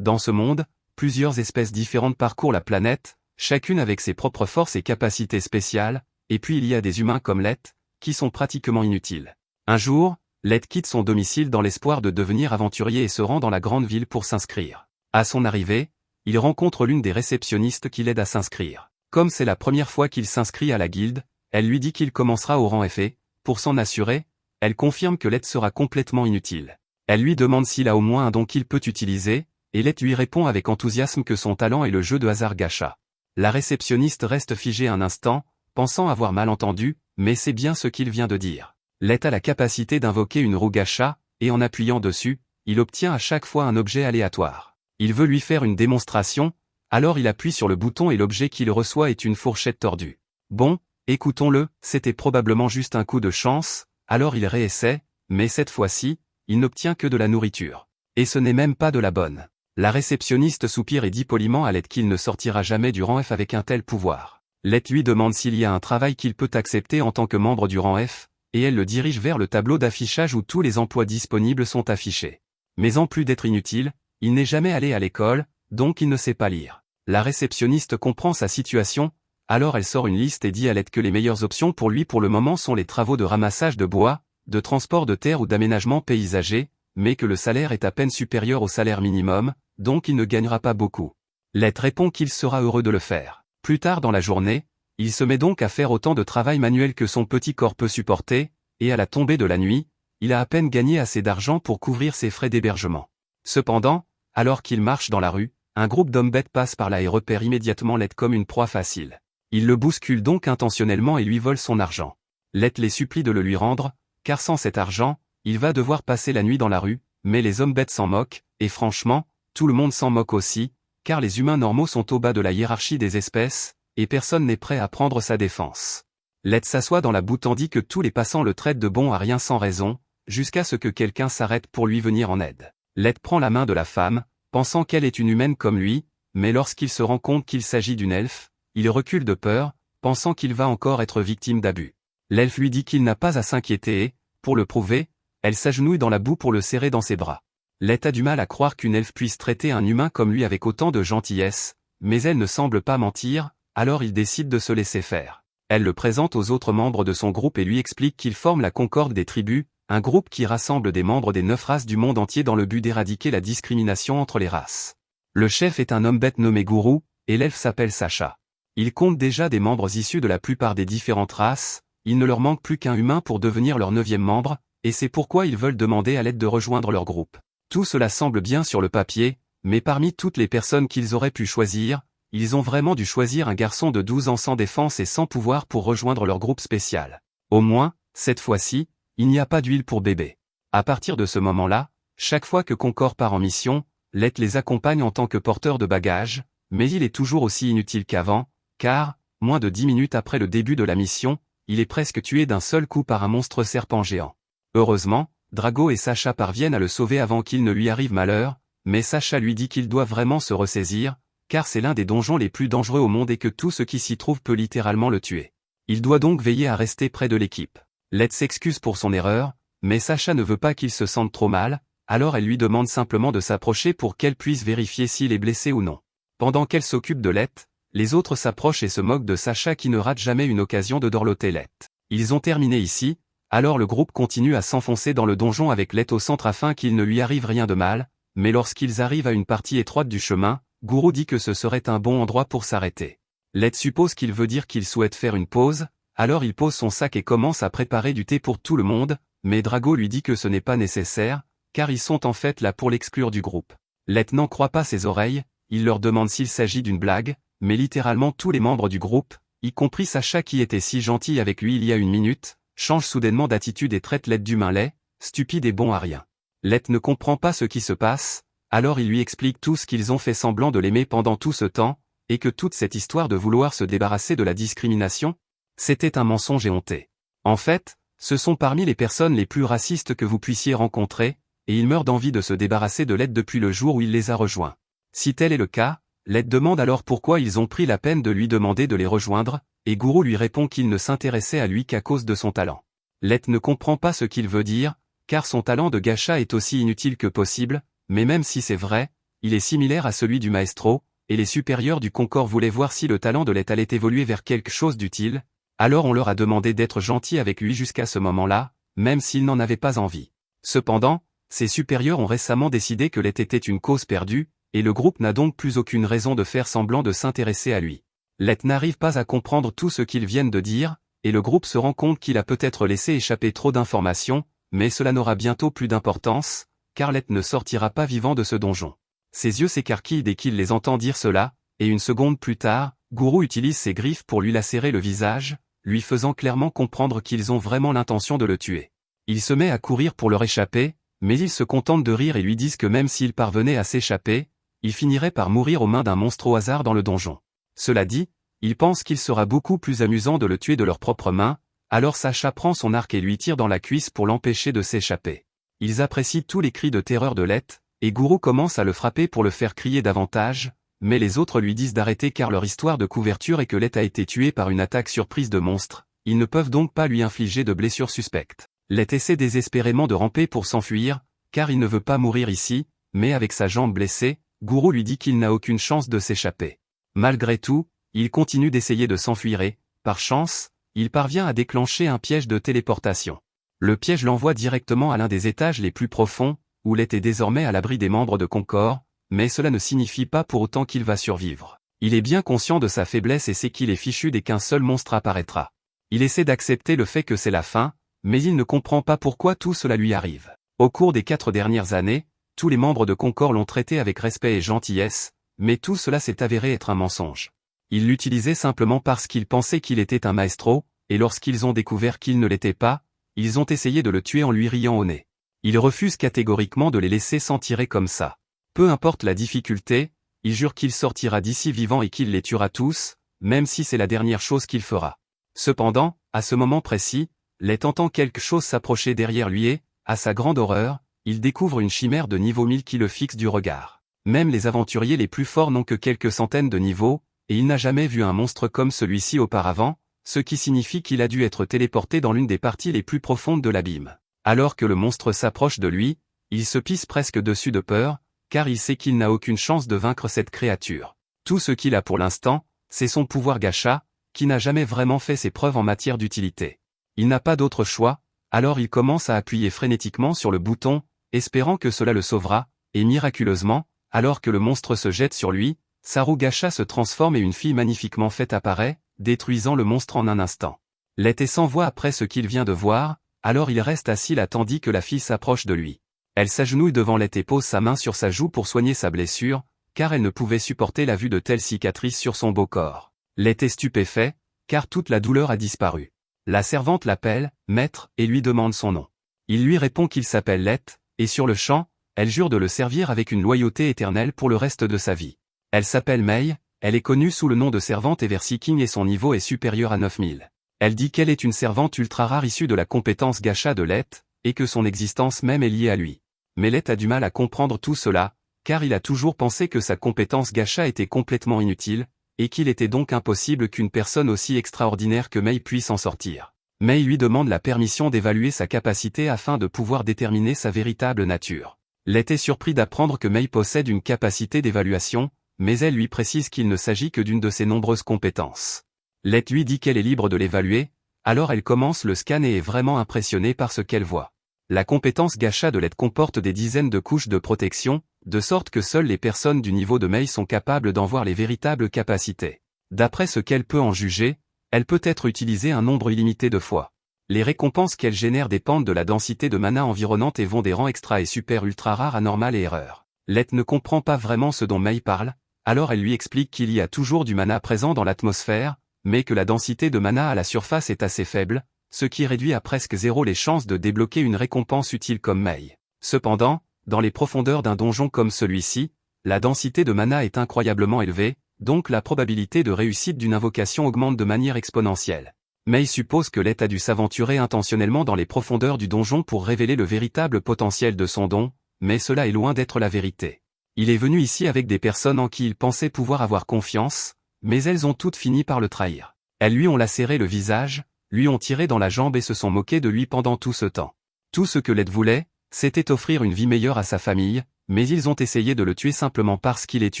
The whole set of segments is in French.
Dans ce monde, plusieurs espèces différentes parcourent la planète, chacune avec ses propres forces et capacités spéciales, et puis il y a des humains comme Let, qui sont pratiquement inutiles. Un jour, Let quitte son domicile dans l'espoir de devenir aventurier et se rend dans la grande ville pour s'inscrire. À son arrivée, il rencontre l'une des réceptionnistes qui l'aide à s'inscrire. Comme c'est la première fois qu'il s'inscrit à la guilde, elle lui dit qu'il commencera au rang F et, pour s'en assurer, elle confirme que Let sera complètement inutile. Elle lui demande s'il a au moins un don qu'il peut utiliser, et Let lui répond avec enthousiasme que son talent est le jeu de hasard gacha. La réceptionniste reste figée un instant, pensant avoir mal entendu, mais c'est bien ce qu'il vient de dire. Let a la capacité d'invoquer une roue gacha, et en appuyant dessus, il obtient à chaque fois un objet aléatoire. Il veut lui faire une démonstration, alors il appuie sur le bouton et l'objet qu'il reçoit est une fourchette tordue. Bon, écoutons-le, c'était probablement juste un coup de chance, alors il réessaie, mais cette fois-ci, il n'obtient que de la nourriture. Et ce n'est même pas de la bonne. La réceptionniste soupire et dit poliment à Let qu'il ne sortira jamais du rang F avec un tel pouvoir. Let lui demande s'il y a un travail qu'il peut accepter en tant que membre du rang F, et elle le dirige vers le tableau d'affichage où tous les emplois disponibles sont affichés. Mais en plus d'être inutile, il n'est jamais allé à l'école, donc il ne sait pas lire. La réceptionniste comprend sa situation, alors elle sort une liste et dit à Let que les meilleures options pour lui pour le moment sont les travaux de ramassage de bois, de transport de terre ou d'aménagement paysager, mais que le salaire est à peine supérieur au salaire minimum, donc il ne gagnera pas beaucoup. Let répond qu'il sera heureux de le faire. Plus tard dans la journée, il se met donc à faire autant de travail manuel que son petit corps peut supporter, et à la tombée de la nuit, il a à peine gagné assez d'argent pour couvrir ses frais d'hébergement. Cependant, alors qu'il marche dans la rue, un groupe d'hommes bêtes passe par là et repère immédiatement Let comme une proie facile. Il le bouscule donc intentionnellement et lui vole son argent. Let les supplie de le lui rendre, car sans cet argent, il va devoir passer la nuit dans la rue, mais les hommes bêtes s'en moquent, et franchement, tout le monde s'en moque aussi, car les humains normaux sont au bas de la hiérarchie des espèces, et personne n'est prêt à prendre sa défense. Let s'assoit dans la boue tandis que tous les passants le traitent de bon à rien sans raison, jusqu'à ce que quelqu'un s'arrête pour lui venir en aide. Let prend la main de la femme, pensant qu'elle est une humaine comme lui, mais lorsqu'il se rend compte qu'il s'agit d'une elfe, il recule de peur, pensant qu'il va encore être victime d'abus. L'elfe lui dit qu'il n'a pas à s'inquiéter et, pour le prouver, elle s'agenouille dans la boue pour le serrer dans ses bras. Let a du mal à croire qu'une elfe puisse traiter un humain comme lui avec autant de gentillesse, mais elle ne semble pas mentir, alors il décide de se laisser faire. Elle le présente aux autres membres de son groupe et lui explique qu'ils forment la Concorde des tribus, un groupe qui rassemble des membres des 9 races du monde entier dans le but d'éradiquer la discrimination entre les races. Le chef est un homme bête nommé Gourou, et l'elfe s'appelle Sacha. Il compte déjà des membres issus de la plupart des différentes races, il ne leur manque plus qu'un humain pour devenir leur 9e membre, et c'est pourquoi ils veulent demander à l'aide de rejoindre leur groupe. Tout cela semble bien sur le papier, mais parmi toutes les personnes qu'ils auraient pu choisir, ils ont vraiment dû choisir un garçon de 12 ans sans défense et sans pouvoir pour rejoindre leur groupe spécial. Au moins, cette fois-ci, il n'y a pas d'huile pour bébé. À partir de ce moment-là, chaque fois que Concorde part en mission, Let les accompagne en tant que porteur de bagages, mais il est toujours aussi inutile qu'avant, car, moins de 10 minutes après le début de la mission, il est presque tué d'un seul coup par un monstre serpent géant. Heureusement, Drago et Sacha parviennent à le sauver avant qu'il ne lui arrive malheur, mais Sacha lui dit qu'il doit vraiment se ressaisir, car c'est l'un des donjons les plus dangereux au monde et que tout ce qui s'y trouve peut littéralement le tuer. Il doit donc veiller à rester près de l'équipe. Let s'excuse pour son erreur, mais Sacha ne veut pas qu'il se sente trop mal, alors elle lui demande simplement de s'approcher pour qu'elle puisse vérifier s'il est blessé ou non. Pendant qu'elle s'occupe de Let, les autres s'approchent et se moquent de Sacha qui ne rate jamais une occasion de dorloter Let. Ils ont terminé ici, alors le groupe continue à s'enfoncer dans le donjon avec Let au centre afin qu'il ne lui arrive rien de mal, mais lorsqu'ils arrivent à une partie étroite du chemin, Gourou dit que ce serait un bon endroit pour s'arrêter. Let suppose qu'il veut dire qu'il souhaite faire une pause, alors il pose son sac et commence à préparer du thé pour tout le monde, mais Drago lui dit que ce n'est pas nécessaire, car ils sont en fait là pour l'exclure du groupe. Let n'en croit pas ses oreilles, il leur demande s'il s'agit d'une blague, mais littéralement tous les membres du groupe, y compris Sacha qui était si gentil avec lui il y a une minute, change soudainement d'attitude et traite Let d'humain laid, stupide et bon à rien. Let ne comprend pas ce qui se passe, alors il lui explique tous qu'ils ont fait semblant de l'aimer pendant tout ce temps, et que toute cette histoire de vouloir se débarrasser de la discrimination, c'était un mensonge éhonté. En fait, ce sont parmi les personnes les plus racistes que vous puissiez rencontrer, et il meurt d'envie de se débarrasser de Let depuis le jour où il les a rejoints. Si tel est le cas, Let demande alors pourquoi ils ont pris la peine de lui demander de les rejoindre, et Gourou lui répond qu'il ne s'intéressait à lui qu'à cause de son talent. Let ne comprend pas ce qu'il veut dire, car son talent de gacha est aussi inutile que possible, mais même si c'est vrai, il est similaire à celui du maestro, et les supérieurs du Concorde voulaient voir si le talent de Let allait évoluer vers quelque chose d'utile, alors on leur a demandé d'être gentils avec lui jusqu'à ce moment-là, même s'ils n'en avaient pas envie. Cependant, ses supérieurs ont récemment décidé que Let était une cause perdue, et le groupe n'a donc plus aucune raison de faire semblant de s'intéresser à lui. Let n'arrive pas à comprendre tout ce qu'ils viennent de dire, et le groupe se rend compte qu'il a peut-être laissé échapper trop d'informations, mais cela n'aura bientôt plus d'importance, car Let ne sortira pas vivant de ce donjon. Ses yeux s'écarquillent dès qu'il les entend dire cela, et une seconde plus tard, Guru utilise ses griffes pour lui lacérer le visage, lui faisant clairement comprendre qu'ils ont vraiment l'intention de le tuer. Il se met à courir pour leur échapper, mais ils se contentent de rire et lui disent que même s'il parvenait à s'échapper, il finirait par mourir aux mains d'un monstre au hasard dans le donjon. Cela dit, ils pensent qu'il sera beaucoup plus amusant de le tuer de leurs propres mains, alors Sacha prend son arc et lui tire dans la cuisse pour l'empêcher de s'échapper. Ils apprécient tous les cris de terreur de Let, et Guru commence à le frapper pour le faire crier davantage, mais les autres lui disent d'arrêter car leur histoire de couverture est que Let a été tué par une attaque surprise de monstres, ils ne peuvent donc pas lui infliger de blessures suspectes. Let essaie désespérément de ramper pour s'enfuir, car il ne veut pas mourir ici, mais avec sa jambe blessée, Guru lui dit qu'il n'a aucune chance de s'échapper. Malgré tout, il continue d'essayer de s'enfuir et, par chance, il parvient à déclencher un piège de téléportation. Le piège l'envoie directement à l'un des étages les plus profonds, où Let est désormais à l'abri des membres de Concorde, mais cela ne signifie pas pour autant qu'il va survivre. Il est bien conscient de sa faiblesse et sait qu'il est fichu dès qu'un seul monstre apparaîtra. Il essaie d'accepter le fait que c'est la fin, mais il ne comprend pas pourquoi tout cela lui arrive. Au cours des 4 dernières années, tous les membres de Concorde l'ont traité avec respect et gentillesse, mais tout cela s'est avéré être un mensonge. Ils l'utilisaient simplement parce qu'ils pensaient qu'il était un maestro, et lorsqu'ils ont découvert qu'il ne l'était pas, ils ont essayé de le tuer en lui riant au nez. Il refuse catégoriquement de les laisser s'en tirer comme ça. Peu importe la difficulté, il jure qu'il sortira d'ici vivant et qu'il les tuera tous, même si c'est la dernière chose qu'il fera. Cependant, à ce moment précis, Let entend quelque chose s'approcher derrière lui et, à sa grande horreur, il découvre une chimère de niveau 1000 qui le fixe du regard. Même les aventuriers les plus forts n'ont que quelques centaines de niveaux, et il n'a jamais vu un monstre comme celui-ci auparavant, ce qui signifie qu'il a dû être téléporté dans l'une des parties les plus profondes de l'abîme. Alors que le monstre s'approche de lui, il se pisse presque dessus de peur, car il sait qu'il n'a aucune chance de vaincre cette créature. Tout ce qu'il a pour l'instant, c'est son pouvoir gacha, qui n'a jamais vraiment fait ses preuves en matière d'utilité. Il n'a pas d'autre choix, alors il commence à appuyer frénétiquement sur le bouton, espérant que cela le sauvera, et miraculeusement, alors que le monstre se jette sur lui, sa roue gacha se transforme et une fille magnifiquement faite apparaît, détruisant le monstre en un instant. Let s'envoie après ce qu'il vient de voir, alors il reste assis là tandis que la fille s'approche de lui. Elle s'agenouille devant Let et pose sa main sur sa joue pour soigner sa blessure, car elle ne pouvait supporter la vue de telles cicatrices sur son beau corps. Let est stupéfait, car toute la douleur a disparu. La servante l'appelle, maître, et lui demande son nom. Il lui répond qu'il s'appelle Let, et sur le champ, elle jure de le servir avec une loyauté éternelle pour le reste de sa vie. Elle s'appelle Mei, elle est connue sous le nom de servante Everseeking et son niveau est supérieur à 9000. Elle dit qu'elle est une servante ultra rare issue de la compétence gacha de Let, et que son existence même est liée à lui. Mais Let a du mal à comprendre tout cela, car il a toujours pensé que sa compétence gacha était complètement inutile, et qu'il était donc impossible qu'une personne aussi extraordinaire que Mei puisse en sortir. Mei lui demande la permission d'évaluer sa capacité afin de pouvoir déterminer sa véritable nature. Let est surpris d'apprendre que Mei possède une capacité d'évaluation, mais elle lui précise qu'il ne s'agit que d'une de ses nombreuses compétences. Let lui dit qu'elle est libre de l'évaluer, alors elle commence le scan et est vraiment impressionnée par ce qu'elle voit. La compétence gacha de Let comporte des dizaines de couches de protection, de sorte que seules les personnes du niveau de Mei sont capables d'en voir les véritables capacités. D'après ce qu'elle peut en juger, elle peut être utilisée un nombre illimité de fois. Les récompenses qu'elle génère dépendent de la densité de mana environnante et vont des rangs extra et super ultra rares à normal et erreur. Let ne comprend pas vraiment ce dont Mei parle, alors elle lui explique qu'il y a toujours du mana présent dans l'atmosphère, mais que la densité de mana à la surface est assez faible, ce qui réduit à presque zéro les chances de débloquer une récompense utile comme Mei. Cependant, dans les profondeurs d'un donjon comme celui-ci, la densité de mana est incroyablement élevée, donc la probabilité de réussite d'une invocation augmente de manière exponentielle. Mei suppose que Let a dû s'aventurer intentionnellement dans les profondeurs du donjon pour révéler le véritable potentiel de son don, mais cela est loin d'être la vérité. Il est venu ici avec des personnes en qui il pensait pouvoir avoir confiance, mais elles ont toutes fini par le trahir. Elles lui ont lacéré le visage, lui ont tiré dans la jambe et se sont moquées de lui pendant tout ce temps. Tout ce que Let voulait, c'était offrir une vie meilleure à sa famille, mais ils ont essayé de le tuer simplement parce qu'il est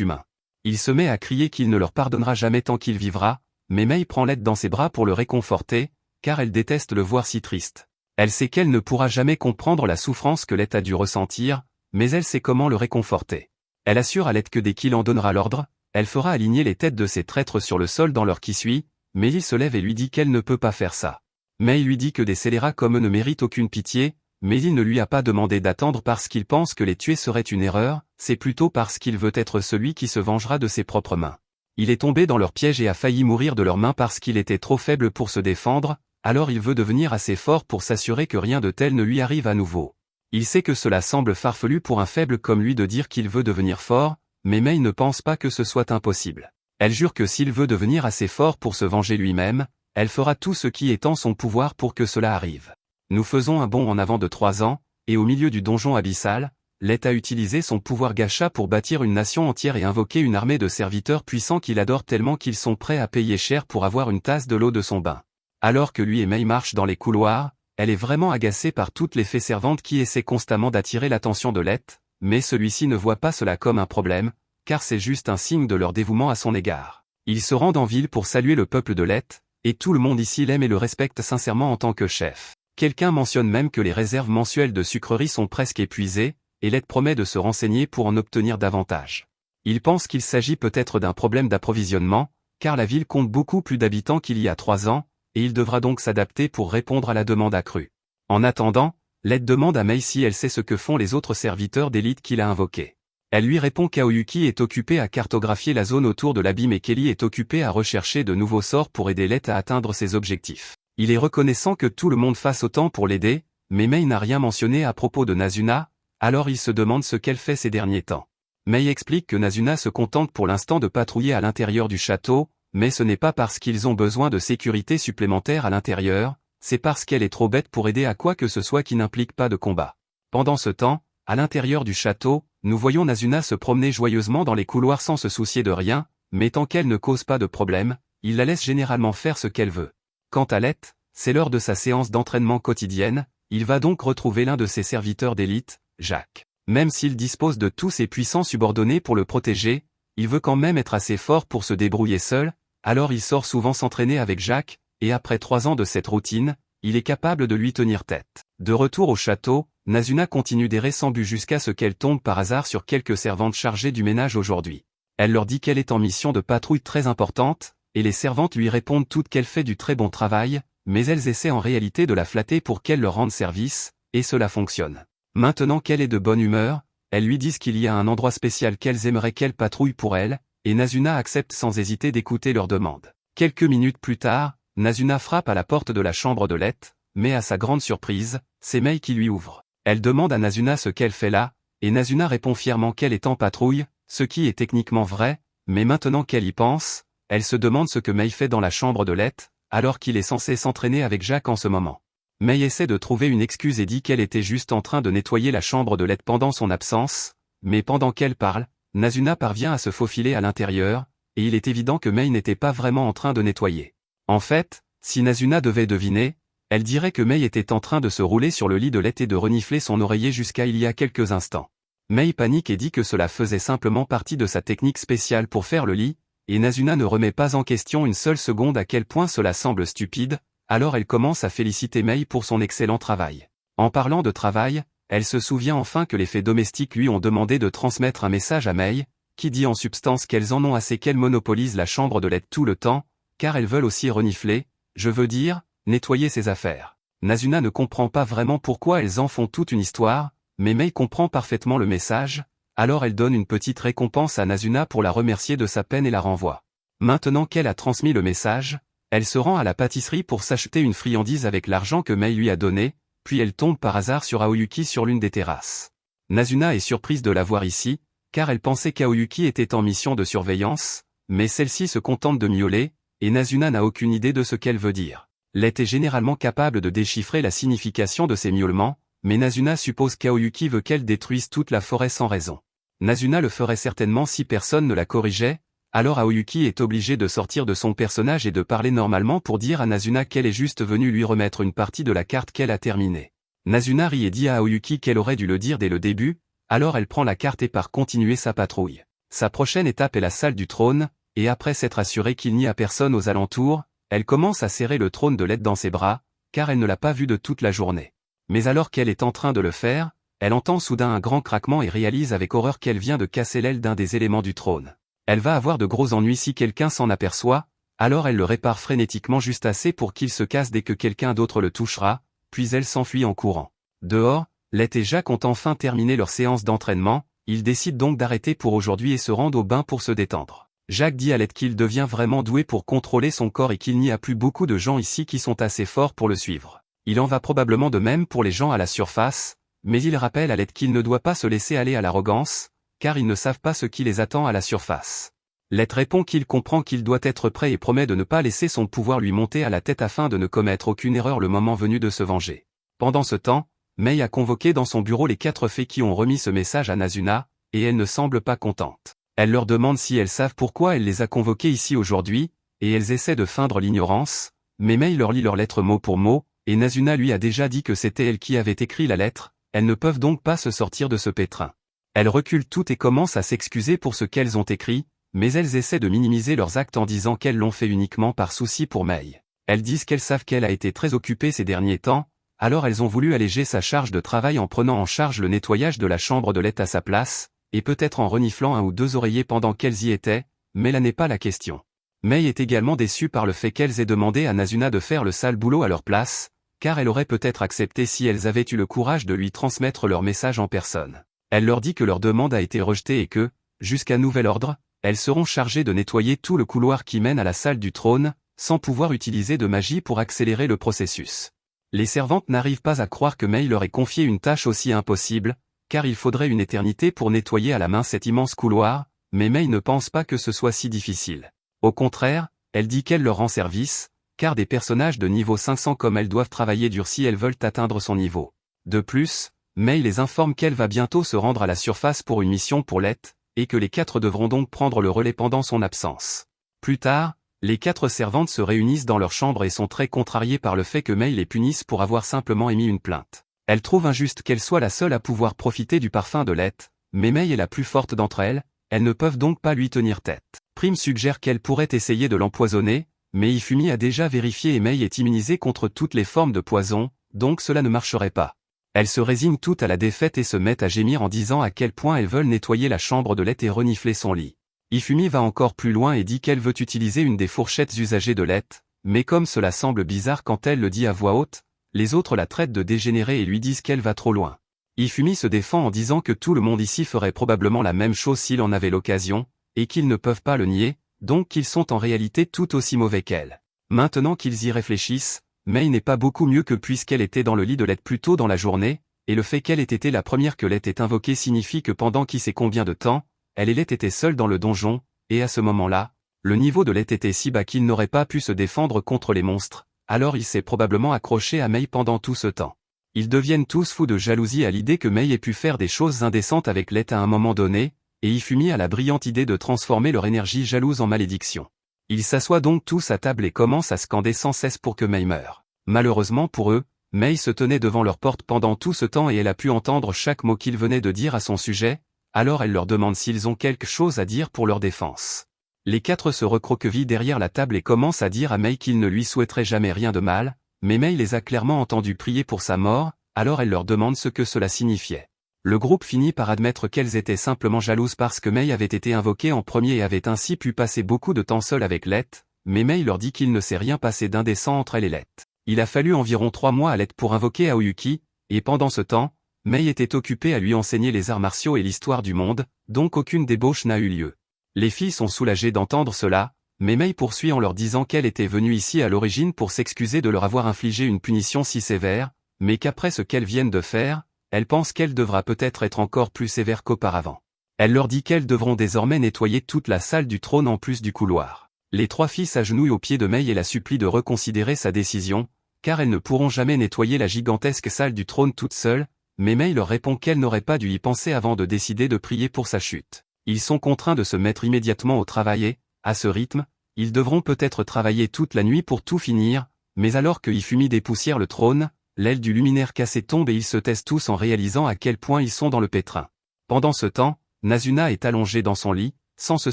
humain. Il se met à crier qu'il ne leur pardonnera jamais tant qu'il vivra, mais Mei prend Lett dans ses bras pour le réconforter, car elle déteste le voir si triste. Elle sait qu'elle ne pourra jamais comprendre la souffrance que Lett a dû ressentir, mais elle sait comment le réconforter. Elle assure à Lett que dès qu'il en donnera l'ordre, elle fera aligner les têtes de ces traîtres sur le sol dans l'heure qui suit, mais il se lève et lui dit qu'elle ne peut pas faire ça. Mei lui dit que des scélérats comme eux ne méritent aucune pitié, mais il ne lui a pas demandé d'attendre parce qu'il pense que les tuer serait une erreur, c'est plutôt parce qu'il veut être celui qui se vengera de ses propres mains. Il est tombé dans leur piège et a failli mourir de leurs mains parce qu'il était trop faible pour se défendre, alors il veut devenir assez fort pour s'assurer que rien de tel ne lui arrive à nouveau. Il sait que cela semble farfelu pour un faible comme lui de dire qu'il veut devenir fort, mais Mei ne pense pas que ce soit impossible. Elle jure que s'il veut devenir assez fort pour se venger lui-même, elle fera tout ce qui est en son pouvoir pour que cela arrive. Nous faisons un bond en avant de 3 ans, et au milieu du donjon abyssal, Lett a utilisé son pouvoir gacha pour bâtir une nation entière et invoquer une armée de serviteurs puissants qu'il adore tellement qu'ils sont prêts à payer cher pour avoir une tasse de l'eau de son bain. Alors que lui et Mei marchent dans les couloirs, elle est vraiment agacée par toutes les fées servantes qui essaient constamment d'attirer l'attention de Lett, mais celui-ci ne voit pas cela comme un problème, car c'est juste un signe de leur dévouement à son égard. Ils se rendent en ville pour saluer le peuple de Lett, et tout le monde ici l'aime et le respecte sincèrement en tant que chef. Quelqu'un mentionne même que les réserves mensuelles de sucreries sont presque épuisées, et Lett promet de se renseigner pour en obtenir davantage. Il pense qu'il s'agit peut-être d'un problème d'approvisionnement, car la ville compte beaucoup plus d'habitants qu'il y a 3 ans, et il devra donc s'adapter pour répondre à la demande accrue. En attendant, Lett demande à Mei si elle sait ce que font les autres serviteurs d'élite qu'il a invoqués. Elle lui répond qu'Aoyuki est occupé à cartographier la zone autour de l'abîme et Kelly est occupé à rechercher de nouveaux sorts pour aider Lett à atteindre ses objectifs. Il est reconnaissant que tout le monde fasse autant pour l'aider, mais Mei n'a rien mentionné à propos de Nazuna, alors il se demande ce qu'elle fait ces derniers temps. Mei explique que Nazuna se contente pour l'instant de patrouiller à l'intérieur du château, mais ce n'est pas parce qu'ils ont besoin de sécurité supplémentaire à l'intérieur, c'est parce qu'elle est trop bête pour aider à quoi que ce soit qui n'implique pas de combat. Pendant ce temps, à l'intérieur du château, nous voyons Nazuna se promener joyeusement dans les couloirs sans se soucier de rien, mais tant qu'elle ne cause pas de problème, il la laisse généralement faire ce qu'elle veut. Quant à Lett, c'est l'heure de sa séance d'entraînement quotidienne, il va donc retrouver l'un de ses serviteurs d'élite, Jacques. Même s'il dispose de tous ses puissants subordonnés pour le protéger, il veut quand même être assez fort pour se débrouiller seul, alors il sort souvent s'entraîner avec Jacques, et après 3 ans de cette routine, il est capable de lui tenir tête. De retour au château, Nazuna continue d'errer sans but jusqu'à ce qu'elle tombe par hasard sur quelques servantes chargées du ménage aujourd'hui. Elle leur dit qu'elle est en mission de patrouille très importante, et les servantes lui répondent toutes qu'elle fait du très bon travail, mais elles essaient en réalité de la flatter pour qu'elle leur rende service, et cela fonctionne. Maintenant qu'elle est de bonne humeur, elles lui disent qu'il y a un endroit spécial qu'elles aimeraient qu'elle patrouille pour elle, et Nazuna accepte sans hésiter d'écouter leur demande. Quelques minutes plus tard, Nazuna frappe à la porte de la chambre de Lett, mais à sa grande surprise, c'est Mei qui lui ouvre. Elle demande à Nazuna ce qu'elle fait là, et Nazuna répond fièrement qu'elle est en patrouille, ce qui est techniquement vrai, mais maintenant qu'elle y pense, elle se demande ce que Mei fait dans la chambre de Lett, alors qu'il est censé s'entraîner avec Jacques en ce moment. Mei essaie de trouver une excuse et dit qu'elle était juste en train de nettoyer la chambre de Lett pendant son absence, mais pendant qu'elle parle, Nazuna parvient à se faufiler à l'intérieur, et il est évident que Mei n'était pas vraiment en train de nettoyer. En fait, si Nazuna devait deviner, elle dirait que Mei était en train de se rouler sur le lit de Lett et de renifler son oreiller jusqu'à il y a quelques instants. Mei panique et dit que cela faisait simplement partie de sa technique spéciale pour faire le lit, et Nazuna ne remet pas en question une seule seconde à quel point cela semble stupide, alors elle commence à féliciter Mei pour son excellent travail. En parlant de travail, elle se souvient enfin que les fées domestiques lui ont demandé de transmettre un message à Mei, qui dit en substance qu'elles en ont assez qu'elle monopolise la chambre de Lett tout le temps, car elles veulent aussi renifler, je veux dire, nettoyer ses affaires. Nazuna ne comprend pas vraiment pourquoi elles en font toute une histoire, mais Mei comprend parfaitement le message, alors elle donne une petite récompense à Nazuna pour la remercier de sa peine et la renvoie. Maintenant qu'elle a transmis le message, elle se rend à la pâtisserie pour s'acheter une friandise avec l'argent que Mei lui a donné, puis elle tombe par hasard sur Aoyuki sur l'une des terrasses. Nazuna est surprise de la voir ici, car elle pensait qu'Aoyuki était en mission de surveillance, mais celle-ci se contente de miauler, et Nazuna n'a aucune idée de ce qu'elle veut dire. Lett est généralement capable de déchiffrer la signification de ces miaulements, mais Nazuna suppose qu'Aoyuki veut qu'elle détruise toute la forêt sans raison. Nazuna le ferait certainement si personne ne la corrigeait, alors Aoyuki est obligé de sortir de son personnage et de parler normalement pour dire à Nazuna qu'elle est juste venue lui remettre une partie de la carte qu'elle a terminée. Nazuna rit et dit à Aoyuki qu'elle aurait dû le dire dès le début, Alors elle prend la carte et part continuer sa patrouille. Sa prochaine étape est la salle du trône, et après s'être assurée qu'il n'y a personne aux alentours, elle commence à serrer le trône de Lett dans ses bras, car elle ne l'a pas vu de toute la journée. Mais alors qu'elle est en train de le faire, elle entend soudain un grand craquement et réalise avec horreur qu'elle vient de casser l'aile d'un des éléments du trône. Elle va avoir de gros ennuis si quelqu'un s'en aperçoit, alors elle le répare frénétiquement juste assez pour qu'il se casse dès que quelqu'un d'autre le touchera, puis elle s'enfuit en courant. Dehors, Lett et Jack ont enfin terminé leur séance d'entraînement, ils décident donc d'arrêter pour aujourd'hui et se rendent au bain pour se détendre. Jack dit à Lett qu'il devient vraiment doué pour contrôler son corps et qu'il n'y a plus beaucoup de gens ici qui sont assez forts pour le suivre. Il en va probablement de même pour les gens à la surface, mais il rappelle à Lett qu'il ne doit pas se laisser aller à l'arrogance, car ils ne savent pas ce qui les attend à la surface. Lett répond qu'il comprend qu'il doit être prêt et promet de ne pas laisser son pouvoir lui monter à la tête afin de ne commettre aucune erreur le moment venu de se venger. Pendant ce temps, Mei a convoqué dans son bureau les 4 fées qui ont remis ce message à Nazuna, et elle ne semble pas contente. Elle leur demande si elles savent pourquoi elle les a convoquées ici aujourd'hui, et elles essaient de feindre l'ignorance, mais Mei leur lit leur lettre mot pour mot, et Nazuna lui a déjà dit que c'était elle qui avait écrit la lettre, elles ne peuvent donc pas se sortir de ce pétrin. Elles reculent toutes et commencent à s'excuser pour ce qu'elles ont écrit, mais elles essaient de minimiser leurs actes en disant qu'elles l'ont fait uniquement par souci pour Mei. Elles disent qu'elles savent qu'elle a été très occupée ces derniers temps, alors elles ont voulu alléger sa charge de travail en prenant en charge le nettoyage de la chambre de Lett à sa place, et peut-être en reniflant 1 ou 2 oreillers pendant qu'elles y étaient, mais là n'est pas la question. Mei est également déçue par le fait qu'elles aient demandé à Nazuna de faire le sale boulot à leur place, car elle aurait peut-être accepté si elles avaient eu le courage de lui transmettre leur message en personne. Elle leur dit que leur demande a été rejetée et que, jusqu'à nouvel ordre, elles seront chargées de nettoyer tout le couloir qui mène à la salle du trône, sans pouvoir utiliser de magie pour accélérer le processus. Les servantes n'arrivent pas à croire que Mei leur ait confié une tâche aussi impossible, car il faudrait une éternité pour nettoyer à la main cet immense couloir, mais Mei ne pense pas que ce soit si difficile. Au contraire, elle dit qu'elle leur rend service, car des personnages de niveau 500 comme elle doivent travailler dur si elles veulent atteindre son niveau. De plus, Mei les informe qu'elle va bientôt se rendre à la surface pour une mission pour Lett, et que les 4 devront donc prendre le relais pendant son absence. Plus tard, les 4 servantes se réunissent dans leur chambre et sont très contrariées par le fait que Mei les punisse pour avoir simplement émis une plainte. Elles trouvent injuste qu'elle soit la seule à pouvoir profiter du parfum de Lett, mais Mei est la plus forte d'entre elles ne peuvent donc pas lui tenir tête. Prime suggère qu'elle pourrait essayer de l'empoisonner, mais Ifumi a déjà vérifié et Mei est immunisée contre toutes les formes de poison, donc cela ne marcherait pas. Elles se résignent toutes à la défaite et se mettent à gémir en disant à quel point elles veulent nettoyer la chambre de Lett et renifler son lit. Ifumi va encore plus loin et dit qu'elle veut utiliser une des fourchettes usagées de Lett, mais comme cela semble bizarre quand elle le dit à voix haute, les autres la traitent de dégénérée et lui disent qu'elle va trop loin. Ifumi se défend en disant que tout le monde ici ferait probablement la même chose s'il en avait l'occasion, et qu'ils ne peuvent pas le nier, donc qu'ils sont en réalité tout aussi mauvais qu'elle. Maintenant qu'ils y réfléchissent, Mei n'est pas beaucoup mieux que puisqu'elle était dans le lit de Lett plus tôt dans la journée, et le fait qu'elle ait été la première que Lett ait invoquée signifie que pendant qui sait combien de temps, elle et Lett étaient seuls dans le donjon, et à ce moment-là, le niveau de Lett était si bas qu'il n'aurait pas pu se défendre contre les monstres, alors il s'est probablement accroché à Mei pendant tout ce temps. Ils deviennent tous fous de jalousie à l'idée que Mei ait pu faire des choses indécentes avec Lett à un moment donné, et Ifumi a la brillante idée de transformer leur énergie jalouse en malédiction. Ils s'assoient donc tous à table et commencent à scander sans cesse pour que Mei meure. Malheureusement pour eux, Mei se tenait devant leur porte pendant tout ce temps et elle a pu entendre chaque mot qu'ils venaient de dire à son sujet, alors elle leur demande s'ils ont quelque chose à dire pour leur défense. Les 4 se recroquevillent derrière la table et commencent à dire à Mei qu'ils ne lui souhaiteraient jamais rien de mal, mais Mei les a clairement entendus prier pour sa mort, alors elle leur demande ce que cela signifiait. Le groupe finit par admettre qu'elles étaient simplement jalouses parce que Mei avait été invoquée en premier et avait ainsi pu passer beaucoup de temps seule avec Lett, mais Mei leur dit qu'il ne s'est rien passé d'indécent entre elle et Lett. Il a fallu environ 3 mois à Lett pour invoquer Aoyuki, et pendant ce temps, Mei était occupée à lui enseigner les arts martiaux et l'histoire du monde, donc aucune débauche n'a eu lieu. Les filles sont soulagées d'entendre cela, mais Mei poursuit en leur disant qu'elle était venue ici à l'origine pour s'excuser de leur avoir infligé une punition si sévère, mais qu'après ce qu'elles viennent de faire, elle pense qu'elle devra peut-être être encore plus sévère qu'auparavant. Elle leur dit qu'elles devront désormais nettoyer toute la salle du trône en plus du couloir. Les 3 filles s'agenouillent aux pieds de Mei et la supplient de reconsidérer sa décision, car elles ne pourront jamais nettoyer la gigantesque salle du trône toutes seules, mais Mei leur répond qu'elle n'aurait pas dû y penser avant de décider de prier pour sa chute. Ils sont contraints de se mettre immédiatement au travail et, à ce rythme, ils devront peut-être travailler toute la nuit pour tout finir, mais alors que Ifumi dépoussière le trône, l'aile du luminaire cassé tombe et ils se taisent tous en réalisant à quel point ils sont dans le pétrin. Pendant ce temps, Nazuna est allongée dans son lit, sans se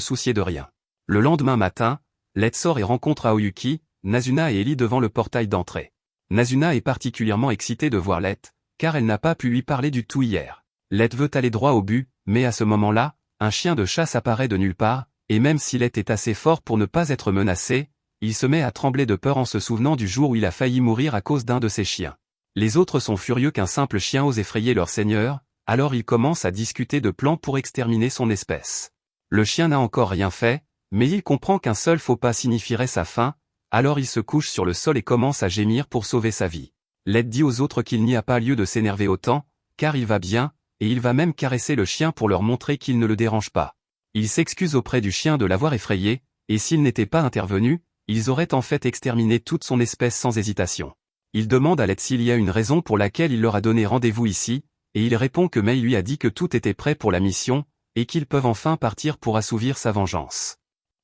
soucier de rien. Le lendemain matin, Light sort et rencontre Aoyuki, Nazuna et Ellie devant le portail d'entrée. Nazuna est particulièrement excitée de voir Light, car elle n'a pas pu lui parler du tout hier. Light veut aller droit au but, mais à ce moment-là, un chien de chasse apparaît de nulle part, et même si Light est assez fort pour ne pas être menacé, il se met à trembler de peur en se souvenant du jour où il a failli mourir à cause d'un de ses chiens. Les autres sont furieux qu'un simple chien ose effrayer leur seigneur, alors ils commencent à discuter de plans pour exterminer son espèce. Le chien n'a encore rien fait, mais il comprend qu'un seul faux pas signifierait sa fin, alors il se couche sur le sol et commence à gémir pour sauver sa vie. Light dit aux autres qu'il n'y a pas lieu de s'énerver autant, car il va bien, et il va même caresser le chien pour leur montrer qu'il ne le dérange pas. Il s'excuse auprès du chien de l'avoir effrayé, et s'il n'était pas intervenu, ils auraient en fait exterminé toute son espèce sans hésitation. Il demande à Light s'il y a une raison pour laquelle il leur a donné rendez-vous ici, et il répond que Mei lui a dit que tout était prêt pour la mission, et qu'ils peuvent enfin partir pour assouvir sa vengeance.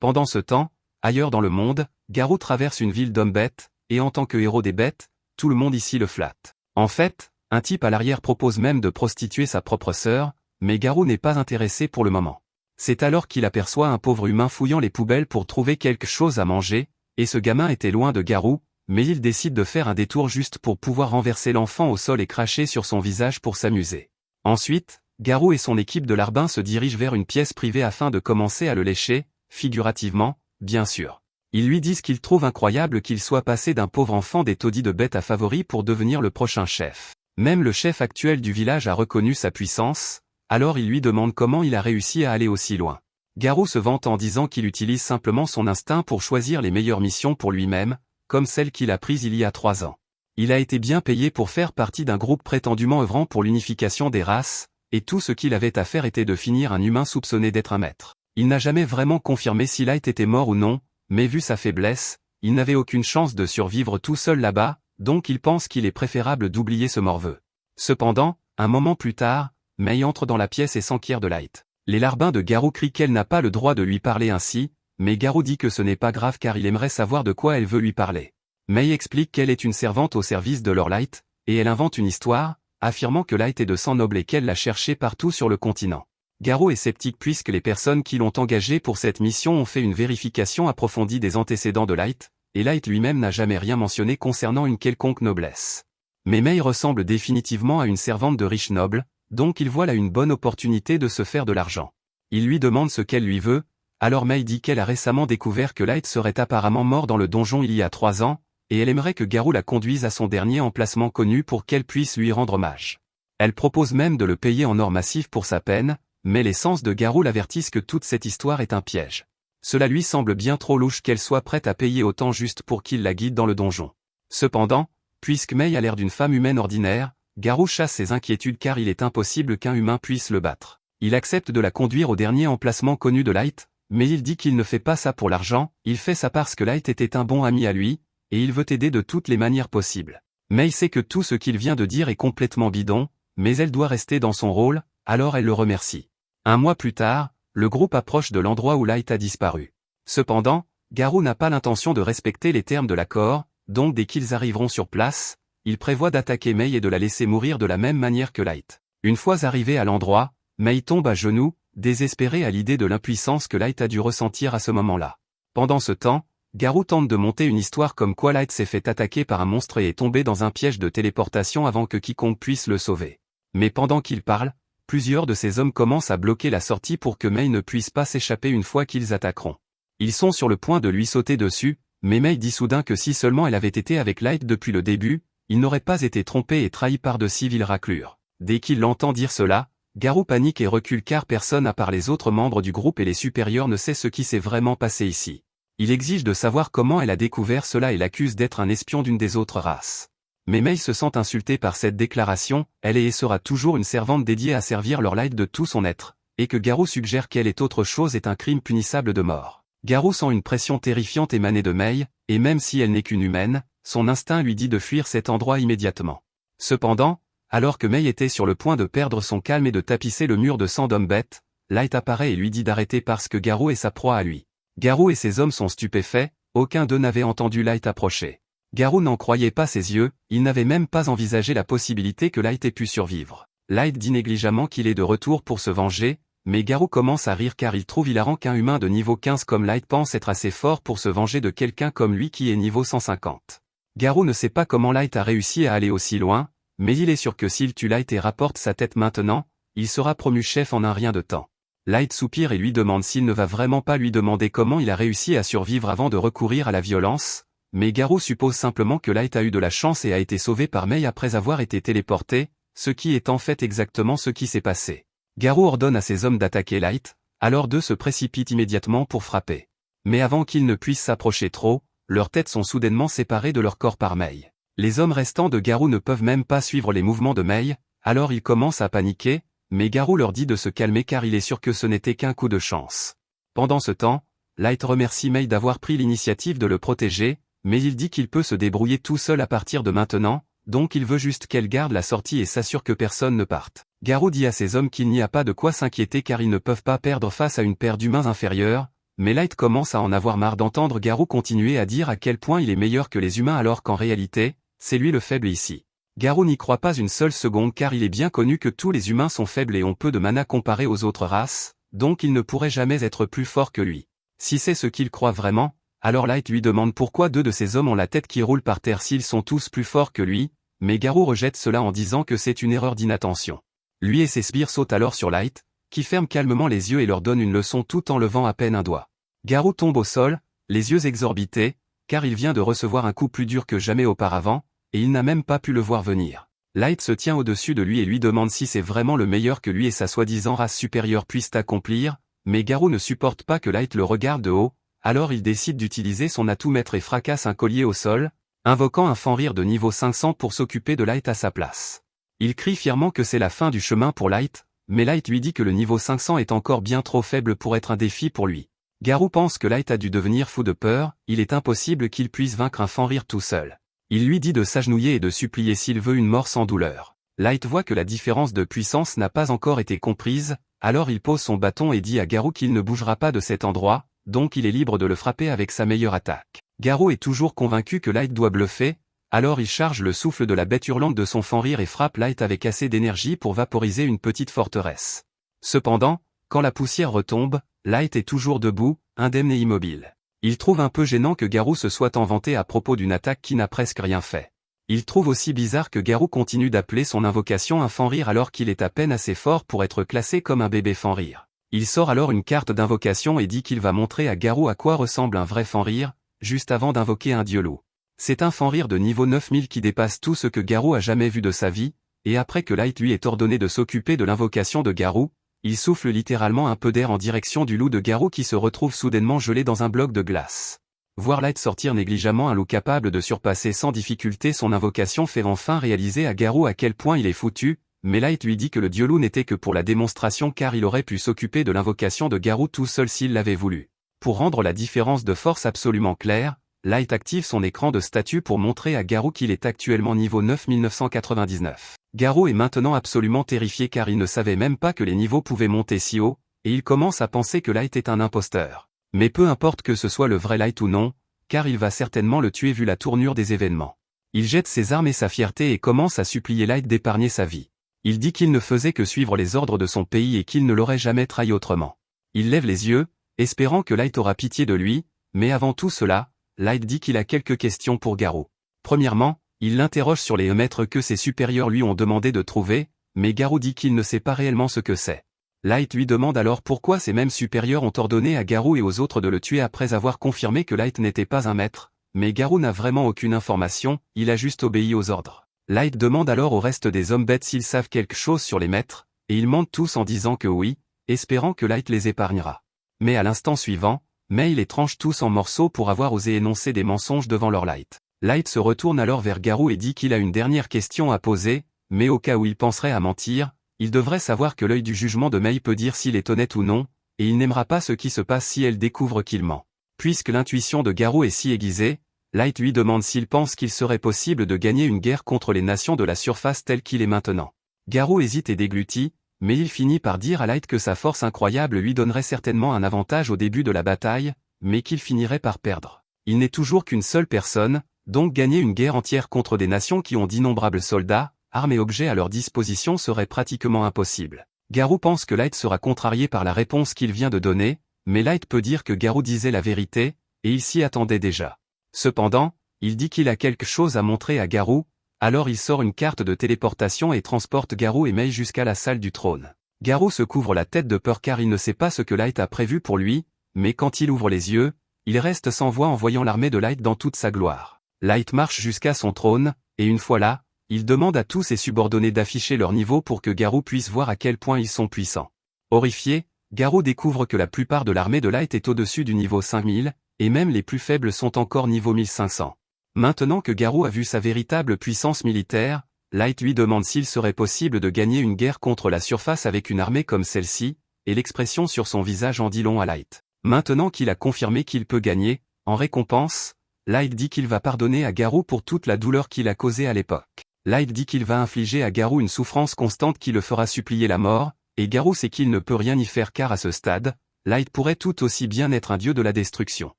Pendant ce temps, ailleurs dans le monde, Garou traverse une ville d'hommes-bêtes, et en tant que héros des bêtes, tout le monde ici le flatte. En fait, un type à l'arrière propose même de prostituer sa propre sœur, mais Garou n'est pas intéressé pour le moment. C'est alors qu'il aperçoit un pauvre humain fouillant les poubelles pour trouver quelque chose à manger, et ce gamin était loin de Garou, mais il décide de faire un détour juste pour pouvoir renverser l'enfant au sol et cracher sur son visage pour s'amuser. Ensuite, Garou et son équipe de larbins se dirigent vers une pièce privée afin de commencer à le lécher, figurativement, bien sûr. Ils lui disent qu'ils trouvent incroyable qu'il soit passé d'un pauvre enfant des taudis de bêtes à favori pour devenir le prochain chef. Même le chef actuel du village a reconnu sa puissance, alors il lui demande comment il a réussi à aller aussi loin. Garou se vante en disant qu'il utilise simplement son instinct pour choisir les meilleures missions pour lui-même, comme celle qu'il a prise il y a 3 ans. Il a été bien payé pour faire partie d'un groupe prétendument œuvrant pour l'unification des races, et tout ce qu'il avait à faire était de finir un humain soupçonné d'être un maître. Il n'a jamais vraiment confirmé si Light était mort ou non, mais vu sa faiblesse, il n'avait aucune chance de survivre tout seul là-bas, donc il pense qu'il est préférable d'oublier ce morveux. Cependant, un moment plus tard, Mei entre dans la pièce et s'enquiert de Light. Les larbins de Garou crient qu'elle n'a pas le droit de lui parler ainsi, mais Garou dit que ce n'est pas grave car il aimerait savoir de quoi elle veut lui parler. Mei explique qu'elle est une servante au service de leur Light, et elle invente une histoire, affirmant que Light est de sang noble et qu'elle l'a cherché partout sur le continent. Garou est sceptique puisque les personnes qui l'ont engagé pour cette mission ont fait une vérification approfondie des antécédents de Light, et Light lui-même n'a jamais rien mentionné concernant une quelconque noblesse. Mais Mei ressemble définitivement à une servante de riche noble, donc il voit là une bonne opportunité de se faire de l'argent. Il lui demande ce qu'elle lui veut, alors Mei dit qu'elle a récemment découvert que Light serait apparemment mort dans le donjon il y a 3 ans, et elle aimerait que Garou la conduise à son dernier emplacement connu pour qu'elle puisse lui rendre hommage. Elle propose même de le payer en or massif pour sa peine, mais les sens de Garou l'avertissent que toute cette histoire est un piège. Cela lui semble bien trop louche qu'elle soit prête à payer autant juste pour qu'il la guide dans le donjon. Cependant, puisque Mei a l'air d'une femme humaine ordinaire, Garou chasse ses inquiétudes car il est impossible qu'un humain puisse le battre. Il accepte de la conduire au dernier emplacement connu de Light, mais il dit qu'il ne fait pas ça pour l'argent, il fait ça parce que Light était un bon ami à lui, et il veut aider de toutes les manières possibles. Mei sait que tout ce qu'il vient de dire est complètement bidon, mais elle doit rester dans son rôle, alors elle le remercie. Un mois plus tard, le groupe approche de l'endroit où Light a disparu. Cependant, Garou n'a pas l'intention de respecter les termes de l'accord, donc dès qu'ils arriveront sur place, il prévoit d'attaquer Mei et de la laisser mourir de la même manière que Light. Une fois arrivé à l'endroit, Mei tombe à genoux, désespérée à l'idée de l'impuissance que Light a dû ressentir à ce moment-là. Pendant ce temps, Garou tente de monter une histoire comme quoi Light s'est fait attaquer par un monstre et est tombé dans un piège de téléportation avant que quiconque puisse le sauver. Mais pendant qu'il parle, plusieurs de ces hommes commencent à bloquer la sortie pour que Mei ne puisse pas s'échapper une fois qu'ils attaqueront. Ils sont sur le point de lui sauter dessus, mais Mei dit soudain que si seulement elle avait été avec Light depuis le début, il n'aurait pas été trompé et trahi par de si viles raclures. Dès qu'il l'entend dire cela, Garou panique et recule car personne à part les autres membres du groupe et les supérieurs ne sait ce qui s'est vraiment passé ici. Il exige de savoir comment elle a découvert cela et l'accuse d'être un espion d'une des autres races. Mais Mei se sent insultée par cette déclaration, elle est et sera toujours une servante dédiée à servir leur Light de tout son être, et que Garou suggère qu'elle est autre chose est un crime punissable de mort. Garou sent une pression terrifiante émaner de Mei, et même si elle n'est qu'une humaine, son instinct lui dit de fuir cet endroit immédiatement. Cependant, alors que Mei était sur le point de perdre son calme et de tapisser le mur de sang d'homme-bête, Light apparaît et lui dit d'arrêter parce que Garou est sa proie à lui. Garou et ses hommes sont stupéfaits, aucun d'eux n'avait entendu Light approcher. Garou n'en croyait pas ses yeux, il n'avait même pas envisagé la possibilité que Light ait pu survivre. Light dit négligemment qu'il est de retour pour se venger, mais Garou commence à rire car il trouve hilarant qu'un humain de niveau 15 comme Light pense être assez fort pour se venger de quelqu'un comme lui qui est niveau 150. Garou ne sait pas comment Light a réussi à aller aussi loin, mais il est sûr que s'il tue Light et rapporte sa tête maintenant, il sera promu chef en un rien de temps. Light soupire et lui demande s'il ne va vraiment pas lui demander comment il a réussi à survivre avant de recourir à la violence, mais Garou suppose simplement que Light a eu de la chance et a été sauvé par Mei après avoir été téléporté, ce qui est en fait exactement ce qui s'est passé. Garou ordonne à ses hommes d'attaquer Light, alors deux se précipitent immédiatement pour frapper. Mais avant qu'ils ne puissent s'approcher trop, leurs têtes sont soudainement séparées de leur corps par Mei. Les hommes restants de Garou ne peuvent même pas suivre les mouvements de Mei, alors ils commencent à paniquer, mais Garou leur dit de se calmer car il est sûr que ce n'était qu'un coup de chance. Pendant ce temps, Light remercie Mei d'avoir pris l'initiative de le protéger, mais il dit qu'il peut se débrouiller tout seul à partir de maintenant, donc il veut juste qu'elle garde la sortie et s'assure que personne ne parte. Garou dit à ses hommes qu'il n'y a pas de quoi s'inquiéter car ils ne peuvent pas perdre face à une paire d'humains inférieurs, mais Light commence à en avoir marre d'entendre Garou continuer à dire à quel point il est meilleur que les humains alors qu'en réalité, c'est lui le faible ici. Garou n'y croit pas une seule seconde car il est bien connu que tous les humains sont faibles et ont peu de mana comparé aux autres races, donc il ne pourrait jamais être plus fort que lui. Si c'est ce qu'il croit vraiment, alors Light lui demande pourquoi deux de ses hommes ont la tête qui roule par terre s'ils sont tous plus forts que lui, mais Garou rejette cela en disant que c'est une erreur d'inattention. Lui et ses sbires sautent alors sur Light, qui ferme calmement les yeux et leur donne une leçon tout en levant à peine un doigt. Garou tombe au sol, les yeux exorbités, car il vient de recevoir un coup plus dur que jamais auparavant, et il n'a même pas pu le voir venir. Light se tient au-dessus de lui et lui demande si c'est vraiment le meilleur que lui et sa soi-disant race supérieure puissent accomplir, mais Garou ne supporte pas que Light le regarde de haut, alors il décide d'utiliser son atout maître et fracasse un collier au sol, invoquant un fan rire de niveau 500 pour s'occuper de Light à sa place. Il crie fièrement que c'est la fin du chemin pour Light, mais Light lui dit que le niveau 500 est encore bien trop faible pour être un défi pour lui. Garou pense que Light a dû devenir fou de peur, il est impossible qu'il puisse vaincre un fan rire tout seul. Il lui dit de s'agenouiller et de supplier s'il veut une mort sans douleur. Light voit que la différence de puissance n'a pas encore été comprise, alors il pose son bâton et dit à Garou qu'il ne bougera pas de cet endroit, donc il est libre de le frapper avec sa meilleure attaque. Garou est toujours convaincu que Light doit bluffer, alors il charge le souffle de la bête hurlante de son fan rire et frappe Light avec assez d'énergie pour vaporiser une petite forteresse. Cependant, quand la poussière retombe, Light est toujours debout, indemne et immobile. Il trouve un peu gênant que Garou se soit vanté à propos d'une attaque qui n'a presque rien fait. Il trouve aussi bizarre que Garou continue d'appeler son invocation un fan rire alors qu'il est à peine assez fort pour être classé comme un bébé fan rire. Il sort alors une carte d'invocation et dit qu'il va montrer à Garou à quoi ressemble un vrai fan rire, juste avant d'invoquer un dieu loup. C'est un fan rire de niveau 9000 qui dépasse tout ce que Garou a jamais vu de sa vie, et après que Light lui ait ordonné de s'occuper de l'invocation de Garou, il souffle littéralement un peu d'air en direction du loup de Garou qui se retrouve soudainement gelé dans un bloc de glace. Voir Light sortir négligemment un loup capable de surpasser sans difficulté son invocation fait enfin réaliser à Garou à quel point il est foutu, mais Light lui dit que le dieu loup n'était que pour la démonstration car il aurait pu s'occuper de l'invocation de Garou tout seul s'il l'avait voulu. Pour rendre la différence de force absolument claire, Light active son écran de statut pour montrer à Garou qu'il est actuellement niveau 9999. Garou est maintenant absolument terrifié car il ne savait même pas que les niveaux pouvaient monter si haut, et il commence à penser que Light est un imposteur. Mais peu importe que ce soit le vrai Light ou non, car il va certainement le tuer vu la tournure des événements. Il jette ses armes et sa fierté et commence à supplier Light d'épargner sa vie. Il dit qu'il ne faisait que suivre les ordres de son pays et qu'il ne l'aurait jamais trahi autrement. Il lève les yeux, espérant que Light aura pitié de lui, mais avant tout cela, Light dit qu'il a quelques questions pour Garou. Premièrement, il l'interroge sur les maîtres que ses supérieurs lui ont demandé de trouver, mais Garou dit qu'il ne sait pas réellement ce que c'est. Light lui demande alors pourquoi ces mêmes supérieurs ont ordonné à Garou et aux autres de le tuer après avoir confirmé que Light n'était pas un maître, mais Garou n'a vraiment aucune information, il a juste obéi aux ordres. Light demande alors au reste des hommes bêtes s'ils savent quelque chose sur les maîtres, et ils mentent tous en disant que oui, espérant que Light les épargnera. Mais à l'instant suivant, Mei les tranche tous en morceaux pour avoir osé énoncer des mensonges devant leur Light. Light se retourne alors vers Garou et dit qu'il a une dernière question à poser, mais au cas où il penserait à mentir, il devrait savoir que l'œil du jugement de Mei peut dire s'il est honnête ou non, et il n'aimera pas ce qui se passe si elle découvre qu'il ment. Puisque l'intuition de Garou est si aiguisée, Light lui demande s'il pense qu'il serait possible de gagner une guerre contre les nations de la surface telle qu'il est maintenant. Garou hésite et déglutit, mais il finit par dire à Light que sa force incroyable lui donnerait certainement un avantage au début de la bataille, mais qu'il finirait par perdre. Il n'est toujours qu'une seule personne, donc gagner une guerre entière contre des nations qui ont d'innombrables soldats, armes et objets à leur disposition serait pratiquement impossible. Garou pense que Light sera contrarié par la réponse qu'il vient de donner, mais Light peut dire que Garou disait la vérité, et il s'y attendait déjà. Cependant, il dit qu'il a quelque chose à montrer à Garou, alors il sort une carte de téléportation et transporte Garou et Mei jusqu'à la salle du trône. Garou se couvre la tête de peur car il ne sait pas ce que Light a prévu pour lui, mais quand il ouvre les yeux, il reste sans voix en voyant l'armée de Light dans toute sa gloire. Light marche jusqu'à son trône, et une fois là, il demande à tous ses subordonnés d'afficher leur niveau pour que Garou puisse voir à quel point ils sont puissants. Horrifié, Garou découvre que la plupart de l'armée de Light est au-dessus du niveau 5000, et même les plus faibles sont encore niveau 1500. Maintenant que Garou a vu sa véritable puissance militaire, Light lui demande s'il serait possible de gagner une guerre contre la surface avec une armée comme celle-ci, et l'expression sur son visage en dit long à Light. Maintenant qu'il a confirmé qu'il peut gagner, en récompense, Light dit qu'il va pardonner à Garou pour toute la douleur qu'il a causée à l'époque. Light dit qu'il va infliger à Garou une souffrance constante qui le fera supplier la mort, et Garou sait qu'il ne peut rien y faire car à ce stade, Light pourrait tout aussi bien être un dieu de la destruction.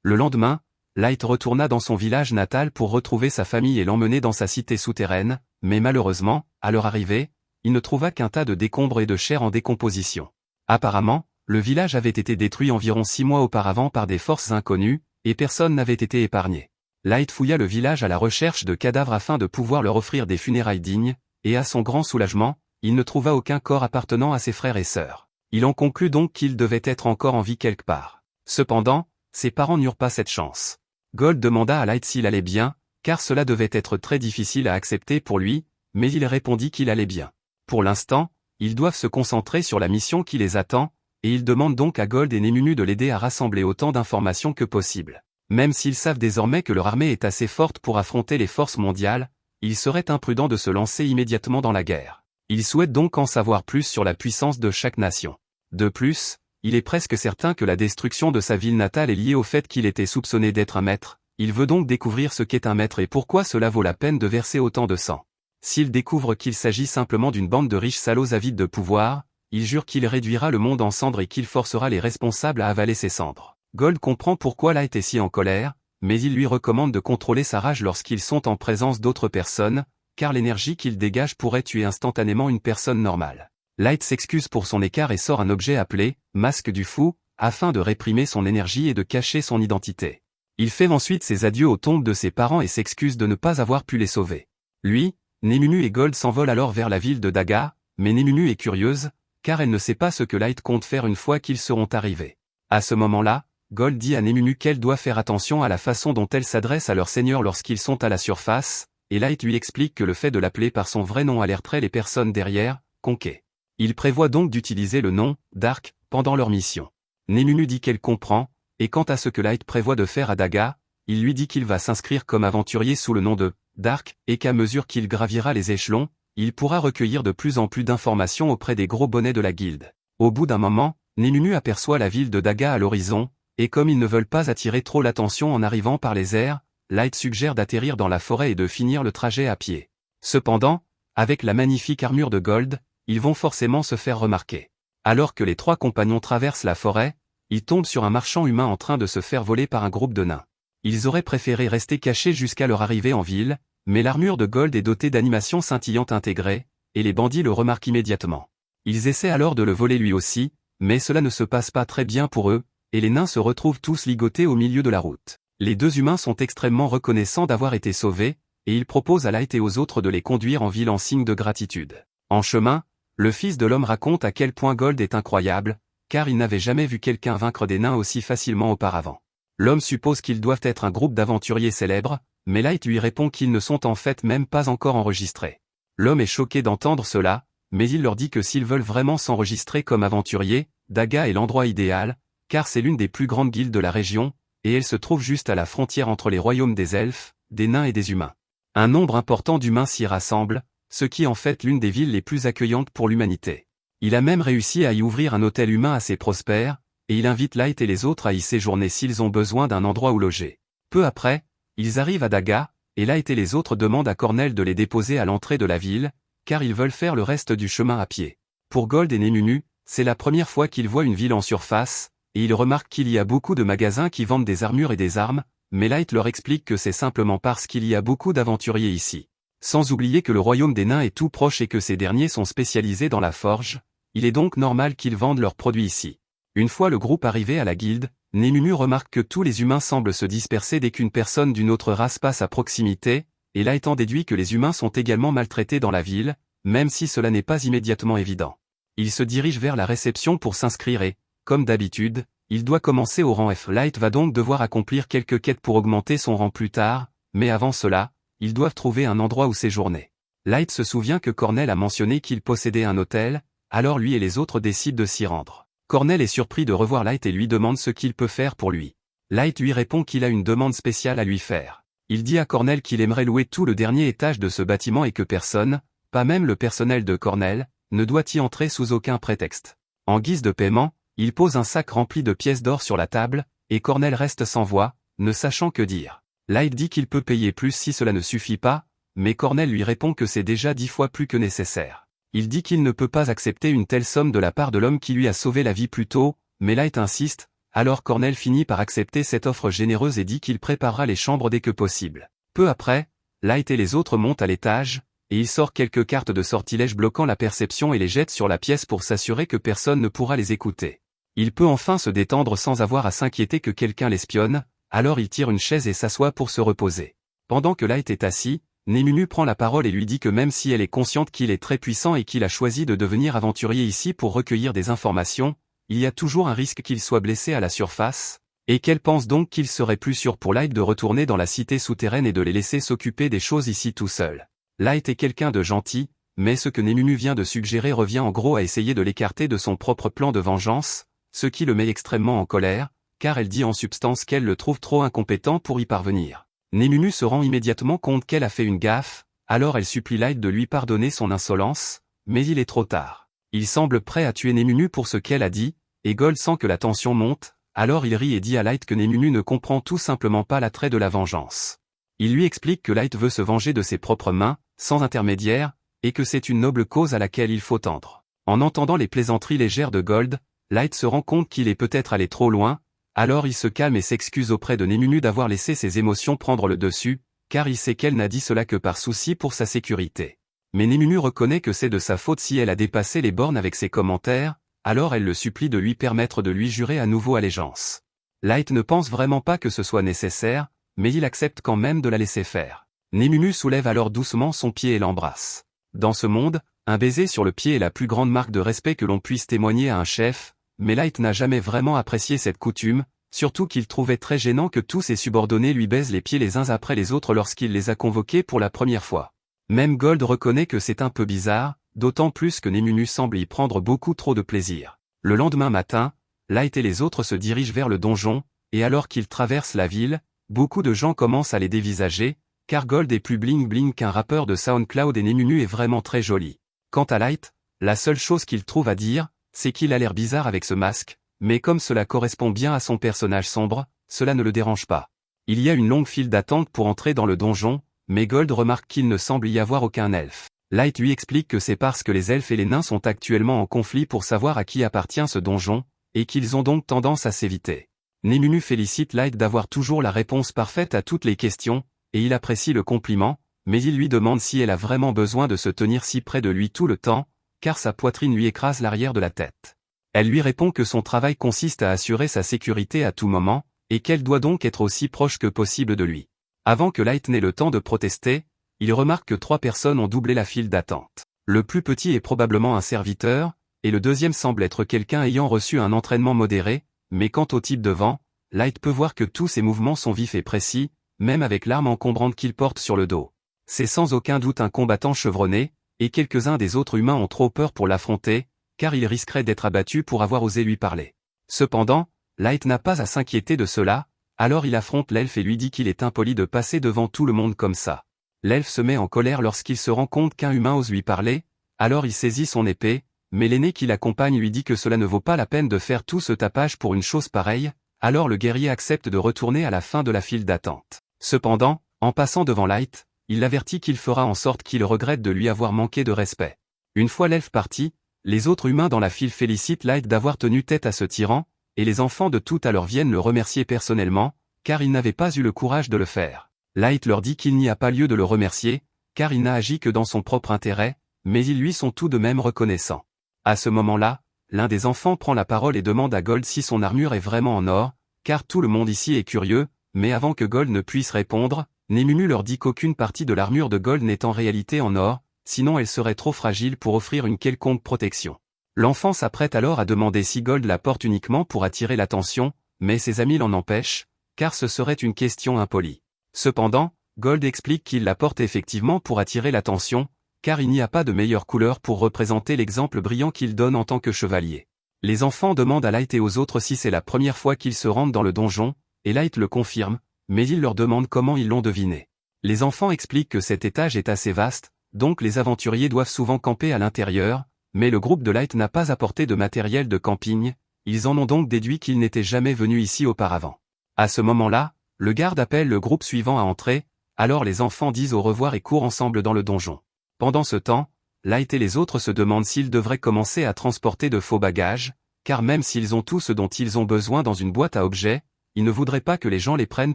Le lendemain, Light retourna dans son village natal pour retrouver sa famille et l'emmener dans sa cité souterraine, mais malheureusement, à leur arrivée, il ne trouva qu'un tas de décombres et de chair en décomposition. Apparemment, le village avait été détruit environ 6 mois auparavant par des forces inconnues, et personne n'avait été épargné. Light fouilla le village à la recherche de cadavres afin de pouvoir leur offrir des funérailles dignes, et à son grand soulagement, il ne trouva aucun corps appartenant à ses frères et sœurs. Il en conclut donc qu'il devait être encore en vie quelque part. Cependant, ses parents n'eurent pas cette chance. Gold demanda à Light s'il allait bien, car cela devait être très difficile à accepter pour lui, mais il répondit qu'il allait bien. Pour l'instant, ils doivent se concentrer sur la mission qui les attend, et ils demandent donc à Gold et Nemunu de l'aider à rassembler autant d'informations que possible. Même s'ils savent désormais que leur armée est assez forte pour affronter les forces mondiales, il serait imprudent de se lancer immédiatement dans la guerre. Ils souhaitent donc en savoir plus sur la puissance de chaque nation. De plus, il est presque certain que la destruction de sa ville natale est liée au fait qu'il était soupçonné d'être un maître. Il veut donc découvrir ce qu'est un maître et pourquoi cela vaut la peine de verser autant de sang. S'il découvre qu'il s'agit simplement d'une bande de riches salauds avides de pouvoir, il jure qu'il réduira le monde en cendres et qu'il forcera les responsables à avaler ses cendres. Gold comprend pourquoi Light est si en colère, mais il lui recommande de contrôler sa rage lorsqu'ils sont en présence d'autres personnes, car l'énergie qu'il dégage pourrait tuer instantanément une personne normale. Light s'excuse pour son écart et sort un objet appelé « Masque du Fou » afin de réprimer son énergie et de cacher son identité. Il fait ensuite ses adieux aux tombes de ses parents et s'excuse de ne pas avoir pu les sauver. Lui, Nemunu et Gold s'envolent alors vers la ville de Daga, mais Nemunu est curieuse, car elle ne sait pas ce que Light compte faire une fois qu'ils seront arrivés. À ce moment-là, Gold dit à Nemunu qu'elle doit faire attention à la façon dont elle s'adresse à leur seigneur lorsqu'ils sont à la surface, et Light lui explique que le fait de l'appeler par son vrai nom alerterait les personnes derrière, Conquet. Il prévoit donc d'utiliser le nom, Dark, pendant leur mission. Nemunu dit qu'elle comprend, et quant à ce que Light prévoit de faire à Daga, il lui dit qu'il va s'inscrire comme aventurier sous le nom de Dark, et qu'à mesure qu'il gravira les échelons, il pourra recueillir de plus en plus d'informations auprès des gros bonnets de la guilde. Au bout d'un moment, Nemunu aperçoit la ville de Daga à l'horizon, et comme ils ne veulent pas attirer trop l'attention en arrivant par les airs, Light suggère d'atterrir dans la forêt et de finir le trajet à pied. Cependant, avec la magnifique armure de Gold, ils vont forcément se faire remarquer. Alors que les 3 compagnons traversent la forêt, ils tombent sur un marchand humain en train de se faire voler par un groupe de nains. Ils auraient préféré rester cachés jusqu'à leur arrivée en ville, mais l'armure de Gold est dotée d'animations scintillantes intégrées, et les bandits le remarquent immédiatement. Ils essaient alors de le voler lui aussi, mais cela ne se passe pas très bien pour eux, et les nains se retrouvent tous ligotés au milieu de la route. Les 2 humains sont extrêmement reconnaissants d'avoir été sauvés, et ils proposent à Light et aux autres de les conduire en ville en signe de gratitude. En chemin, le fils de l'homme raconte à quel point Gold est incroyable, car il n'avait jamais vu quelqu'un vaincre des nains aussi facilement auparavant. L'homme suppose qu'ils doivent être un groupe d'aventuriers célèbres, mais Light lui répond qu'ils ne sont en fait même pas encore enregistrés. L'homme est choqué d'entendre cela, mais il leur dit que s'ils veulent vraiment s'enregistrer comme aventuriers, Daga est l'endroit idéal, car c'est l'une des plus grandes guildes de la région, et elle se trouve juste à la frontière entre les royaumes des elfes, des nains et des humains. Un nombre important d'humains s'y rassemble, ce qui en fait l'une des villes les plus accueillantes pour l'humanité. Il a même réussi à y ouvrir un hôtel humain assez prospère, et il invite Light et les autres à y séjourner s'ils ont besoin d'un endroit où loger. Peu après, ils arrivent à Daga, et Light et les autres demandent à Cornell de les déposer à l'entrée de la ville, car ils veulent faire le reste du chemin à pied. Pour Gold et Nemunu, c'est la première fois qu'ils voient une ville en surface, et ils remarquent qu'il y a beaucoup de magasins qui vendent des armures et des armes, mais Light leur explique que c'est simplement parce qu'il y a beaucoup d'aventuriers ici. Sans oublier que le royaume des nains est tout proche et que ces derniers sont spécialisés dans la forge, il est donc normal qu'ils vendent leurs produits ici. Une fois le groupe arrivé à la guilde, Némumu remarque que tous les humains semblent se disperser dès qu'une personne d'une autre race passe à proximité, et là étant déduit que les humains sont également maltraités dans la ville, même si cela n'est pas immédiatement évident. Il se dirige vers la réception pour s'inscrire et, comme d'habitude, il doit commencer au rang F. Light va donc devoir accomplir quelques quêtes pour augmenter son rang plus tard, mais avant cela, ils doivent trouver un endroit où séjourner. Light se souvient que Cornell a mentionné qu'il possédait un hôtel, alors lui et les autres décident de s'y rendre. Cornell est surpris de revoir Light et lui demande ce qu'il peut faire pour lui. Light lui répond qu'il a une demande spéciale à lui faire. Il dit à Cornell qu'il aimerait louer tout le dernier étage de ce bâtiment et que personne, pas même le personnel de Cornell, ne doit y entrer sous aucun prétexte. En guise de paiement, il pose un sac rempli de pièces d'or sur la table, et Cornell reste sans voix, ne sachant que dire. Light dit qu'il peut payer plus si cela ne suffit pas, mais Cornell lui répond que c'est déjà 10 fois plus que nécessaire. Il dit qu'il ne peut pas accepter une telle somme de la part de l'homme qui lui a sauvé la vie plus tôt, mais Light insiste, alors Cornell finit par accepter cette offre généreuse et dit qu'il préparera les chambres dès que possible. Peu après, Light et les autres montent à l'étage, et il sort quelques cartes de sortilège bloquant la perception et les jette sur la pièce pour s'assurer que personne ne pourra les écouter. Il peut enfin se détendre sans avoir à s'inquiéter que quelqu'un l'espionne, alors il tire une chaise et s'assoit pour se reposer. Pendant que Light est assis, Némumu prend la parole et lui dit que même si elle est consciente qu'il est très puissant et qu'il a choisi de devenir aventurier ici pour recueillir des informations, il y a toujours un risque qu'il soit blessé à la surface, et qu'elle pense donc qu'il serait plus sûr pour Light de retourner dans la cité souterraine et de les laisser s'occuper des choses ici tout seul. Light est quelqu'un de gentil, mais ce que Némumu vient de suggérer revient en gros à essayer de l'écarter de son propre plan de vengeance, ce qui le met extrêmement en colère, car elle dit en substance qu'elle le trouve trop incompétent pour y parvenir. Némumu se rend immédiatement compte qu'elle a fait une gaffe, alors elle supplie Light de lui pardonner son insolence, mais il est trop tard. Il semble prêt à tuer Némumu pour ce qu'elle a dit, et Gold sent que la tension monte, alors il rit et dit à Light que Némumu ne comprend tout simplement pas l'attrait de la vengeance. Il lui explique que Light veut se venger de ses propres mains, sans intermédiaire, et que c'est une noble cause à laquelle il faut tendre. En entendant les plaisanteries légères de Gold, Light se rend compte qu'il est peut-être allé trop loin, alors il se calme et s'excuse auprès de Némumu d'avoir laissé ses émotions prendre le dessus, car il sait qu'elle n'a dit cela que par souci pour sa sécurité. Mais Némumu reconnaît que c'est de sa faute si elle a dépassé les bornes avec ses commentaires, alors elle le supplie de lui permettre de lui jurer à nouveau allégeance. Light ne pense vraiment pas que ce soit nécessaire, mais il accepte quand même de la laisser faire. Némumu soulève alors doucement son pied et l'embrasse. Dans ce monde, un baiser sur le pied est la plus grande marque de respect que l'on puisse témoigner à un chef, mais Light n'a jamais vraiment apprécié cette coutume, surtout qu'il trouvait très gênant que tous ses subordonnés lui baisent les pieds les uns après les autres lorsqu'il les a convoqués pour la première fois. Même Gold reconnaît que c'est un peu bizarre, d'autant plus que Némumu semble y prendre beaucoup trop de plaisir. Le lendemain matin, Light et les autres se dirigent vers le donjon, et alors qu'ils traversent la ville, beaucoup de gens commencent à les dévisager, car Gold est plus bling bling qu'un rappeur de SoundCloud et Némumu est vraiment très joli. Quant à Light, la seule chose qu'il trouve à dire, c'est qu'il a l'air bizarre avec ce masque, mais comme cela correspond bien à son personnage sombre, cela ne le dérange pas. Il y a une longue file d'attente pour entrer dans le donjon, mais Gold remarque qu'il ne semble y avoir aucun elfe. Light lui explique que c'est parce que les elfes et les nains sont actuellement en conflit pour savoir à qui appartient ce donjon, et qu'ils ont donc tendance à s'éviter. Némumu félicite Light d'avoir toujours la réponse parfaite à toutes les questions, et il apprécie le compliment, mais il lui demande si elle a vraiment besoin de se tenir si près de lui tout le temps, car sa poitrine lui écrase l'arrière de la tête. Elle lui répond que son travail consiste à assurer sa sécurité à tout moment, et qu'elle doit donc être aussi proche que possible de lui. Avant que Light n'ait le temps de protester, il remarque que 3 personnes ont doublé la file d'attente. Le plus petit est probablement un serviteur, et le deuxième semble être quelqu'un ayant reçu un entraînement modéré, mais quant au type devant, Light peut voir que tous ses mouvements sont vifs et précis, même avec l'arme encombrante qu'il porte sur le dos. C'est sans aucun doute un combattant chevronné, et quelques-uns des autres humains ont trop peur pour l'affronter, car il risquerait d'être abattu pour avoir osé lui parler. Cependant, Light n'a pas à s'inquiéter de cela, alors il affronte l'elfe et lui dit qu'il est impoli de passer devant tout le monde comme ça. L'elfe se met en colère lorsqu'il se rend compte qu'un humain ose lui parler, alors il saisit son épée, mais l'aîné qui l'accompagne lui dit que cela ne vaut pas la peine de faire tout ce tapage pour une chose pareille, alors le guerrier accepte de retourner à la fin de la file d'attente. Cependant, en passant devant Light, il l'avertit qu'il fera en sorte qu'il regrette de lui avoir manqué de respect. Une fois l'elfe parti, les autres humains dans la file félicitent Light d'avoir tenu tête à ce tyran, et les enfants de tout à l'heure viennent le remercier personnellement, car il n'avait pas eu le courage de le faire. Light leur dit qu'il n'y a pas lieu de le remercier, car il n'a agi que dans son propre intérêt, mais ils lui sont tout de même reconnaissants. À ce moment-là, l'un des enfants prend la parole et demande à Gold si son armure est vraiment en or, car tout le monde ici est curieux, mais avant que Gold ne puisse répondre, Nemumu leur dit qu'aucune partie de l'armure de Gold n'est en réalité en or, sinon elle serait trop fragile pour offrir une quelconque protection. L'enfant s'apprête alors à demander si Gold la porte uniquement pour attirer l'attention, mais ses amis l'en empêchent, car ce serait une question impolie. Cependant, Gold explique qu'il la porte effectivement pour attirer l'attention, car il n'y a pas de meilleure couleur pour représenter l'exemple brillant qu'il donne en tant que chevalier. Les enfants demandent à Light et aux autres si c'est la première fois qu'ils se rendent dans le donjon, et Light le confirme, mais il leur demande comment ils l'ont deviné. Les enfants expliquent que cet étage est assez vaste, donc les aventuriers doivent souvent camper à l'intérieur, mais le groupe de Light n'a pas apporté de matériel de camping, ils en ont donc déduit qu'ils n'étaient jamais venus ici auparavant. À ce moment-là, le garde appelle le groupe suivant à entrer, alors les enfants disent au revoir et courent ensemble dans le donjon. Pendant ce temps, Light et les autres se demandent s'ils devraient commencer à transporter de faux bagages, car même s'ils ont tout ce dont ils ont besoin dans une boîte à objets, ils ne voudraient pas que les gens les prennent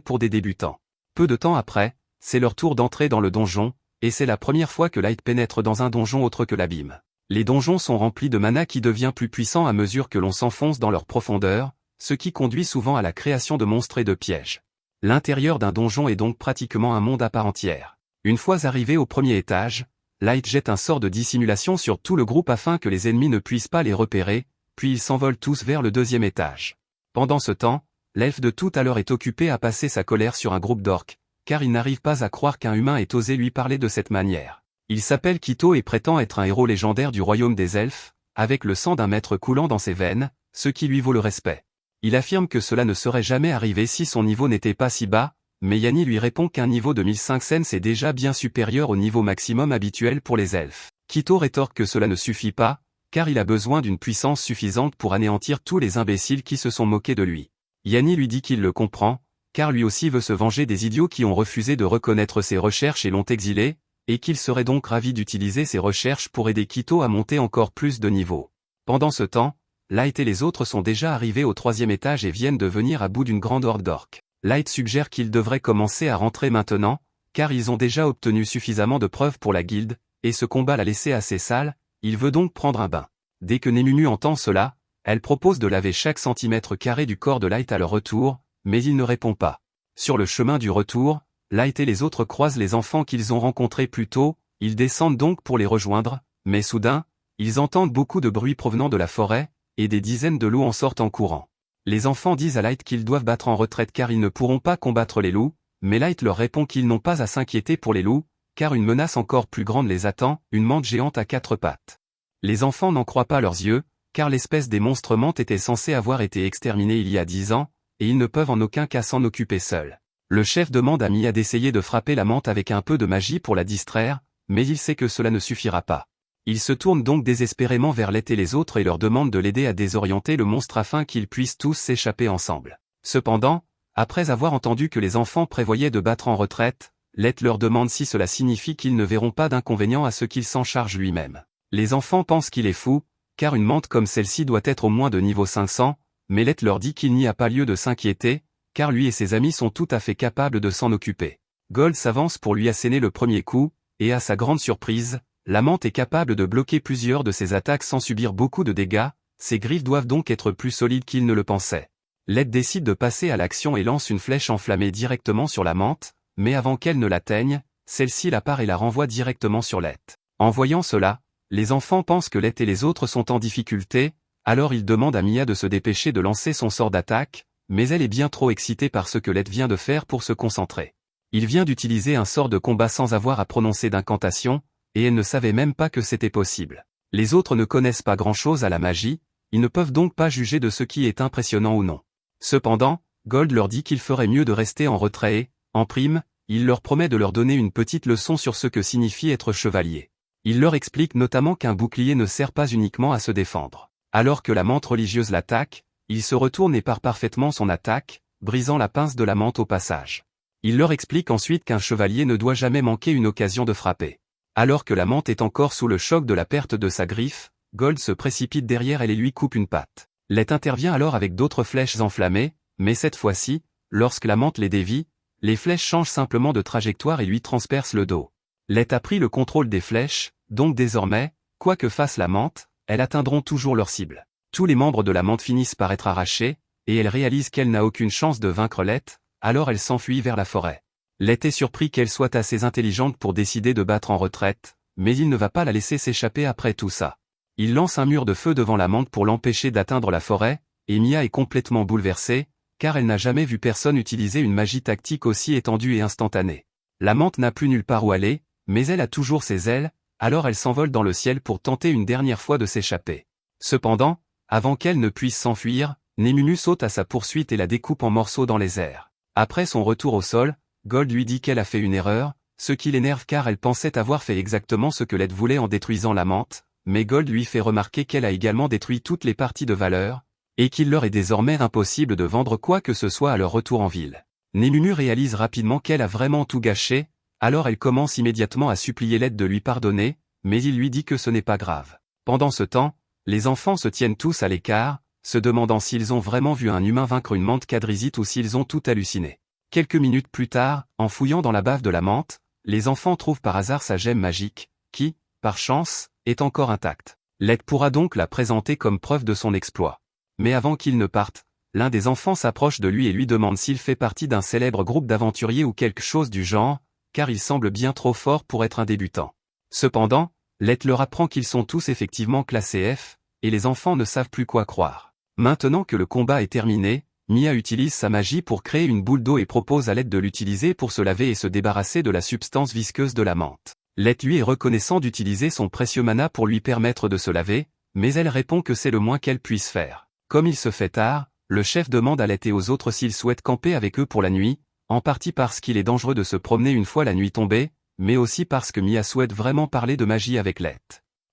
pour des débutants. Peu de temps après, c'est leur tour d'entrer dans le donjon, et c'est la première fois que Light pénètre dans un donjon autre que l'abîme. Les donjons sont remplis de mana qui devient plus puissant à mesure que l'on s'enfonce dans leur profondeur, ce qui conduit souvent à la création de monstres et de pièges. L'intérieur d'un donjon est donc pratiquement un monde à part entière. Une fois arrivé au premier étage, Light jette un sort de dissimulation sur tout le groupe afin que les ennemis ne puissent pas les repérer, puis ils s'envolent tous vers le deuxième étage. Pendant ce temps, l'elfe de tout à l'heure est occupé à passer sa colère sur un groupe d'orques, car il n'arrive pas à croire qu'un humain ait osé lui parler de cette manière. Il s'appelle Quito et prétend être un héros légendaire du royaume des elfes, avec le sang d'un maître coulant dans ses veines, ce qui lui vaut le respect. Il affirme que cela ne serait jamais arrivé si son niveau n'était pas si bas, mais Yanni lui répond qu'un niveau de 1005 cents est déjà bien supérieur au niveau maximum habituel pour les elfes. Quito rétorque que cela ne suffit pas, car il a besoin d'une puissance suffisante pour anéantir tous les imbéciles qui se sont moqués de lui. Yanni lui dit qu'il le comprend, car lui aussi veut se venger des idiots qui ont refusé de reconnaître ses recherches et l'ont exilé, et qu'il serait donc ravi d'utiliser ses recherches pour aider Quito à monter encore plus de niveau. Pendant ce temps, Light et les autres sont déjà arrivés au troisième étage et viennent de venir à bout d'une grande horde d'orques. Light suggère qu'ils devraient commencer à rentrer maintenant, car ils ont déjà obtenu suffisamment de preuves pour la guilde, et ce combat l'a laissé assez sale, il veut donc prendre un bain. Dès que Nemumu entend cela, elle propose de laver chaque centimètre carré du corps de Light à leur retour, mais il ne répond pas. Sur le chemin du retour, Light et les autres croisent les enfants qu'ils ont rencontrés plus tôt, ils descendent donc pour les rejoindre, mais soudain, ils entendent beaucoup de bruit provenant de la forêt, et des dizaines de loups en sortent en courant. Les enfants disent à Light qu'ils doivent battre en retraite car ils ne pourront pas combattre les loups, mais Light leur répond qu'ils n'ont pas à s'inquiéter pour les loups, car une menace encore plus grande les attend, une mante géante à 4 pattes. Les enfants n'en croient pas leurs yeux, car l'espèce des monstres mantes était censée avoir été exterminée il y a 10 ans, et ils ne peuvent en aucun cas s'en occuper seuls. Le chef demande à Mia d'essayer de frapper la mante avec un peu de magie pour la distraire, mais il sait que cela ne suffira pas. Il se tourne donc désespérément vers Let et les autres et leur demande de l'aider à désorienter le monstre afin qu'ils puissent tous s'échapper ensemble. Cependant, après avoir entendu que les enfants prévoyaient de battre en retraite, Let leur demande si cela signifie qu'ils ne verront pas d'inconvénient à ce qu'il s'en charge lui-même. Les enfants pensent qu'il est fou, car une mante comme celle-ci doit être au moins de niveau 500, mais Let leur dit qu'il n'y a pas lieu de s'inquiéter, car lui et ses amis sont tout à fait capables de s'en occuper. Gold s'avance pour lui asséner le premier coup, et à sa grande surprise, la mante est capable de bloquer plusieurs de ses attaques sans subir beaucoup de dégâts, ses griffes doivent donc être plus solides qu'il ne le pensait. Let décide de passer à l'action et lance une flèche enflammée directement sur la mante, mais avant qu'elle ne l'atteigne, celle-ci la part et la renvoie directement sur Let. En voyant cela, les enfants pensent que Let et les autres sont en difficulté, alors ils demandent à Mia de se dépêcher de lancer son sort d'attaque, mais elle est bien trop excitée par ce que Let vient de faire pour se concentrer. Il vient d'utiliser un sort de combat sans avoir à prononcer d'incantation, et elle ne savait même pas que c'était possible. Les autres ne connaissent pas grand-chose à la magie, ils ne peuvent donc pas juger de ce qui est impressionnant ou non. Cependant, Gold leur dit qu'il ferait mieux de rester en retrait et, en prime, il leur promet de leur donner une petite leçon sur ce que signifie être chevalier. Il leur explique notamment qu'un bouclier ne sert pas uniquement à se défendre. Alors que la mante religieuse l'attaque, il se retourne et part parfaitement son attaque, brisant la pince de la mante au passage. Il leur explique ensuite qu'un chevalier ne doit jamais manquer une occasion de frapper. Alors que la mante est encore sous le choc de la perte de sa griffe, Gold se précipite derrière elle et lui coupe une patte. Let intervient alors avec d'autres flèches enflammées, mais cette fois-ci, lorsque la mante les dévie, les flèches changent simplement de trajectoire et lui transpercent le dos. Let a pris le contrôle des flèches, donc désormais, quoi que fasse la menthe, elles atteindront toujours leur cible. Tous les membres de la menthe finissent par être arrachés, et elle réalise qu'elle n'a aucune chance de vaincre Let, alors elle s'enfuit vers la forêt. Let est surpris qu'elle soit assez intelligente pour décider de battre en retraite, mais il ne va pas la laisser s'échapper après tout ça. Il lance un mur de feu devant la menthe pour l'empêcher d'atteindre la forêt, et Mia est complètement bouleversée, car elle n'a jamais vu personne utiliser une magie tactique aussi étendue et instantanée. La menthe n'a plus nulle part où aller, mais elle a toujours ses ailes, alors elle s'envole dans le ciel pour tenter une dernière fois de s'échapper. Cependant, avant qu'elle ne puisse s'enfuir, Nemunu saute à sa poursuite et la découpe en morceaux dans les airs. Après son retour au sol, Gold lui dit qu'elle a fait une erreur, ce qui l'énerve car elle pensait avoir fait exactement ce que Let voulait en détruisant la menthe, mais Gold lui fait remarquer qu'elle a également détruit toutes les parties de valeur, et qu'il leur est désormais impossible de vendre quoi que ce soit à leur retour en ville. Nemunu réalise rapidement qu'elle a vraiment tout gâché, alors elle commence immédiatement à supplier Let de lui pardonner, mais il lui dit que ce n'est pas grave. Pendant ce temps, les enfants se tiennent tous à l'écart, se demandant s'ils ont vraiment vu un humain vaincre une menthe quadrisite ou s'ils ont tout halluciné. Quelques minutes plus tard, en fouillant dans la bave de la menthe, les enfants trouvent par hasard sa gemme magique, qui, par chance, est encore intacte. Let pourra donc la présenter comme preuve de son exploit. Mais avant qu'il ne parte, l'un des enfants s'approche de lui et lui demande s'il fait partie d'un célèbre groupe d'aventuriers ou quelque chose du genre, car il semble bien trop fort pour être un débutant. Cependant, Let leur apprend qu'ils sont tous effectivement classés F, et les enfants ne savent plus quoi croire. Maintenant que le combat est terminé, Mia utilise sa magie pour créer une boule d'eau et propose à Let de l'utiliser pour se laver et se débarrasser de la substance visqueuse de la menthe. Let lui est reconnaissant d'utiliser son précieux mana pour lui permettre de se laver, mais elle répond que c'est le moins qu'elle puisse faire. Comme il se fait tard, le chef demande à Let et aux autres s'ils souhaitent camper avec eux pour la nuit, en partie parce qu'il est dangereux de se promener une fois la nuit tombée, mais aussi parce que Mia souhaite vraiment parler de magie avec Let.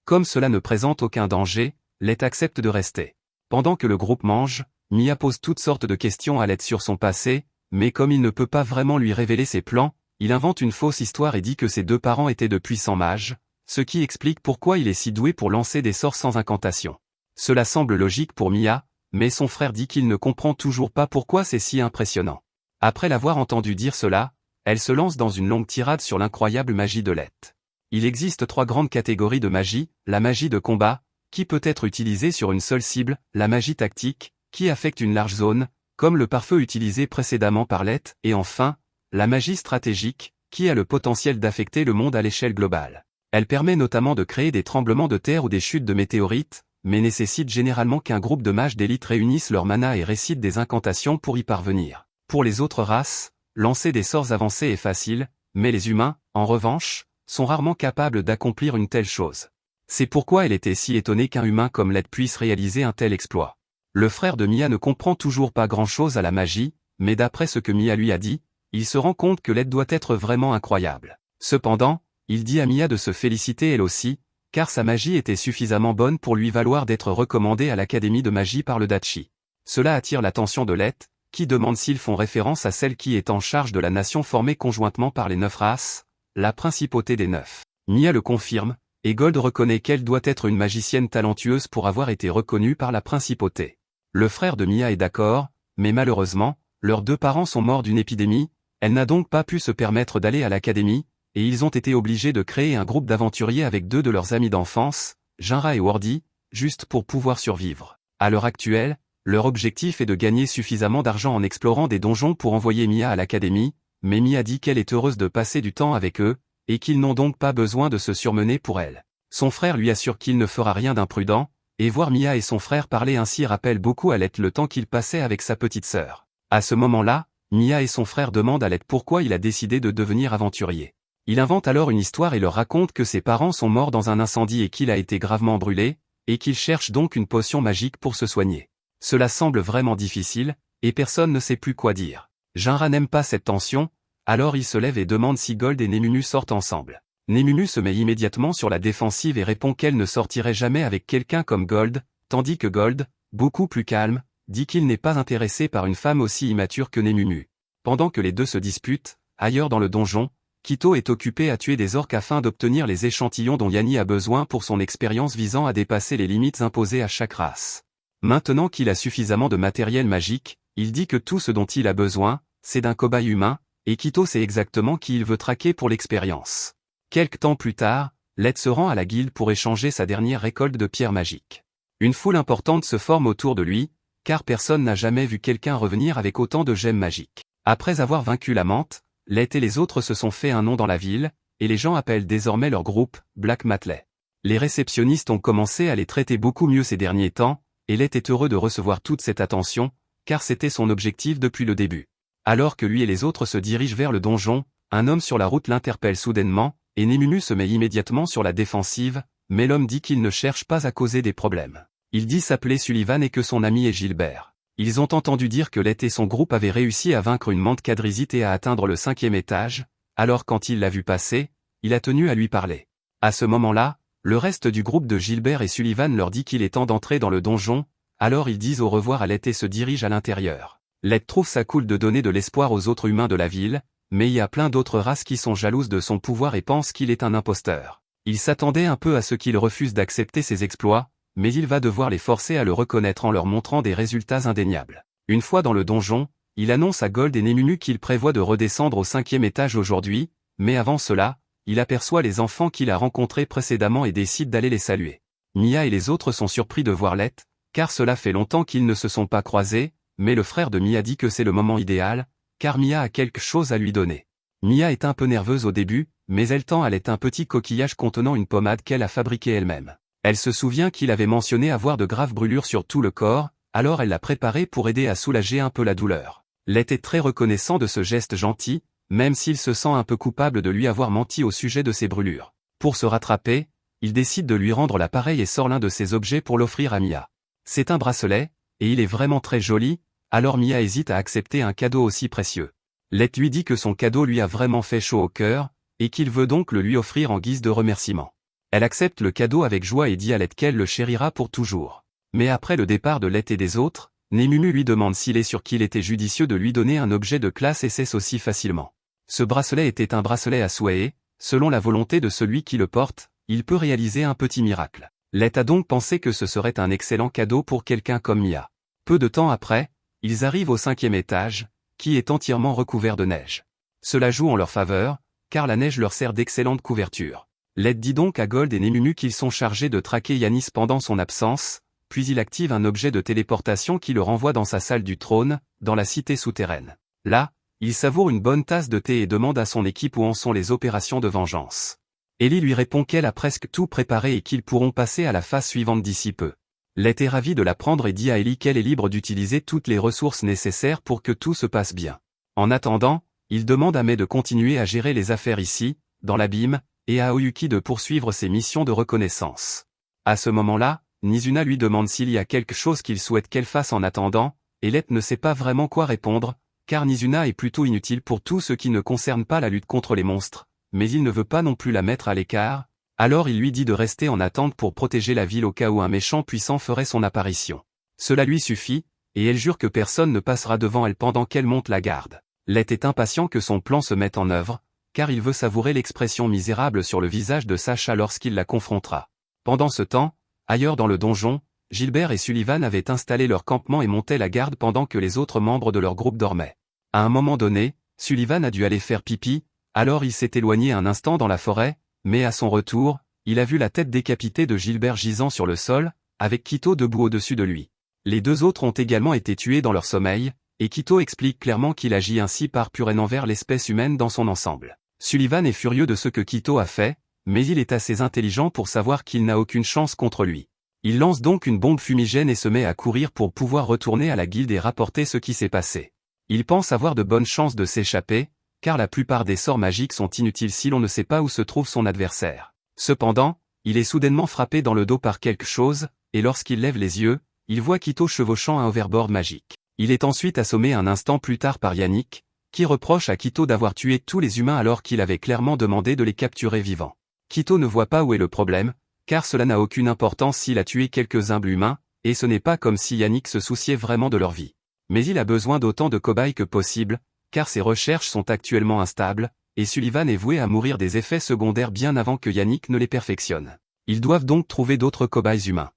Comme cela ne présente aucun danger, Let accepte de rester. Pendant que le groupe mange, Mia pose toutes sortes de questions à Let sur son passé, mais comme il ne peut pas vraiment lui révéler ses plans, il invente une fausse histoire et dit que ses deux parents étaient de puissants mages, ce qui explique pourquoi il est si doué pour lancer des sorts sans incantation. Cela semble logique pour Mia, mais son frère dit qu'il ne comprend toujours pas pourquoi c'est si impressionnant. Après l'avoir entendu dire cela, elle se lance dans une longue tirade sur l'incroyable magie de Let. Il existe 3 grandes catégories de magie, la magie de combat, qui peut être utilisée sur une seule cible, la magie tactique, qui affecte une large zone, comme le pare-feu utilisé précédemment par Let, et enfin, la magie stratégique, qui a le potentiel d'affecter le monde à l'échelle globale. Elle permet notamment de créer des tremblements de terre ou des chutes de météorites, mais nécessite généralement qu'un groupe de mages d'élite réunissent leur mana et récitent des incantations pour y parvenir. Pour les autres races, lancer des sorts avancés est facile, mais les humains, en revanche, sont rarement capables d'accomplir une telle chose. C'est pourquoi elle était si étonnée qu'un humain comme Let puisse réaliser un tel exploit. Le frère de Mia ne comprend toujours pas grand-chose à la magie, mais d'après ce que Mia lui a dit, il se rend compte que Let doit être vraiment incroyable. Cependant, il dit à Mia de se féliciter elle aussi, car sa magie était suffisamment bonne pour lui valoir d'être recommandée à l'académie de magie par le Dachi. Cela attire l'attention de Let, qui demande s'ils font référence à celle qui est en charge de la nation formée conjointement par les 9 races, la principauté des 9. Mia le confirme, et Gold reconnaît qu'elle doit être une magicienne talentueuse pour avoir été reconnue par la principauté. Le frère de Mia est d'accord, mais malheureusement, leurs 2 parents sont morts d'une épidémie, elle n'a donc pas pu se permettre d'aller à l'académie, et ils ont été obligés de créer un groupe d'aventuriers avec 2 de leurs amis d'enfance, Jinra et Wardy, juste pour pouvoir survivre. À l'heure actuelle, leur objectif est de gagner suffisamment d'argent en explorant des donjons pour envoyer Mia à l'académie, mais Mia dit qu'elle est heureuse de passer du temps avec eux, et qu'ils n'ont donc pas besoin de se surmener pour elle. Son frère lui assure qu'il ne fera rien d'imprudent, et voir Mia et son frère parler ainsi rappelle beaucoup à Let le temps qu'il passait avec sa petite sœur. À ce moment-là, Mia et son frère demandent à Let pourquoi il a décidé de devenir aventurier. Il invente alors une histoire et leur raconte que ses parents sont morts dans un incendie et qu'il a été gravement brûlé, et qu'il cherche donc une potion magique pour se soigner. Cela semble vraiment difficile, et personne ne sait plus quoi dire. Jinra n'aime pas cette tension, alors il se lève et demande si Gold et Nemunu sortent ensemble. Nemunu se met immédiatement sur la défensive et répond qu'elle ne sortirait jamais avec quelqu'un comme Gold, tandis que Gold, beaucoup plus calme, dit qu'il n'est pas intéressé par une femme aussi immature que Nemunu. Pendant que les deux se disputent, ailleurs dans le donjon, Kito est occupé à tuer des orques afin d'obtenir les échantillons dont Yanni a besoin pour son expérience visant à dépasser les limites imposées à chaque race. Maintenant qu'il a suffisamment de matériel magique, il dit que tout ce dont il a besoin, c'est d'un cobaye humain, et Kito sait exactement qui il veut traquer pour l'expérience. Quelque temps plus tard, Let se rend à la guilde pour échanger sa dernière récolte de pierres magiques. Une foule importante se forme autour de lui, car personne n'a jamais vu quelqu'un revenir avec autant de gemmes magiques. Après avoir vaincu la menthe, Let et les autres se sont fait un nom dans la ville, et les gens appellent désormais leur groupe Black Matley. Les réceptionnistes ont commencé à les traiter beaucoup mieux ces derniers temps, et Let est heureux de recevoir toute cette attention, car c'était son objectif depuis le début. Alors que lui et les autres se dirigent vers le donjon, un homme sur la route l'interpelle soudainement, et Nemunu se met immédiatement sur la défensive, mais l'homme dit qu'il ne cherche pas à causer des problèmes. Il dit s'appeler Sullivan et que son ami est Gilbert. Ils ont entendu dire que Let et son groupe avaient réussi à vaincre une menthe quadrisite et à atteindre le 5e étage, alors quand il l'a vu passer, il a tenu à lui parler. À ce moment-là, le reste du groupe de Gilbert et Sullivan leur dit qu'il est temps d'entrer dans le donjon, alors ils disent au revoir à Let et se dirigent à l'intérieur. Let trouve ça cool de donner de l'espoir aux autres humains de la ville, mais il y a plein d'autres races qui sont jalouses de son pouvoir et pensent qu'il est un imposteur. Il s'attendait un peu à ce qu'il refuse d'accepter ses exploits, mais il va devoir les forcer à le reconnaître en leur montrant des résultats indéniables. Une fois dans le donjon, il annonce à Gold et Nemunu qu'il prévoit de redescendre au 5e étage aujourd'hui, mais avant cela, il aperçoit les enfants qu'il a rencontrés précédemment et décide d'aller les saluer. Mia et les autres sont surpris de voir Let, car cela fait longtemps qu'ils ne se sont pas croisés, mais le frère de Mia dit que c'est le moment idéal, car Mia a quelque chose à lui donner. Mia est un peu nerveuse au début, mais elle tend à Let un petit coquillage contenant une pommade qu'elle a fabriquée elle-même. Elle se souvient qu'il avait mentionné avoir de graves brûlures sur tout le corps, alors elle l'a préparé pour aider à soulager un peu la douleur. Let est très reconnaissant de ce geste gentil, même s'il se sent un peu coupable de lui avoir menti au sujet de ses brûlures. Pour se rattraper, il décide de lui rendre l'appareil et sort l'un de ses objets pour l'offrir à Mia. C'est un bracelet, et il est vraiment très joli, alors Mia hésite à accepter un cadeau aussi précieux. Let lui dit que son cadeau lui a vraiment fait chaud au cœur, et qu'il veut donc le lui offrir en guise de remerciement. Elle accepte le cadeau avec joie et dit à Let qu'elle le chérira pour toujours. Mais après le départ de Let et des autres, Nemunu lui demande s'il est sûr qu'il était judicieux de lui donner un objet de classe et cesse aussi facilement. Ce bracelet était un bracelet à souhait et, selon la volonté de celui qui le porte, il peut réaliser un petit miracle. Let a donc pensé que ce serait un excellent cadeau pour quelqu'un comme Mia. Peu de temps après, ils arrivent au 5e étage, qui est entièrement recouvert de neige. Cela joue en leur faveur, car la neige leur sert d'excellente couverture. Let dit donc à Gold et Nemunu qu'ils sont chargés de traquer Yanis pendant son absence, puis il active un objet de téléportation qui le renvoie dans sa salle du trône, dans la cité souterraine. Là, il savoure une bonne tasse de thé et demande à son équipe où en sont les opérations de vengeance. Ellie lui répond qu'elle a presque tout préparé et qu'ils pourront passer à la phase suivante d'ici peu. Let est ravi de l'apprendre et dit à Ellie qu'elle est libre d'utiliser toutes les ressources nécessaires pour que tout se passe bien. En attendant, il demande à Mai de continuer à gérer les affaires ici, dans l'abîme, et à Oyuki de poursuivre ses missions de reconnaissance. À ce moment-là, Nizuna lui demande s'il y a quelque chose qu'il souhaite qu'elle fasse en attendant, et Let ne sait pas vraiment quoi répondre, car Nizuna est plutôt inutile pour tout ce qui ne concerne pas la lutte contre les monstres, mais il ne veut pas non plus la mettre à l'écart, alors il lui dit de rester en attente pour protéger la ville au cas où un méchant puissant ferait son apparition. Cela lui suffit, et elle jure que personne ne passera devant elle pendant qu'elle monte la garde. Let est impatient que son plan se mette en œuvre, car il veut savourer l'expression misérable sur le visage de Sacha lorsqu'il la confrontera. Pendant ce temps, ailleurs dans le donjon, Gilbert et Sullivan avaient installé leur campement et montaient la garde pendant que les autres membres de leur groupe dormaient. À un moment donné, Sullivan a dû aller faire pipi, alors il s'est éloigné un instant dans la forêt, mais à son retour, il a vu la tête décapitée de Gilbert gisant sur le sol, avec Quito debout au-dessus de lui. Les deux autres ont également été tués dans leur sommeil, et Quito explique clairement qu'il agit ainsi par pure haine envers l'espèce humaine dans son ensemble. Sullivan est furieux de ce que Quito a fait, mais il est assez intelligent pour savoir qu'il n'a aucune chance contre lui. Il lance donc une bombe fumigène et se met à courir pour pouvoir retourner à la guilde et rapporter ce qui s'est passé. Il pense avoir de bonnes chances de s'échapper, car la plupart des sorts magiques sont inutiles si l'on ne sait pas où se trouve son adversaire. Cependant, il est soudainement frappé dans le dos par quelque chose, et lorsqu'il lève les yeux, il voit Quito chevauchant un overboard magique. Il est ensuite assommé un instant plus tard par Yannick, qui reproche à Quito d'avoir tué tous les humains alors qu'il avait clairement demandé de les capturer vivants. Quito ne voit pas où est le problème, car cela n'a aucune importance s'il a tué quelques humbles humains, et ce n'est pas comme si Yannick se souciait vraiment de leur vie. Mais il a besoin d'autant de cobayes que possible, car ses recherches sont actuellement instables, et Sullivan est voué à mourir des effets secondaires bien avant que Yannick ne les perfectionne. Ils doivent donc trouver d'autres cobayes humains.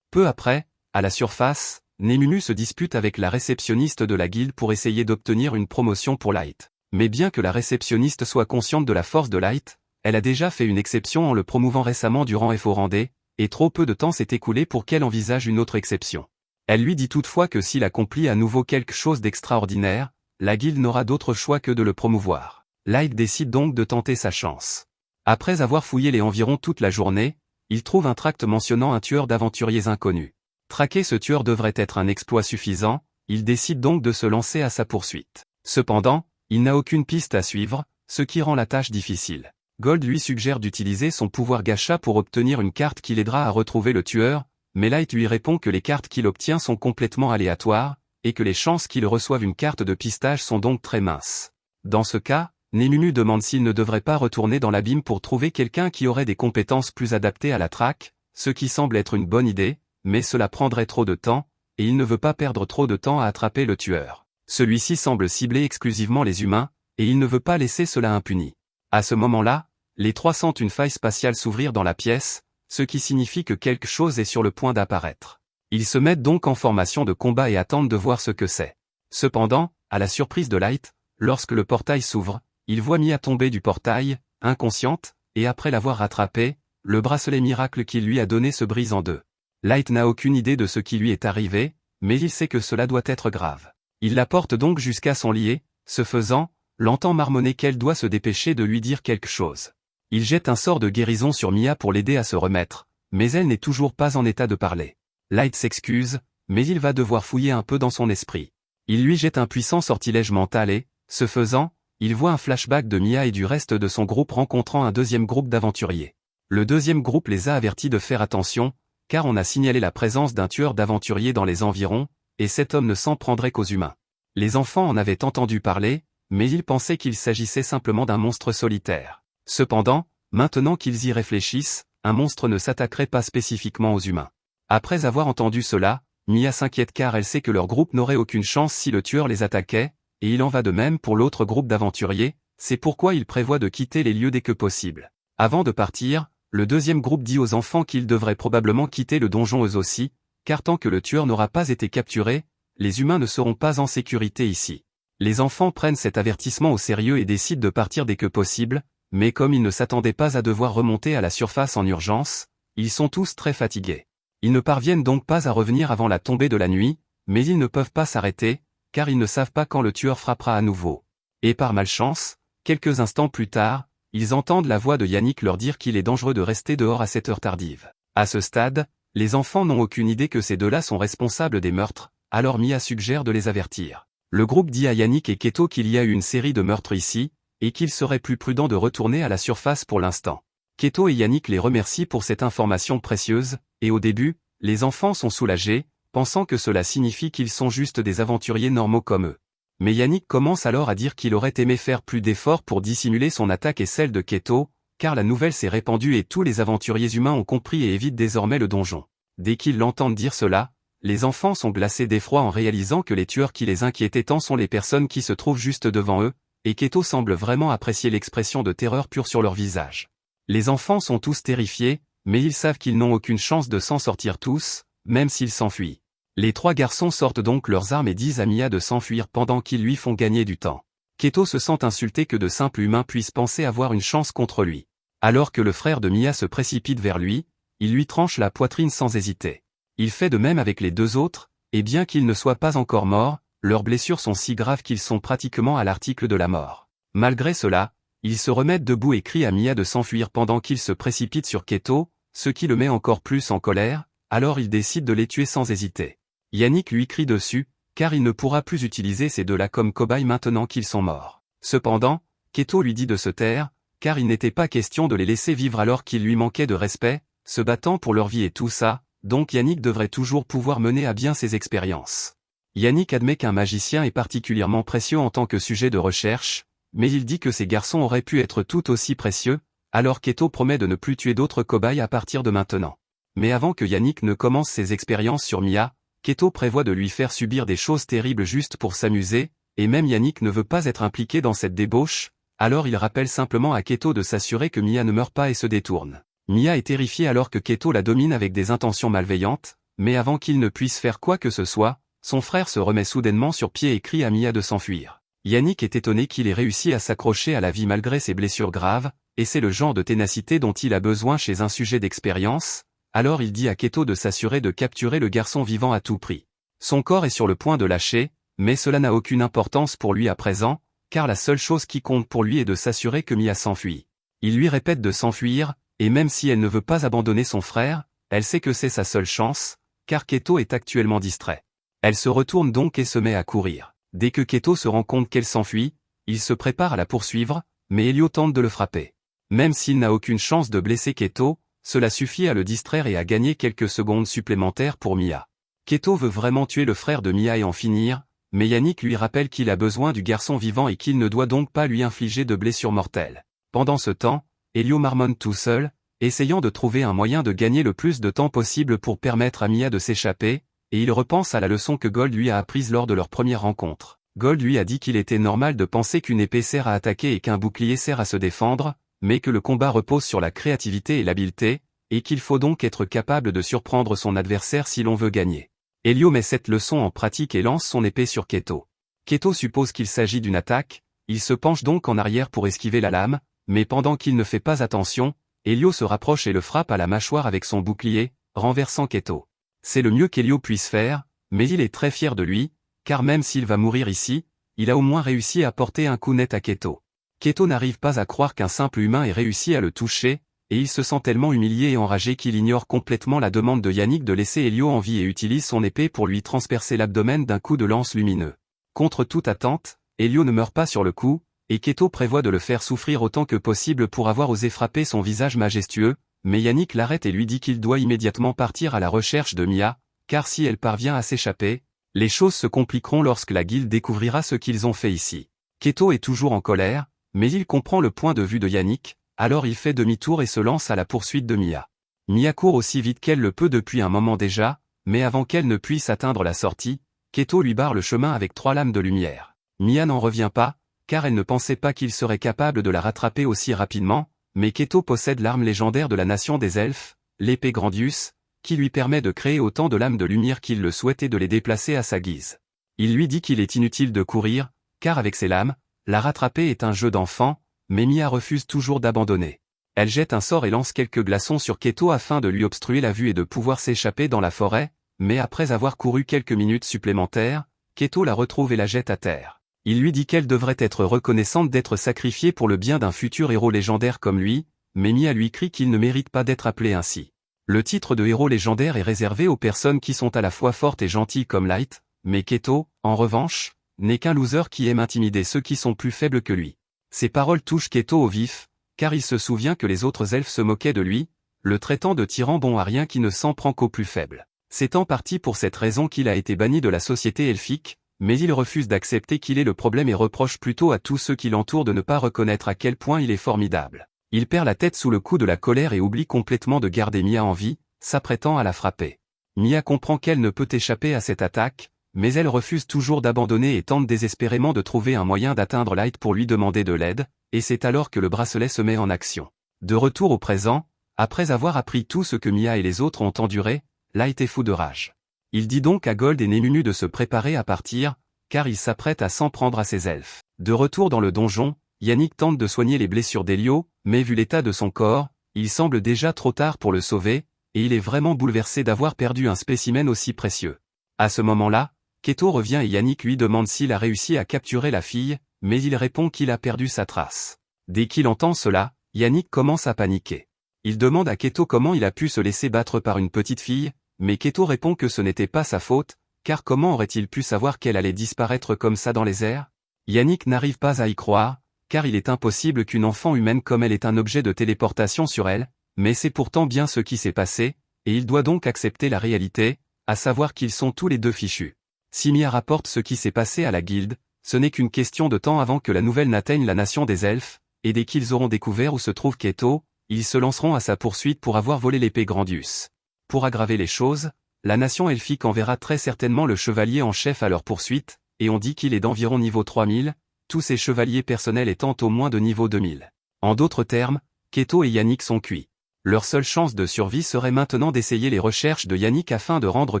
Peu après, à la surface, Nemunu se dispute avec la réceptionniste de la guilde pour essayer d'obtenir une promotion pour Light. Mais bien que la réceptionniste soit consciente de la force de Light, elle a déjà fait une exception en le promouvant récemment durant F-Orandé, et trop peu de temps s'est écoulé pour qu'elle envisage une autre exception. Elle lui dit toutefois que s'il accomplit à nouveau quelque chose d'extraordinaire, la guilde n'aura d'autre choix que de le promouvoir. Light décide donc de tenter sa chance. Après avoir fouillé les environs toute la journée, il trouve un tract mentionnant un tueur d'aventuriers inconnus. Traquer ce tueur devrait être un exploit suffisant, il décide donc de se lancer à sa poursuite. Cependant, il n'a aucune piste à suivre, ce qui rend la tâche difficile. Gold lui suggère d'utiliser son pouvoir gacha pour obtenir une carte qui l'aidera à retrouver le tueur, mais Light lui répond que les cartes qu'il obtient sont complètement aléatoires, et que les chances qu'il reçoive une carte de pistage sont donc très minces. Dans ce cas, Nemunu demande s'il ne devrait pas retourner dans l'abîme pour trouver quelqu'un qui aurait des compétences plus adaptées à la traque, ce qui semble être une bonne idée, mais cela prendrait trop de temps, et il ne veut pas perdre trop de temps à attraper le tueur. Celui-ci semble cibler exclusivement les humains, et il ne veut pas laisser cela impuni. À ce moment-là, les trois sentent une faille spatiale s'ouvrir dans la pièce, ce qui signifie que quelque chose est sur le point d'apparaître. Ils se mettent donc en formation de combat et attendent de voir ce que c'est. Cependant, à la surprise de Light, lorsque le portail s'ouvre, il voit Mia tomber du portail, inconsciente, et après l'avoir rattrapée, le bracelet miracle qu'il lui a donné se brise en deux. Light n'a aucune idée de ce qui lui est arrivé, mais il sait que cela doit être grave. Il la porte donc jusqu'à son lit et, ce faisant, l'entend marmonner qu'elle doit se dépêcher de lui dire quelque chose. Il jette un sort de guérison sur Mia pour l'aider à se remettre, mais elle n'est toujours pas en état de parler. Light s'excuse, mais il va devoir fouiller un peu dans son esprit. Il lui jette un puissant sortilège mental et, ce faisant, il voit un flashback de Mia et du reste de son groupe rencontrant un deuxième groupe d'aventuriers. Le deuxième groupe les a avertis de faire attention, car on a signalé la présence d'un tueur d'aventuriers dans les environs, et cet homme ne s'en prendrait qu'aux humains. Les enfants en avaient entendu parler, mais ils pensaient qu'il s'agissait simplement d'un monstre solitaire. Cependant, maintenant qu'ils y réfléchissent, un monstre ne s'attaquerait pas spécifiquement aux humains. Après avoir entendu cela, Mia s'inquiète car elle sait que leur groupe n'aurait aucune chance si le tueur les attaquait, et il en va de même pour l'autre groupe d'aventuriers, c'est pourquoi il prévoit de quitter les lieux dès que possible. Avant de partir, le deuxième groupe dit aux enfants qu'ils devraient probablement quitter le donjon eux aussi, car tant que le tueur n'aura pas été capturé, les humains ne seront pas en sécurité ici. Les enfants prennent cet avertissement au sérieux et décident de partir dès que possible, mais comme ils ne s'attendaient pas à devoir remonter à la surface en urgence, ils sont tous très fatigués. Ils ne parviennent donc pas à revenir avant la tombée de la nuit, mais ils ne peuvent pas s'arrêter, car ils ne savent pas quand le tueur frappera à nouveau. Et par malchance, quelques instants plus tard, ils entendent la voix de Yannick leur dire qu'il est dangereux de rester dehors à cette heure tardive. À ce stade, les enfants n'ont aucune idée que ces deux-là sont responsables des meurtres, alors Mia suggère de les avertir. Le groupe dit à Yannick et Keto qu'il y a eu une série de meurtres ici, et qu'il serait plus prudent de retourner à la surface pour l'instant. Keto et Yannick les remercient pour cette information précieuse, et au début, les enfants sont soulagés, pensant que cela signifie qu'ils sont juste des aventuriers normaux comme eux. Mais Yannick commence alors à dire qu'il aurait aimé faire plus d'efforts pour dissimuler son attaque et celle de Keto, car la nouvelle s'est répandue et tous les aventuriers humains ont compris et évitent désormais le donjon. Dès qu'ils l'entendent dire cela, les enfants sont glacés d'effroi en réalisant que les tueurs qui les inquiétaient tant sont les personnes qui se trouvent juste devant eux, et Keto semble vraiment apprécier l'expression de terreur pure sur leur visage. Les enfants sont tous terrifiés, mais ils savent qu'ils n'ont aucune chance de s'en sortir tous, même s'ils s'enfuient. Les trois garçons sortent donc leurs armes et disent à Mia de s'enfuir pendant qu'ils lui font gagner du temps. Keto se sent insulté que de simples humains puissent penser avoir une chance contre lui. Alors que le frère de Mia se précipite vers lui, il lui tranche la poitrine sans hésiter. Il fait de même avec les deux autres, et bien qu'ils ne soient pas encore morts, leurs blessures sont si graves qu'ils sont pratiquement à l'article de la mort. Malgré cela, ils se remettent debout et crient à Mia de s'enfuir pendant qu'il se précipite sur Keto, ce qui le met encore plus en colère, alors il décide de les tuer sans hésiter. Yannick lui crie dessus, car il ne pourra plus utiliser ces deux-là comme cobayes maintenant qu'ils sont morts. Cependant, Keto lui dit de se taire, car il n'était pas question de les laisser vivre alors qu'il lui manquait de respect, se battant pour leur vie et tout ça, donc Yannick devrait toujours pouvoir mener à bien ses expériences. Yannick admet qu'un magicien est particulièrement précieux en tant que sujet de recherche, mais il dit que ces garçons auraient pu être tout aussi précieux, alors Keto promet de ne plus tuer d'autres cobayes à partir de maintenant. Mais avant que Yannick ne commence ses expériences sur Mia, Keto prévoit de lui faire subir des choses terribles juste pour s'amuser, et même Yannick ne veut pas être impliqué dans cette débauche, alors il rappelle simplement à Keto de s'assurer que Mia ne meurt pas et se détourne. Mia est terrifiée alors que Keto la domine avec des intentions malveillantes, mais avant qu'il ne puisse faire quoi que ce soit, son frère se remet soudainement sur pied et crie à Mia de s'enfuir. Yannick est étonné qu'il ait réussi à s'accrocher à la vie malgré ses blessures graves, et c'est le genre de ténacité dont il a besoin chez un sujet d'expérience, alors il dit à Keto de s'assurer de capturer le garçon vivant à tout prix. Son corps est sur le point de lâcher, mais cela n'a aucune importance pour lui à présent, car la seule chose qui compte pour lui est de s'assurer que Mia s'enfuit. Il lui répète de s'enfuir, et même si elle ne veut pas abandonner son frère, elle sait que c'est sa seule chance, car Keto est actuellement distrait. Elle se retourne donc et se met à courir. Dès que Keto se rend compte qu'elle s'enfuit, il se prépare à la poursuivre, mais Elio tente de le frapper. Même s'il n'a aucune chance de blesser Keto, cela suffit à le distraire et à gagner quelques secondes supplémentaires pour Mia. Keto veut vraiment tuer le frère de Mia et en finir, mais Yannick lui rappelle qu'il a besoin du garçon vivant et qu'il ne doit donc pas lui infliger de blessures mortelles. Pendant ce temps, Elio marmonne tout seul, essayant de trouver un moyen de gagner le plus de temps possible pour permettre à Mia de s'échapper, et il repense à la leçon que Gold lui a apprise lors de leur première rencontre. Gold lui a dit qu'il était normal de penser qu'une épée sert à attaquer et qu'un bouclier sert à se défendre, mais que le combat repose sur la créativité et l'habileté, et qu'il faut donc être capable de surprendre son adversaire si l'on veut gagner. Elio met cette leçon en pratique et lance son épée sur Keto. Keto suppose qu'il s'agit d'une attaque, il se penche donc en arrière pour esquiver la lame, mais pendant qu'il ne fait pas attention, Elio se rapproche et le frappe à la mâchoire avec son bouclier, renversant Keto. C'est le mieux qu'Elio puisse faire, mais il est très fier de lui, car même s'il va mourir ici, il a au moins réussi à porter un coup net à Keto. Keto n'arrive pas à croire qu'un simple humain ait réussi à le toucher, et il se sent tellement humilié et enragé qu'il ignore complètement la demande de Yannick de laisser Elio en vie et utilise son épée pour lui transpercer l'abdomen d'un coup de lance lumineux. Contre toute attente, Elio ne meurt pas sur le coup, et Keto prévoit de le faire souffrir autant que possible pour avoir osé frapper son visage majestueux, mais Yannick l'arrête et lui dit qu'il doit immédiatement partir à la recherche de Mia, car si elle parvient à s'échapper, les choses se compliqueront lorsque la guilde découvrira ce qu'ils ont fait ici. Keto est toujours en colère, mais il comprend le point de vue de Yannick, alors il fait demi-tour et se lance à la poursuite de Mia. Mia court aussi vite qu'elle le peut depuis un moment déjà, mais avant qu'elle ne puisse atteindre la sortie, Keto lui barre le chemin avec 3 lames de lumière. Mia n'en revient pas, car elle ne pensait pas qu'il serait capable de la rattraper aussi rapidement, mais Keto possède l'arme légendaire de la nation des elfes, l'épée Grandius, qui lui permet de créer autant de lames de lumière qu'il le souhaite et de les déplacer à sa guise. Il lui dit qu'il est inutile de courir, car avec ses lames, la rattraper est un jeu d'enfant, mais Mia refuse toujours d'abandonner. Elle jette un sort et lance quelques glaçons sur Keto afin de lui obstruer la vue et de pouvoir s'échapper dans la forêt, mais après avoir couru quelques minutes supplémentaires, Keto la retrouve et la jette à terre. Il lui dit qu'elle devrait être reconnaissante d'être sacrifiée pour le bien d'un futur héros légendaire comme lui, mais Mia lui crie qu'il ne mérite pas d'être appelé ainsi. Le titre de héros légendaire est réservé aux personnes qui sont à la fois fortes et gentilles comme Light, mais Keto, en revanche, n'est qu'un loser qui aime intimider ceux qui sont plus faibles que lui. Ces paroles touchent Keto au vif, car il se souvient que les autres elfes se moquaient de lui, le traitant de tyran bon à rien qui ne s'en prend qu'aux plus faibles. C'est en partie pour cette raison qu'il a été banni de la société elfique, mais il refuse d'accepter qu'il est le problème et reproche plutôt à tous ceux qui l'entourent de ne pas reconnaître à quel point il est formidable. Il perd la tête sous le coup de la colère et oublie complètement de garder Mia en vie, s'apprêtant à la frapper. Mia comprend qu'elle ne peut échapper à cette attaque, mais elle refuse toujours d'abandonner et tente désespérément de trouver un moyen d'atteindre Light pour lui demander de l'aide, et c'est alors que le bracelet se met en action. De retour au présent, après avoir appris tout ce que Mia et les autres ont enduré, Light est fou de rage. Il dit donc à Gold et Nemunu de se préparer à partir, car il s'apprête à s'en prendre à ses elfes. De retour dans le donjon, Yannick tente de soigner les blessures d'Elio, mais vu l'état de son corps, il semble déjà trop tard pour le sauver, et il est vraiment bouleversé d'avoir perdu un spécimen aussi précieux. À ce moment-là, Keto revient et Yannick lui demande s'il a réussi à capturer la fille, mais il répond qu'il a perdu sa trace. Dès qu'il entend cela, Yannick commence à paniquer. Il demande à Keto comment il a pu se laisser battre par une petite fille, mais Keto répond que ce n'était pas sa faute, car comment aurait-il pu savoir qu'elle allait disparaître comme ça dans les airs? Yannick n'arrive pas à y croire, car il est impossible qu'une enfant humaine comme elle ait un objet de téléportation sur elle, mais c'est pourtant bien ce qui s'est passé, et il doit donc accepter la réalité, à savoir qu'ils sont tous les deux fichus. Si Mia rapporte ce qui s'est passé à la guilde, ce n'est qu'une question de temps avant que la nouvelle n'atteigne la nation des elfes, et dès qu'ils auront découvert où se trouve Keto, ils se lanceront à sa poursuite pour avoir volé l'épée Grandius. Pour aggraver les choses, la nation elfique enverra très certainement le chevalier en chef à leur poursuite, et on dit qu'il est d'environ niveau 3000, tous ces chevaliers personnels étant au moins de niveau 2000. En d'autres termes, Keto et Yannick sont cuits. Leur seule chance de survie serait maintenant d'essayer les recherches de Yannick afin de rendre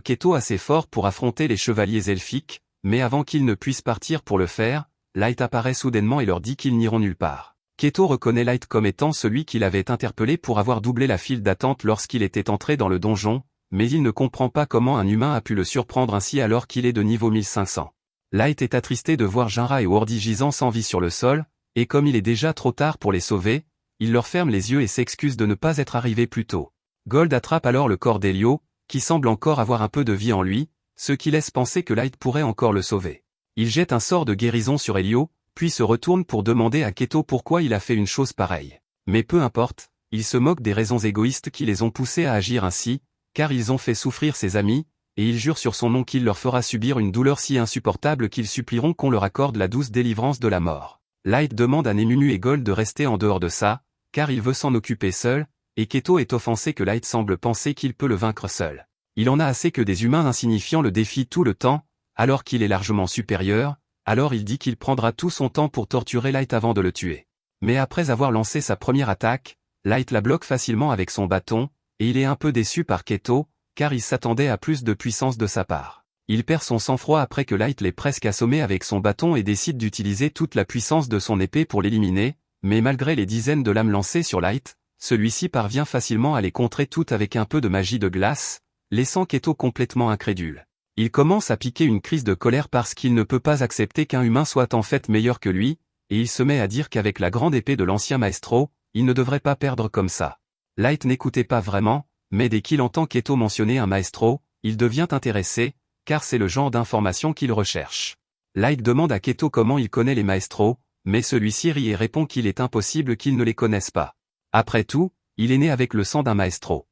Keto assez fort pour affronter les chevaliers elfiques, mais avant qu'ils ne puissent partir pour le faire, Light apparaît soudainement et leur dit qu'ils n'iront nulle part. Keto reconnaît Light comme étant celui qui l'avait interpellé pour avoir doublé la file d'attente lorsqu'il était entré dans le donjon, mais il ne comprend pas comment un humain a pu le surprendre ainsi alors qu'il est de niveau 1500. Light est attristé de voir Jinra et Wordy gisant sans vie sur le sol, et comme il est déjà trop tard pour les sauver, il leur ferme les yeux et s'excuse de ne pas être arrivé plus tôt. Gold attrape alors le corps d'Elio, qui semble encore avoir un peu de vie en lui, ce qui laisse penser que Light pourrait encore le sauver. Il jette un sort de guérison sur Elio, puis se retourne pour demander à Keto pourquoi il a fait une chose pareille. Mais peu importe, il se moque des raisons égoïstes qui les ont poussés à agir ainsi, car ils ont fait souffrir ses amis, et il jure sur son nom qu'il leur fera subir une douleur si insupportable qu'ils supplieront qu'on leur accorde la douce délivrance de la mort. Light demande à Neminu et Gold de rester en dehors de ça, car il veut s'en occuper seul, et Keto est offensé que Light semble penser qu'il peut le vaincre seul. Il en a assez que des humains insignifiants le défient tout le temps, alors qu'il est largement supérieur, alors il dit qu'il prendra tout son temps pour torturer Light avant de le tuer. Mais après avoir lancé sa première attaque, Light la bloque facilement avec son bâton, et il est un peu déçu par Keto, car il s'attendait à plus de puissance de sa part. Il perd son sang-froid après que Light l'ait presque assommé avec son bâton et décide d'utiliser toute la puissance de son épée pour l'éliminer, mais malgré les dizaines de lames lancées sur Light, celui-ci parvient facilement à les contrer toutes avec un peu de magie de glace, laissant Keto complètement incrédule. Il commence à piquer une crise de colère parce qu'il ne peut pas accepter qu'un humain soit en fait meilleur que lui, et il se met à dire qu'avec la grande épée de l'ancien maestro, il ne devrait pas perdre comme ça. Light n'écoutait pas vraiment, mais dès qu'il entend Keto mentionner un maestro, il devient intéressé, car c'est le genre d'information qu'il recherche. Light demande à Keto comment il connaît les maestros, mais celui-ci rit et répond qu'il est impossible qu'il ne les connaisse pas. Après tout, il est né avec le sang d'un maestro.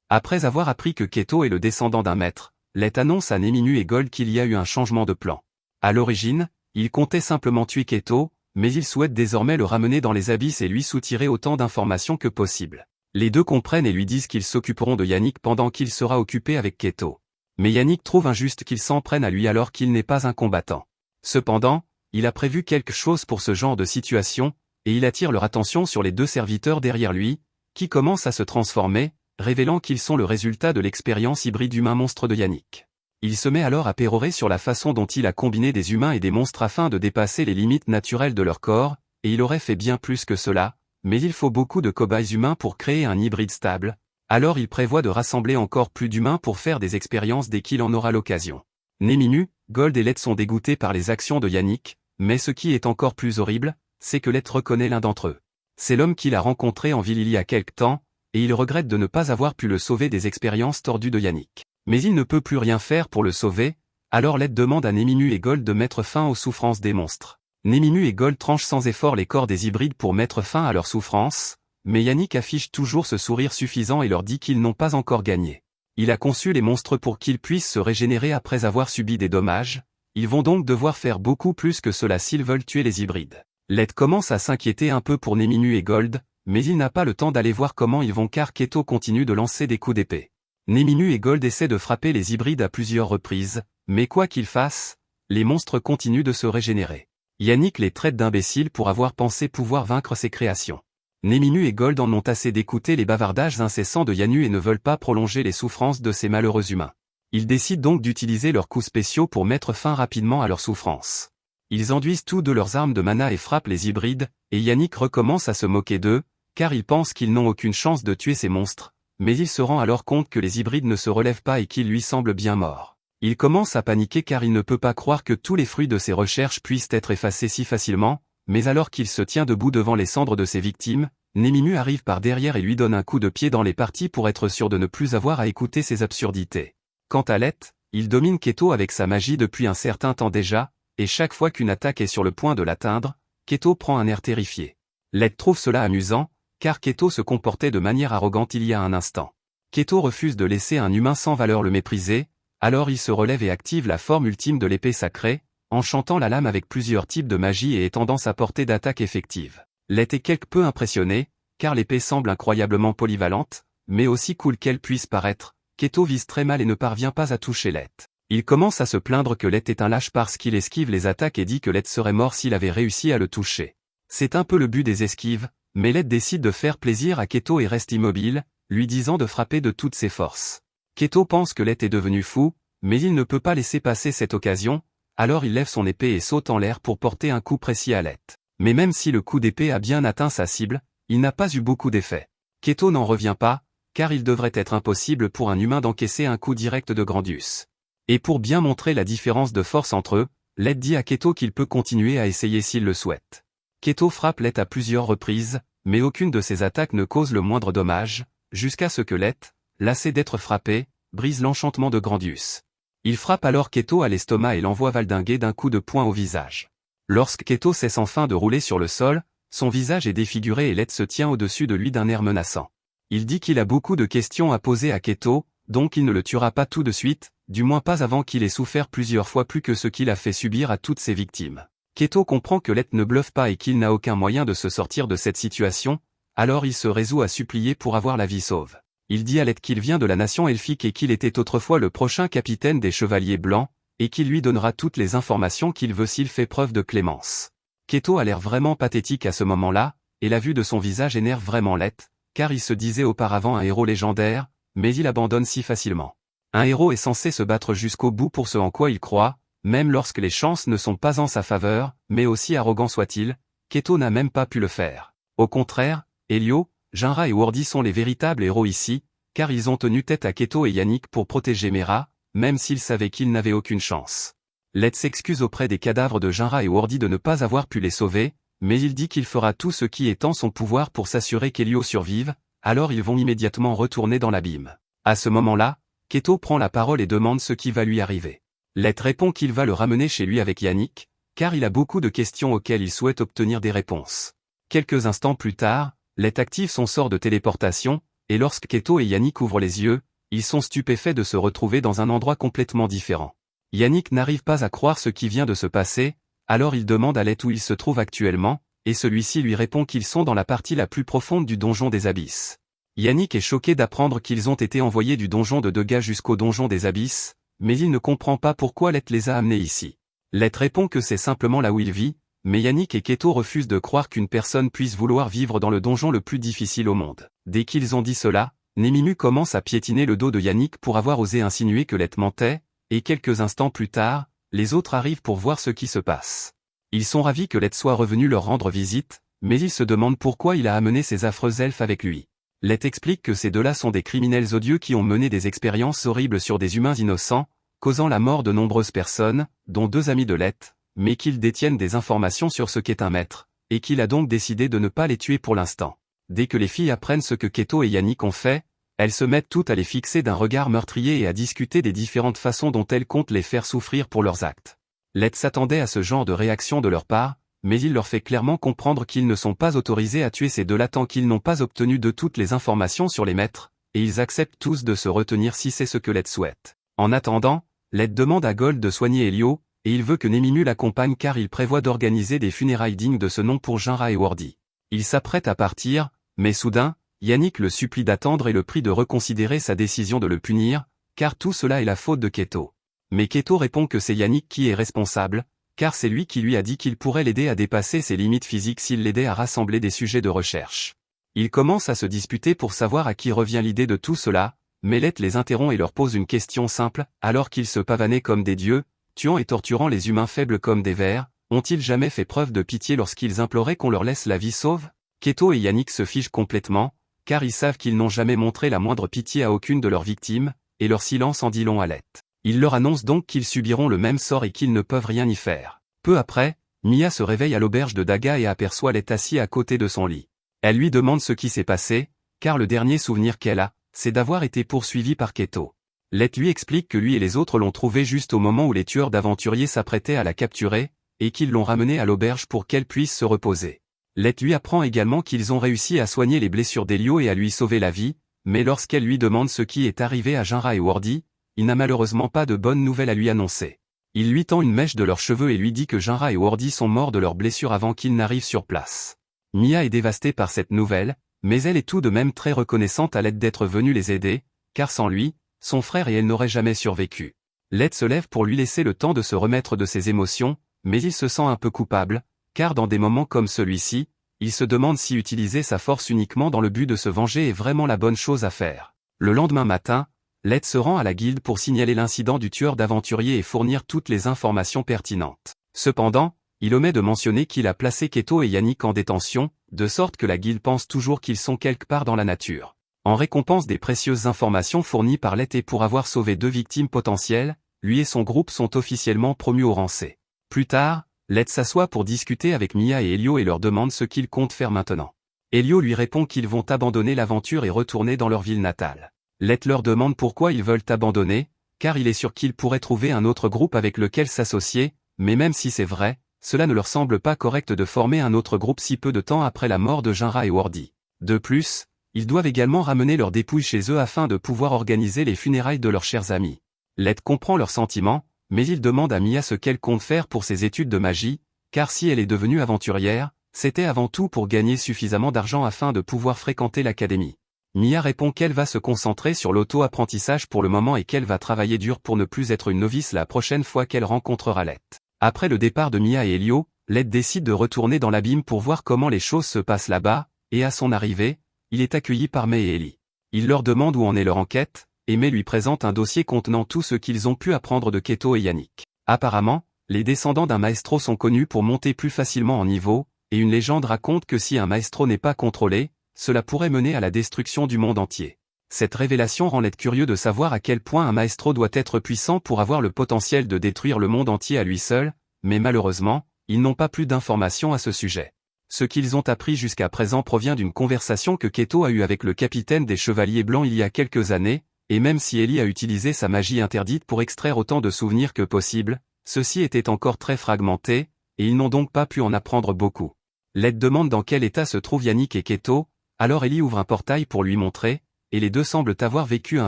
Après avoir appris que Keto est le descendant d'un maître, Light annonce à Neminu et Gold qu'il y a eu un changement de plan. À l'origine, il comptait simplement tuer Keto, mais il souhaite désormais le ramener dans les abysses et lui soutirer autant d'informations que possible. Les deux comprennent et lui disent qu'ils s'occuperont de Yannick pendant qu'il sera occupé avec Keto. Mais Yannick trouve injuste qu'ils s'en prennent à lui alors qu'il n'est pas un combattant. Cependant, il a prévu quelque chose pour ce genre de situation, et il attire leur attention sur les deux serviteurs derrière lui, qui commencent à se transformer, révélant qu'ils sont le résultat de l'expérience hybride humain-monstre de Yannick. Il se met alors à pérorer sur la façon dont il a combiné des humains et des monstres afin de dépasser les limites naturelles de leur corps, et il aurait fait bien plus que cela, mais il faut beaucoup de cobayes humains pour créer un hybride stable, alors il prévoit de rassembler encore plus d'humains pour faire des expériences dès qu'il en aura l'occasion. Neminu, Gold et Light sont dégoûtés par les actions de Yannick, mais ce qui est encore plus horrible, c'est que Light reconnaît l'un d'entre eux. C'est l'homme qu'il a rencontré en ville il y a quelque temps, et il regrette de ne pas avoir pu le sauver des expériences tordues de Yannick. Mais il ne peut plus rien faire pour le sauver, alors Light demande à Neminu et Gold de mettre fin aux souffrances des monstres. Neminu et Gold tranchent sans effort les corps des hybrides pour mettre fin à leurs souffrances, mais Yannick affiche toujours ce sourire suffisant et leur dit qu'ils n'ont pas encore gagné. Il a conçu les monstres pour qu'ils puissent se régénérer après avoir subi des dommages, ils vont donc devoir faire beaucoup plus que cela s'ils veulent tuer les hybrides. Light commence à s'inquiéter un peu pour Neminu et Gold, mais il n'a pas le temps d'aller voir comment ils vont car Keto continue de lancer des coups d'épée. Neminu et Gold essaient de frapper les hybrides à plusieurs reprises, mais quoi qu'ils fassent, les monstres continuent de se régénérer. Yannick les traite d'imbéciles pour avoir pensé pouvoir vaincre ses créations. Neminu et Gold en ont assez d'écouter les bavardages incessants de Yanu et ne veulent pas prolonger les souffrances de ces malheureux humains. Ils décident donc d'utiliser leurs coups spéciaux pour mettre fin rapidement à leurs souffrances. Ils enduisent tous de leurs armes de mana et frappent les hybrides, et Yannick recommence à se moquer d'eux, car il pense qu'ils n'ont aucune chance de tuer ces monstres, mais il se rend alors compte que les hybrides ne se relèvent pas et qu'ils lui semblent bien morts. Il commence à paniquer car il ne peut pas croire que tous les fruits de ses recherches puissent être effacés si facilement, mais alors qu'il se tient debout devant les cendres de ses victimes, Neminu arrive par derrière et lui donne un coup de pied dans les parties pour être sûr de ne plus avoir à écouter ses absurdités. Quant à Light, il domine Keto avec sa magie depuis un certain temps déjà, et chaque fois qu'une attaque est sur le point de l'atteindre, Keto prend un air terrifié. Light trouve cela amusant, car Keto se comportait de manière arrogante il y a un instant. Keto refuse de laisser un humain sans valeur le mépriser, alors il se relève et active la forme ultime de l'épée sacrée, enchantant la lame avec plusieurs types de magie et étendant sa portée d'attaque effective. Light est quelque peu impressionné, car l'épée semble incroyablement polyvalente, mais aussi cool qu'elle puisse paraître, Keto vise très mal et ne parvient pas à toucher Light. Il commence à se plaindre que Light est un lâche parce qu'il esquive les attaques et dit que Light serait mort s'il avait réussi à le toucher. C'est un peu le but des esquives, mais Light décide de faire plaisir à Keto et reste immobile, lui disant de frapper de toutes ses forces. Keto pense que Light est devenu fou, mais il ne peut pas laisser passer cette occasion, alors il lève son épée et saute en l'air pour porter un coup précis à Light. Mais même si le coup d'épée a bien atteint sa cible, il n'a pas eu beaucoup d'effet. Keto n'en revient pas, car il devrait être impossible pour un humain d'encaisser un coup direct de Grandus. Et pour bien montrer la différence de force entre eux, Lett dit à Keto qu'il peut continuer à essayer s'il le souhaite. Keto frappe Lett à plusieurs reprises, mais aucune de ses attaques ne cause le moindre dommage, jusqu'à ce que Lett, lassé d'être frappé, brise l'enchantement de Grandus. Il frappe alors Keto à l'estomac et l'envoie valdinguer d'un coup de poing au visage. Lorsque Keto cesse enfin de rouler sur le sol, son visage est défiguré et Lett se tient au-dessus de lui d'un air menaçant. Il dit qu'il a beaucoup de questions à poser à Keto, donc il ne le tuera pas tout de suite, du moins pas avant qu'il ait souffert plusieurs fois plus que ce qu'il a fait subir à toutes ses victimes. Keto comprend que Lett ne bluffe pas et qu'il n'a aucun moyen de se sortir de cette situation, alors il se résout à supplier pour avoir la vie sauve. Il dit à Lett qu'il vient de la nation elfique et qu'il était autrefois le prochain capitaine des Chevaliers Blancs, et qu'il lui donnera toutes les informations qu'il veut s'il fait preuve de clémence. Keto a l'air vraiment pathétique à ce moment-là, et la vue de son visage énerve vraiment Lett, car il se disait auparavant un héros légendaire, mais il abandonne si facilement. Un héros est censé se battre jusqu'au bout pour ce en quoi il croit, même lorsque les chances ne sont pas en sa faveur, mais aussi arrogant soit-il, Keto n'a même pas pu le faire. Au contraire, Elio, Jinra et Wordy sont les véritables héros ici, car ils ont tenu tête à Keto et Yannick pour protéger Mera, même s'ils savaient qu'ils n'avaient aucune chance. Lett s'excuse auprès des cadavres de Jinra et Wordy de ne pas avoir pu les sauver, mais il dit qu'il fera tout ce qui est en son pouvoir pour s'assurer qu'Elio survive, alors ils vont immédiatement retourner dans l'abîme. À ce moment-là, Keto prend la parole et demande ce qui va lui arriver. Lett répond qu'il va le ramener chez lui avec Yannick, car il a beaucoup de questions auxquelles il souhaite obtenir des réponses. Quelques instants plus tard, Lett active son sort de téléportation, et lorsque Keto et Yannick ouvrent les yeux, ils sont stupéfaits de se retrouver dans un endroit complètement différent. Yannick n'arrive pas à croire ce qui vient de se passer, alors il demande à Lett où il se trouve actuellement, et celui-ci lui répond qu'ils sont dans la partie la plus profonde du donjon des abysses. Yannick est choqué d'apprendre qu'ils ont été envoyés du donjon de Dega jusqu'au donjon des abysses, mais il ne comprend pas pourquoi Lett les a amenés ici. Lett répond que c'est simplement là où il vit, mais Yannick et Keto refusent de croire qu'une personne puisse vouloir vivre dans le donjon le plus difficile au monde. Dès qu'ils ont dit cela, Nemimu commence à piétiner le dos de Yannick pour avoir osé insinuer que Lett mentait, et quelques instants plus tard, les autres arrivent pour voir ce qui se passe. Ils sont ravis que Lett soit revenu leur rendre visite, mais ils se demandent pourquoi il a amené ces affreux elfes avec lui. Lett explique que ces deux-là sont des criminels odieux qui ont mené des expériences horribles sur des humains innocents, causant la mort de nombreuses personnes, dont deux amis de Lett, mais qu'ils détiennent des informations sur ce qu'est un maître, et qu'il a donc décidé de ne pas les tuer pour l'instant. Dès que les filles apprennent ce que Keto et Yannick ont fait, elles se mettent toutes à les fixer d'un regard meurtrier et à discuter des différentes façons dont elles comptent les faire souffrir pour leurs actes. Lett s'attendait à ce genre de réaction de leur part, mais il leur fait clairement comprendre qu'ils ne sont pas autorisés à tuer ces deux-là tant qu'ils n'ont pas obtenu de toutes les informations sur les maîtres, et ils acceptent tous de se retenir si c'est ce que Lett souhaite. En attendant, Lett demande à Gold de soigner Elio, et il veut que Nemimu l'accompagne car il prévoit d'organiser des funérailles dignes de ce nom pour Jinra et Wordy. Il s'apprête à partir, mais soudain, Yannick le supplie d'attendre et le prie de reconsidérer sa décision de le punir, car tout cela est la faute de Keto. Mais Keto répond que c'est Yannick qui est responsable, car c'est lui qui lui a dit qu'il pourrait l'aider à dépasser ses limites physiques s'il l'aidait à rassembler des sujets de recherche. Ils commencent à se disputer pour savoir à qui revient l'idée de tout cela, mais Lett les interrompt et leur pose une question simple, alors qu'ils se pavanaient comme des dieux, tuant et torturant les humains faibles comme des vers, ont-ils jamais fait preuve de pitié lorsqu'ils imploraient qu'on leur laisse la vie sauve? Keto et Yannick se figent complètement, car ils savent qu'ils n'ont jamais montré la moindre pitié à aucune de leurs victimes, et leur silence en dit long à Lett. Ils leur annoncent donc qu'ils subiront le même sort et qu'ils ne peuvent rien y faire. Peu après, Mia se réveille à l'auberge de Daga et aperçoit Lett assis à côté de son lit. Elle lui demande ce qui s'est passé, car le dernier souvenir qu'elle a, c'est d'avoir été poursuivi par Keto. Lett lui explique que lui et les autres l'ont trouvé juste au moment où les tueurs d'aventuriers s'apprêtaient à la capturer, et qu'ils l'ont ramenée à l'auberge pour qu'elle puisse se reposer. Lett lui apprend également qu'ils ont réussi à soigner les blessures d'Elio et à lui sauver la vie, mais lorsqu'elle lui demande ce qui est arrivé à Jinra et Wordy, il n'a malheureusement pas de bonnes nouvelles à lui annoncer. Il lui tend une mèche de leurs cheveux et lui dit que Jinra et Wordy sont morts de leurs blessures avant qu'ils n'arrivent sur place. Mia est dévastée par cette nouvelle, mais elle est tout de même très reconnaissante à Lett d'être venu les aider, car sans lui, son frère et elle n'auraient jamais survécu. Lett se lève pour lui laisser le temps de se remettre de ses émotions, mais il se sent un peu coupable, car dans des moments comme celui-ci, il se demande si utiliser sa force uniquement dans le but de se venger est vraiment la bonne chose à faire. Le lendemain matin, Lett se rend à la guilde pour signaler l'incident du tueur d'aventuriers et fournir toutes les informations pertinentes. Cependant, il omet de mentionner qu'il a placé Keto et Yannick en détention, de sorte que la guilde pense toujours qu'ils sont quelque part dans la nature. En récompense des précieuses informations fournies par Let et pour avoir sauvé 2 victimes potentielles, lui et son groupe sont officiellement promus au rang C. Plus tard, Let s'assoit pour discuter avec Mia et Elio et leur demande ce qu'ils comptent faire maintenant. Elio lui répond qu'ils vont abandonner l'aventure et retourner dans leur ville natale. Let leur demande pourquoi ils veulent abandonner, car il est sûr qu'ils pourraient trouver un autre groupe avec lequel s'associer, mais même si c'est vrai, cela ne leur semble pas correct de former un autre groupe si peu de temps après la mort de Jinra et Wardy. De plus, ils doivent également ramener leurs dépouilles chez eux afin de pouvoir organiser les funérailles de leurs chers amis. Let comprend leurs sentiments, mais il demande à Mia ce qu'elle compte faire pour ses études de magie, car si elle est devenue aventurière, c'était avant tout pour gagner suffisamment d'argent afin de pouvoir fréquenter l'académie. Mia répond qu'elle va se concentrer sur l'auto-apprentissage pour le moment et qu'elle va travailler dur pour ne plus être une novice la prochaine fois qu'elle rencontrera Let. Après le départ de Mia et Elio, Let décide de retourner dans l'abîme pour voir comment les choses se passent là-bas, et à son arrivée, il est accueilli par Mei et Ellie. Il leur demande où en est leur enquête, et Mei lui présente un dossier contenant tout ce qu'ils ont pu apprendre de Keto et Yannick. Apparemment, les descendants d'un maestro sont connus pour monter plus facilement en niveau, et une légende raconte que si un maestro n'est pas contrôlé, cela pourrait mener à la destruction du monde entier. Cette révélation rend Let curieux de savoir à quel point un maestro doit être puissant pour avoir le potentiel de détruire le monde entier à lui seul, mais malheureusement, ils n'ont pas plus d'informations à ce sujet. Ce qu'ils ont appris jusqu'à présent provient d'une conversation que Keto a eue avec le capitaine des Chevaliers Blancs il y a quelques années, et même si Ellie a utilisé sa magie interdite pour extraire autant de souvenirs que possible, ceux-ci étaient encore très fragmentés, et ils n'ont donc pas pu en apprendre beaucoup. Let demande dans quel état se trouvent Yannick et Keto, alors Ellie ouvre un portail pour lui montrer, et les deux semblent avoir vécu un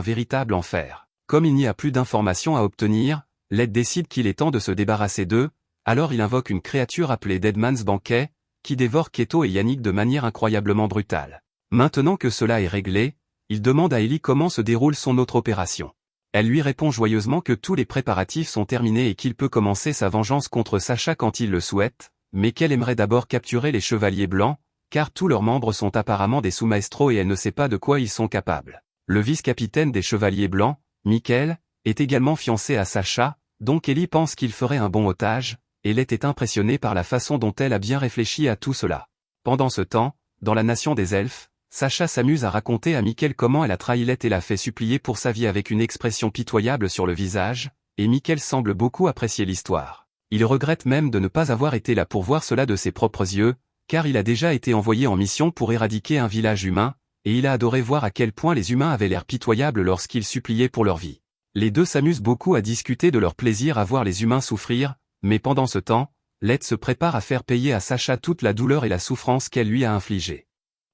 véritable enfer. Comme il n'y a plus d'informations à obtenir, Let décide qu'il est temps de se débarrasser d'eux, alors il invoque une créature appelée Deadman's Banquet, qui dévore Keto et Yannick de manière incroyablement brutale. Maintenant que cela est réglé, il demande à Ellie comment se déroule son autre opération. Elle lui répond joyeusement que tous les préparatifs sont terminés et qu'il peut commencer sa vengeance contre Sacha quand il le souhaite, mais qu'elle aimerait d'abord capturer les Chevaliers Blancs, car tous leurs membres sont apparemment des sous-maestros et elle ne sait pas de quoi ils sont capables. Le vice-capitaine des Chevaliers Blancs, Michael, est également fiancé à Sacha, donc Ellie pense qu'il ferait un bon otage, et Let est impressionnée par la façon dont elle a bien réfléchi à tout cela. Pendant ce temps, dans la nation des elfes, Sacha s'amuse à raconter à Michael comment elle a trahi Let et l'a fait supplier pour sa vie avec une expression pitoyable sur le visage, et Michael semble beaucoup apprécier l'histoire. Il regrette même de ne pas avoir été là pour voir cela de ses propres yeux, car il a déjà été envoyé en mission pour éradiquer un village humain, et il a adoré voir à quel point les humains avaient l'air pitoyables lorsqu'ils suppliaient pour leur vie. Les deux s'amusent beaucoup à discuter de leur plaisir à voir les humains souffrir, mais pendant ce temps, Let se prépare à faire payer à Sacha toute la douleur et la souffrance qu'elle lui a infligée.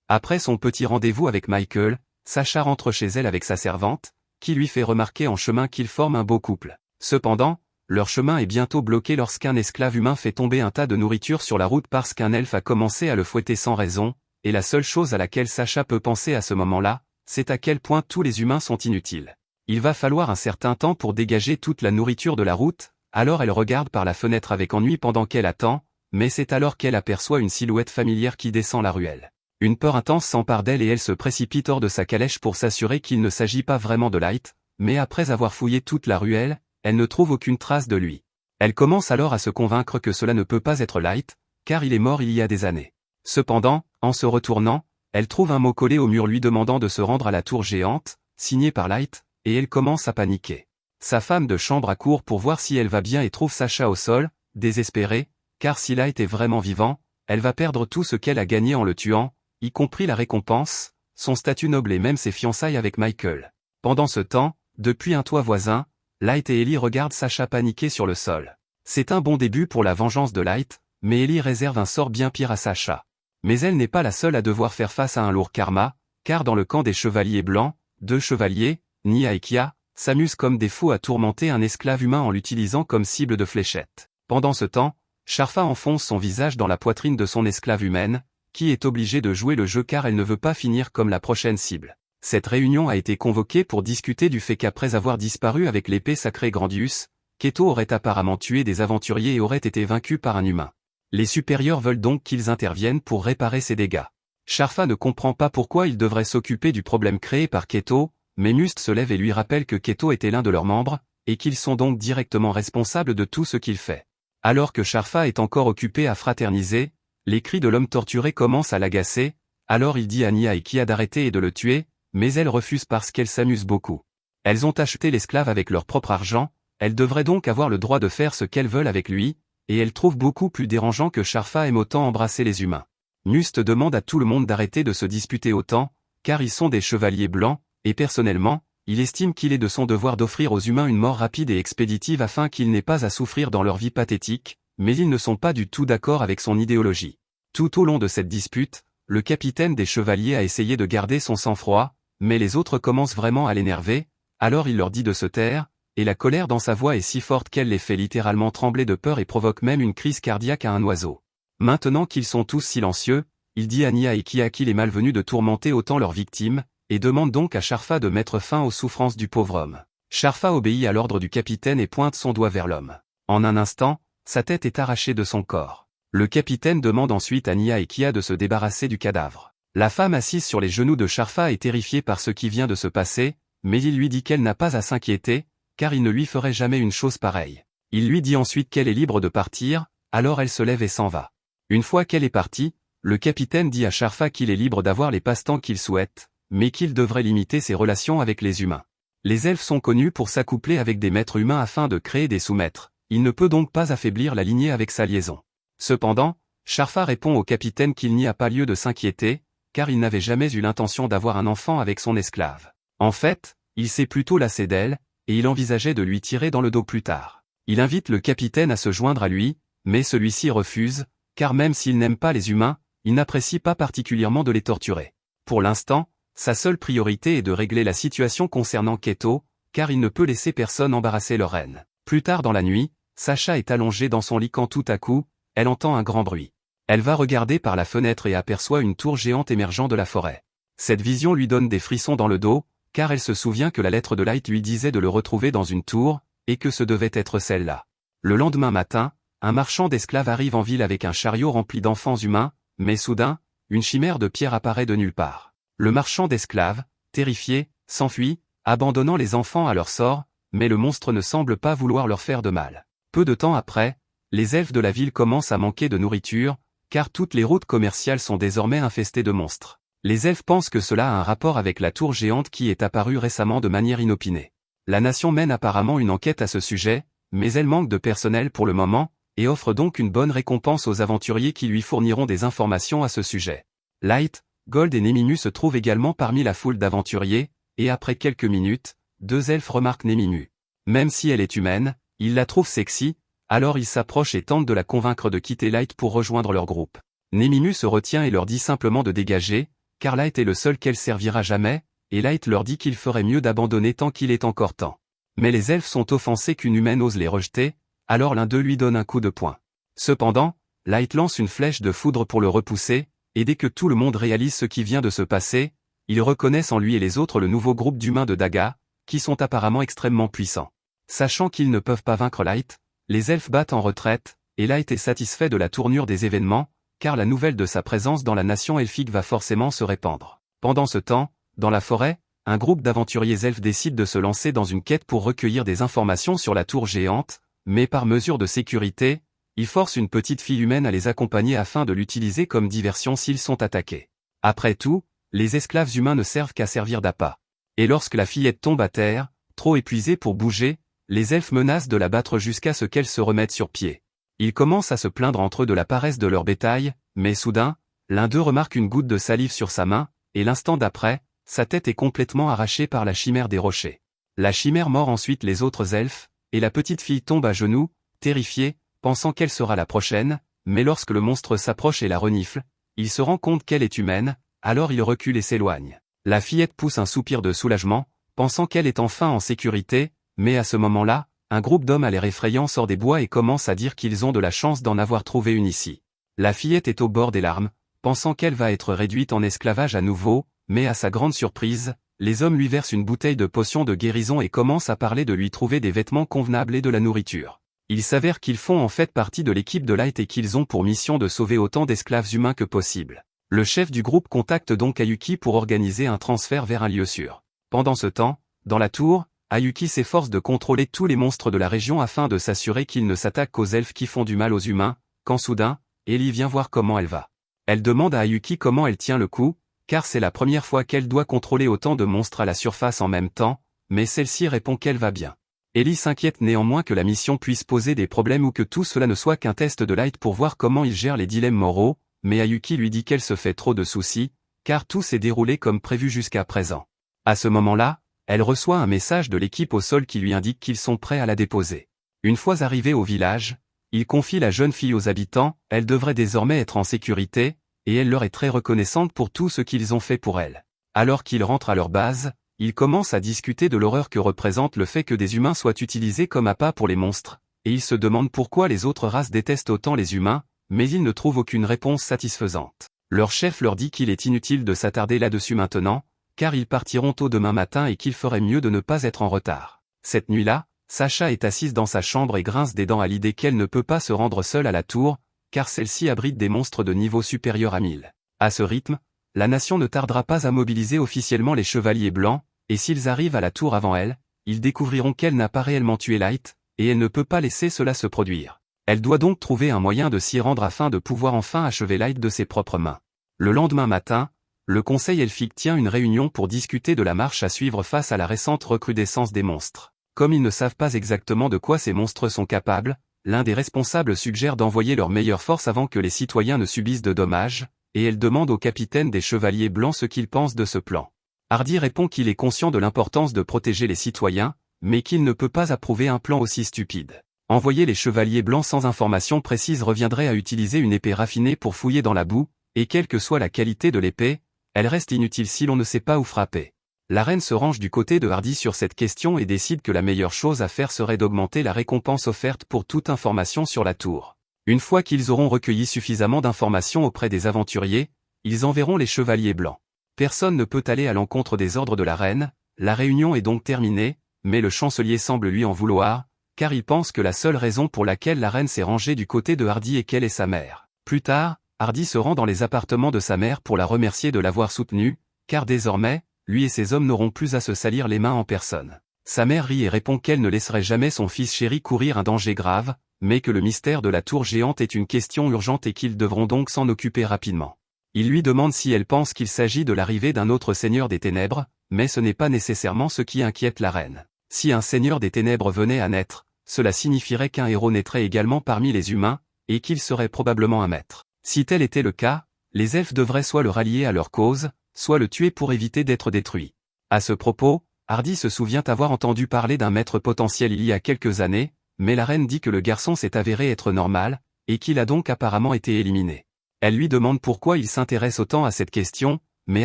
Après son petit rendez-vous avec Michael, Sacha rentre chez elle avec sa servante, qui lui fait remarquer en chemin qu'ils forment un beau couple. Cependant, leur chemin est bientôt bloqué lorsqu'un esclave humain fait tomber un tas de nourriture sur la route parce qu'un elfe a commencé à le fouetter sans raison, et la seule chose à laquelle Sacha peut penser à ce moment-là, c'est à quel point tous les humains sont inutiles. Il va falloir un certain temps pour dégager toute la nourriture de la route, alors elle regarde par la fenêtre avec ennui pendant qu'elle attend, mais c'est alors qu'elle aperçoit une silhouette familière qui descend la ruelle. Une peur intense s'empare d'elle et elle se précipite hors de sa calèche pour s'assurer qu'il ne s'agit pas vraiment de Light, mais après avoir fouillé toute la ruelle, elle ne trouve aucune trace de lui. Elle commence alors à se convaincre que cela ne peut pas être Light, car il est mort il y a des années. Cependant, en se retournant, elle trouve un mot collé au mur lui demandant de se rendre à la tour géante, signé par Light, et elle commence à paniquer. Sa femme de chambre accourt pour voir si elle va bien et trouve Sacha au sol, désespérée, car si Light est vraiment vivant, elle va perdre tout ce qu'elle a gagné en le tuant, y compris la récompense, son statut noble et même ses fiançailles avec Michael. Pendant ce temps, depuis un toit voisin, Light et Ellie regardent Sacha paniquer sur le sol. C'est un bon début pour la vengeance de Light, mais Ellie réserve un sort bien pire à Sacha. Mais elle n'est pas la seule à devoir faire face à un lourd karma, car dans le camp des Chevaliers Blancs, 2 chevaliers, Nia et Kia, s'amusent comme des fous à tourmenter un esclave humain en l'utilisant comme cible de fléchettes. Pendant ce temps, Sharfa enfonce son visage dans la poitrine de son esclave humaine, qui est obligée de jouer le jeu car elle ne veut pas finir comme la prochaine cible. Cette réunion a été convoquée pour discuter du fait qu'après avoir disparu avec l'épée sacrée Grandius, Keto aurait apparemment tué des aventuriers et aurait été vaincu par un humain. Les supérieurs veulent donc qu'ils interviennent pour réparer ces dégâts. Sharfa ne comprend pas pourquoi il devrait s'occuper du problème créé par Keto, mais Must se lève et lui rappelle que Keto était l'un de leurs membres, et qu'ils sont donc directement responsables de tout ce qu'il fait. Alors que Sharfa est encore occupé à fraterniser, les cris de l'homme torturé commencent à l'agacer, alors il dit à Nia et Kia d'arrêter et de le tuer, mais elles refusent parce qu'elles s'amusent beaucoup. Elles ont acheté l'esclave avec leur propre argent, elles devraient donc avoir le droit de faire ce qu'elles veulent avec lui, et elles trouvent beaucoup plus dérangeant que Sharfa aime autant embrasser les humains. Nust demande à tout le monde d'arrêter de se disputer autant, car ils sont des chevaliers blancs, et personnellement, il estime qu'il est de son devoir d'offrir aux humains une mort rapide et expéditive afin qu'ils n'aient pas à souffrir dans leur vie pathétique, mais ils ne sont pas du tout d'accord avec son idéologie. Tout au long de cette dispute, le capitaine des chevaliers a essayé de garder son sang-froid, mais les autres commencent vraiment à l'énerver, alors il leur dit de se taire, et la colère dans sa voix est si forte qu'elle les fait littéralement trembler de peur et provoque même une crise cardiaque à un oiseau. Maintenant qu'ils sont tous silencieux, il dit à Nia et Kia qu'il est malvenu de tourmenter autant leurs victimes, et demande donc à Sharfa de mettre fin aux souffrances du pauvre homme. Sharfa obéit à l'ordre du capitaine et pointe son doigt vers l'homme. En un instant, sa tête est arrachée de son corps. Le capitaine demande ensuite à Nia et Kia de se débarrasser du cadavre. La femme assise sur les genoux de Sharfa est terrifiée par ce qui vient de se passer, mais il lui dit qu'elle n'a pas à s'inquiéter, car il ne lui ferait jamais une chose pareille. Il lui dit ensuite qu'elle est libre de partir, alors elle se lève et s'en va. Une fois qu'elle est partie, le capitaine dit à Sharfa qu'il est libre d'avoir les passe-temps qu'il souhaite, mais qu'il devrait limiter ses relations avec les humains. Les elfes sont connus pour s'accoupler avec des maîtres humains afin de créer des sous-maîtres, il ne peut donc pas affaiblir la lignée avec sa liaison. Cependant, Sharfa répond au capitaine qu'il n'y a pas lieu de s'inquiéter, car il n'avait jamais eu l'intention d'avoir un enfant avec son esclave. En fait, il s'est plutôt lassé d'elle, et il envisageait de lui tirer dans le dos plus tard. Il invite le capitaine à se joindre à lui, mais celui-ci refuse, car même s'il n'aime pas les humains, il n'apprécie pas particulièrement de les torturer. Pour l'instant, sa seule priorité est de régler la situation concernant Keto, car il ne peut laisser personne embarrasser leur reine. Plus tard dans la nuit, Sacha est allongée dans son lit quand tout à coup, elle entend un grand bruit. Elle va regarder par la fenêtre et aperçoit une tour géante émergeant de la forêt. Cette vision lui donne des frissons dans le dos, car elle se souvient que la lettre de Light lui disait de le retrouver dans une tour, et que ce devait être celle-là. Le lendemain matin, un marchand d'esclaves arrive en ville avec un chariot rempli d'enfants humains, mais soudain, une chimère de pierre apparaît de nulle part. Le marchand d'esclaves, terrifié, s'enfuit, abandonnant les enfants à leur sort, mais le monstre ne semble pas vouloir leur faire de mal. Peu de temps après, les elfes de la ville commencent à manquer de nourriture, car toutes les routes commerciales sont désormais infestées de monstres. Les elfes pensent que cela a un rapport avec la tour géante qui est apparue récemment de manière inopinée. La nation mène apparemment une enquête à ce sujet, mais elle manque de personnel pour le moment, et offre donc une bonne récompense aux aventuriers qui lui fourniront des informations à ce sujet. Light, Gold et Nemimu se trouvent également parmi la foule d'aventuriers, et après quelques minutes, deux elfes remarquent Nemimu. Même si elle est humaine, ils la trouvent sexy, alors ils s'approchent et tentent de la convaincre de quitter Light pour rejoindre leur groupe. Nemimu se retient et leur dit simplement de dégager, car Light est le seul qu'elle servira jamais, et Light leur dit qu'il ferait mieux d'abandonner tant qu'il est encore temps. Mais les elfes sont offensés qu'une humaine ose les rejeter, alors l'un d'eux lui donne un coup de poing. Cependant, Light lance une flèche de foudre pour le repousser, et dès que tout le monde réalise ce qui vient de se passer, ils reconnaissent en lui et les autres le nouveau groupe d'humains de Daga, qui sont apparemment extrêmement puissants. Sachant qu'ils ne peuvent pas vaincre Light, les elfes battent en retraite, et Light est satisfait de la tournure des événements, car la nouvelle de sa présence dans la nation elfique va forcément se répandre. Pendant ce temps, dans la forêt, un groupe d'aventuriers elfes décide de se lancer dans une quête pour recueillir des informations sur la tour géante, mais par mesure de sécurité, ils forcent une petite fille humaine à les accompagner afin de l'utiliser comme diversion s'ils sont attaqués. Après tout, les esclaves humains ne servent qu'à servir d'appât. Et lorsque la fillette tombe à terre, trop épuisée pour bouger, les elfes menacent de la battre jusqu'à ce qu'elle se remette sur pied. Ils commencent à se plaindre entre eux de la paresse de leur bétail, mais soudain, l'un d'eux remarque une goutte de salive sur sa main, et l'instant d'après, sa tête est complètement arrachée par la chimère des rochers. La chimère mord ensuite les autres elfes, et la petite fille tombe à genoux, terrifiée, pensant qu'elle sera la prochaine, mais lorsque le monstre s'approche et la renifle, il se rend compte qu'elle est humaine, alors il recule et s'éloigne. La fillette pousse un soupir de soulagement, pensant qu'elle est enfin en sécurité, mais à ce moment-là, un groupe d'hommes à l'air effrayant sort des bois et commence à dire qu'ils ont de la chance d'en avoir trouvé une ici. La fillette est au bord des larmes, pensant qu'elle va être réduite en esclavage à nouveau, mais à sa grande surprise, les hommes lui versent une bouteille de potion de guérison et commencent à parler de lui trouver des vêtements convenables et de la nourriture. Il s'avère qu'ils font en fait partie de l'équipe de Light et qu'ils ont pour mission de sauver autant d'esclaves humains que possible. Le chef du groupe contacte donc Ayuki pour organiser un transfert vers un lieu sûr. Pendant ce temps, dans la tour, Ayuki s'efforce de contrôler tous les monstres de la région afin de s'assurer qu'ils ne s'attaquent qu'aux elfes qui font du mal aux humains, quand soudain, Ellie vient voir comment elle va. Elle demande à Ayuki comment elle tient le coup, car c'est la première fois qu'elle doit contrôler autant de monstres à la surface en même temps, mais celle-ci répond qu'elle va bien. Ellie s'inquiète néanmoins que la mission puisse poser des problèmes ou que tout cela ne soit qu'un test de Light pour voir comment il gère les dilemmes moraux, mais Ayuki lui dit qu'elle se fait trop de soucis, car tout s'est déroulé comme prévu jusqu'à présent. À ce moment-là, elle reçoit un message de l'équipe au sol qui lui indique qu'ils sont prêts à la déposer. Une fois arrivée au village, il confie la jeune fille aux habitants, elle devrait désormais être en sécurité, et elle leur est très reconnaissante pour tout ce qu'ils ont fait pour elle. Alors qu'ils rentrent à leur base, ils commencent à discuter de l'horreur que représente le fait que des humains soient utilisés comme appât pour les monstres, et ils se demandent pourquoi les autres races détestent autant les humains, mais ils ne trouvent aucune réponse satisfaisante. Leur chef leur dit qu'il est inutile de s'attarder là-dessus maintenant, car ils partiront tôt demain matin et qu'il ferait mieux de ne pas être en retard. Cette nuit-là, Sacha est assise dans sa chambre et grince des dents à l'idée qu'elle ne peut pas se rendre seule à la tour, car celle-ci abrite des monstres de niveau supérieur à 1000. À ce rythme, la nation ne tardera pas à mobiliser officiellement les chevaliers blancs, et s'ils arrivent à la tour avant elle, ils découvriront qu'elle n'a pas réellement tué Light, et elle ne peut pas laisser cela se produire. Elle doit donc trouver un moyen de s'y rendre afin de pouvoir enfin achever Light de ses propres mains. Le lendemain matin, le conseil elfique tient une réunion pour discuter de la marche à suivre face à la récente recrudescence des monstres. Comme ils ne savent pas exactement de quoi ces monstres sont capables, l'un des responsables suggère d'envoyer leur meilleure force avant que les citoyens ne subissent de dommages, et elle demande au capitaine des Chevaliers Blancs ce qu'il pense de ce plan. Hardy répond qu'il est conscient de l'importance de protéger les citoyens, mais qu'il ne peut pas approuver un plan aussi stupide. Envoyer les Chevaliers Blancs sans information précise reviendrait à utiliser une épée raffinée pour fouiller dans la boue, et quelle que soit la qualité de l'épée, elle reste inutile si l'on ne sait pas où frapper. La reine se range du côté de Hardy sur cette question et décide que la meilleure chose à faire serait d'augmenter la récompense offerte pour toute information sur la tour. Une fois qu'ils auront recueilli suffisamment d'informations auprès des aventuriers, ils enverront les Chevaliers Blancs. Personne ne peut aller à l'encontre des ordres de la reine, la réunion est donc terminée, mais le chancelier semble lui en vouloir, car il pense que la seule raison pour laquelle la reine s'est rangée du côté de Hardy est qu'elle est sa mère. Plus tard, Hardy se rend dans les appartements de sa mère pour la remercier de l'avoir soutenue, car désormais, lui et ses hommes n'auront plus à se salir les mains en personne. Sa mère rit et répond qu'elle ne laisserait jamais son fils chéri courir un danger grave, mais que le mystère de la tour géante est une question urgente et qu'ils devront donc s'en occuper rapidement. Il lui demande si elle pense qu'il s'agit de l'arrivée d'un autre seigneur des ténèbres, mais ce n'est pas nécessairement ce qui inquiète la reine. Si un seigneur des ténèbres venait à naître, cela signifierait qu'un héros naîtrait également parmi les humains, et qu'il serait probablement un maître. Si tel était le cas, les elfes devraient soit le rallier à leur cause, soit le tuer pour éviter d'être détruit. À ce propos, Hardy se souvient avoir entendu parler d'un maître potentiel il y a quelques années, mais la reine dit que le garçon s'est avéré être normal, et qu'il a donc apparemment été éliminé. Elle lui demande pourquoi il s'intéresse autant à cette question, mais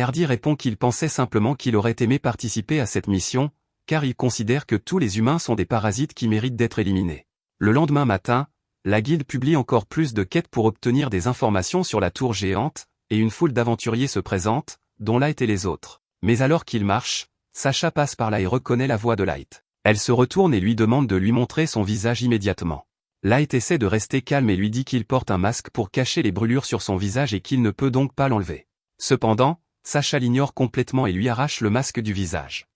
Hardy répond qu'il pensait simplement qu'il aurait aimé participer à cette mission, car il considère que tous les humains sont des parasites qui méritent d'être éliminés. Le lendemain matin, la guilde publie encore plus de quêtes pour obtenir des informations sur la tour géante, et une foule d'aventuriers se présente, dont Light et les autres. Mais alors qu'il marche, Sacha passe par là et reconnaît la voix de Light. Elle se retourne et lui demande de lui montrer son visage immédiatement. Light essaie de rester calme et lui dit qu'il porte un masque pour cacher les brûlures sur son visage et qu'il ne peut donc pas l'enlever. Cependant, Sacha l'ignore complètement et lui arrache le masque du visage.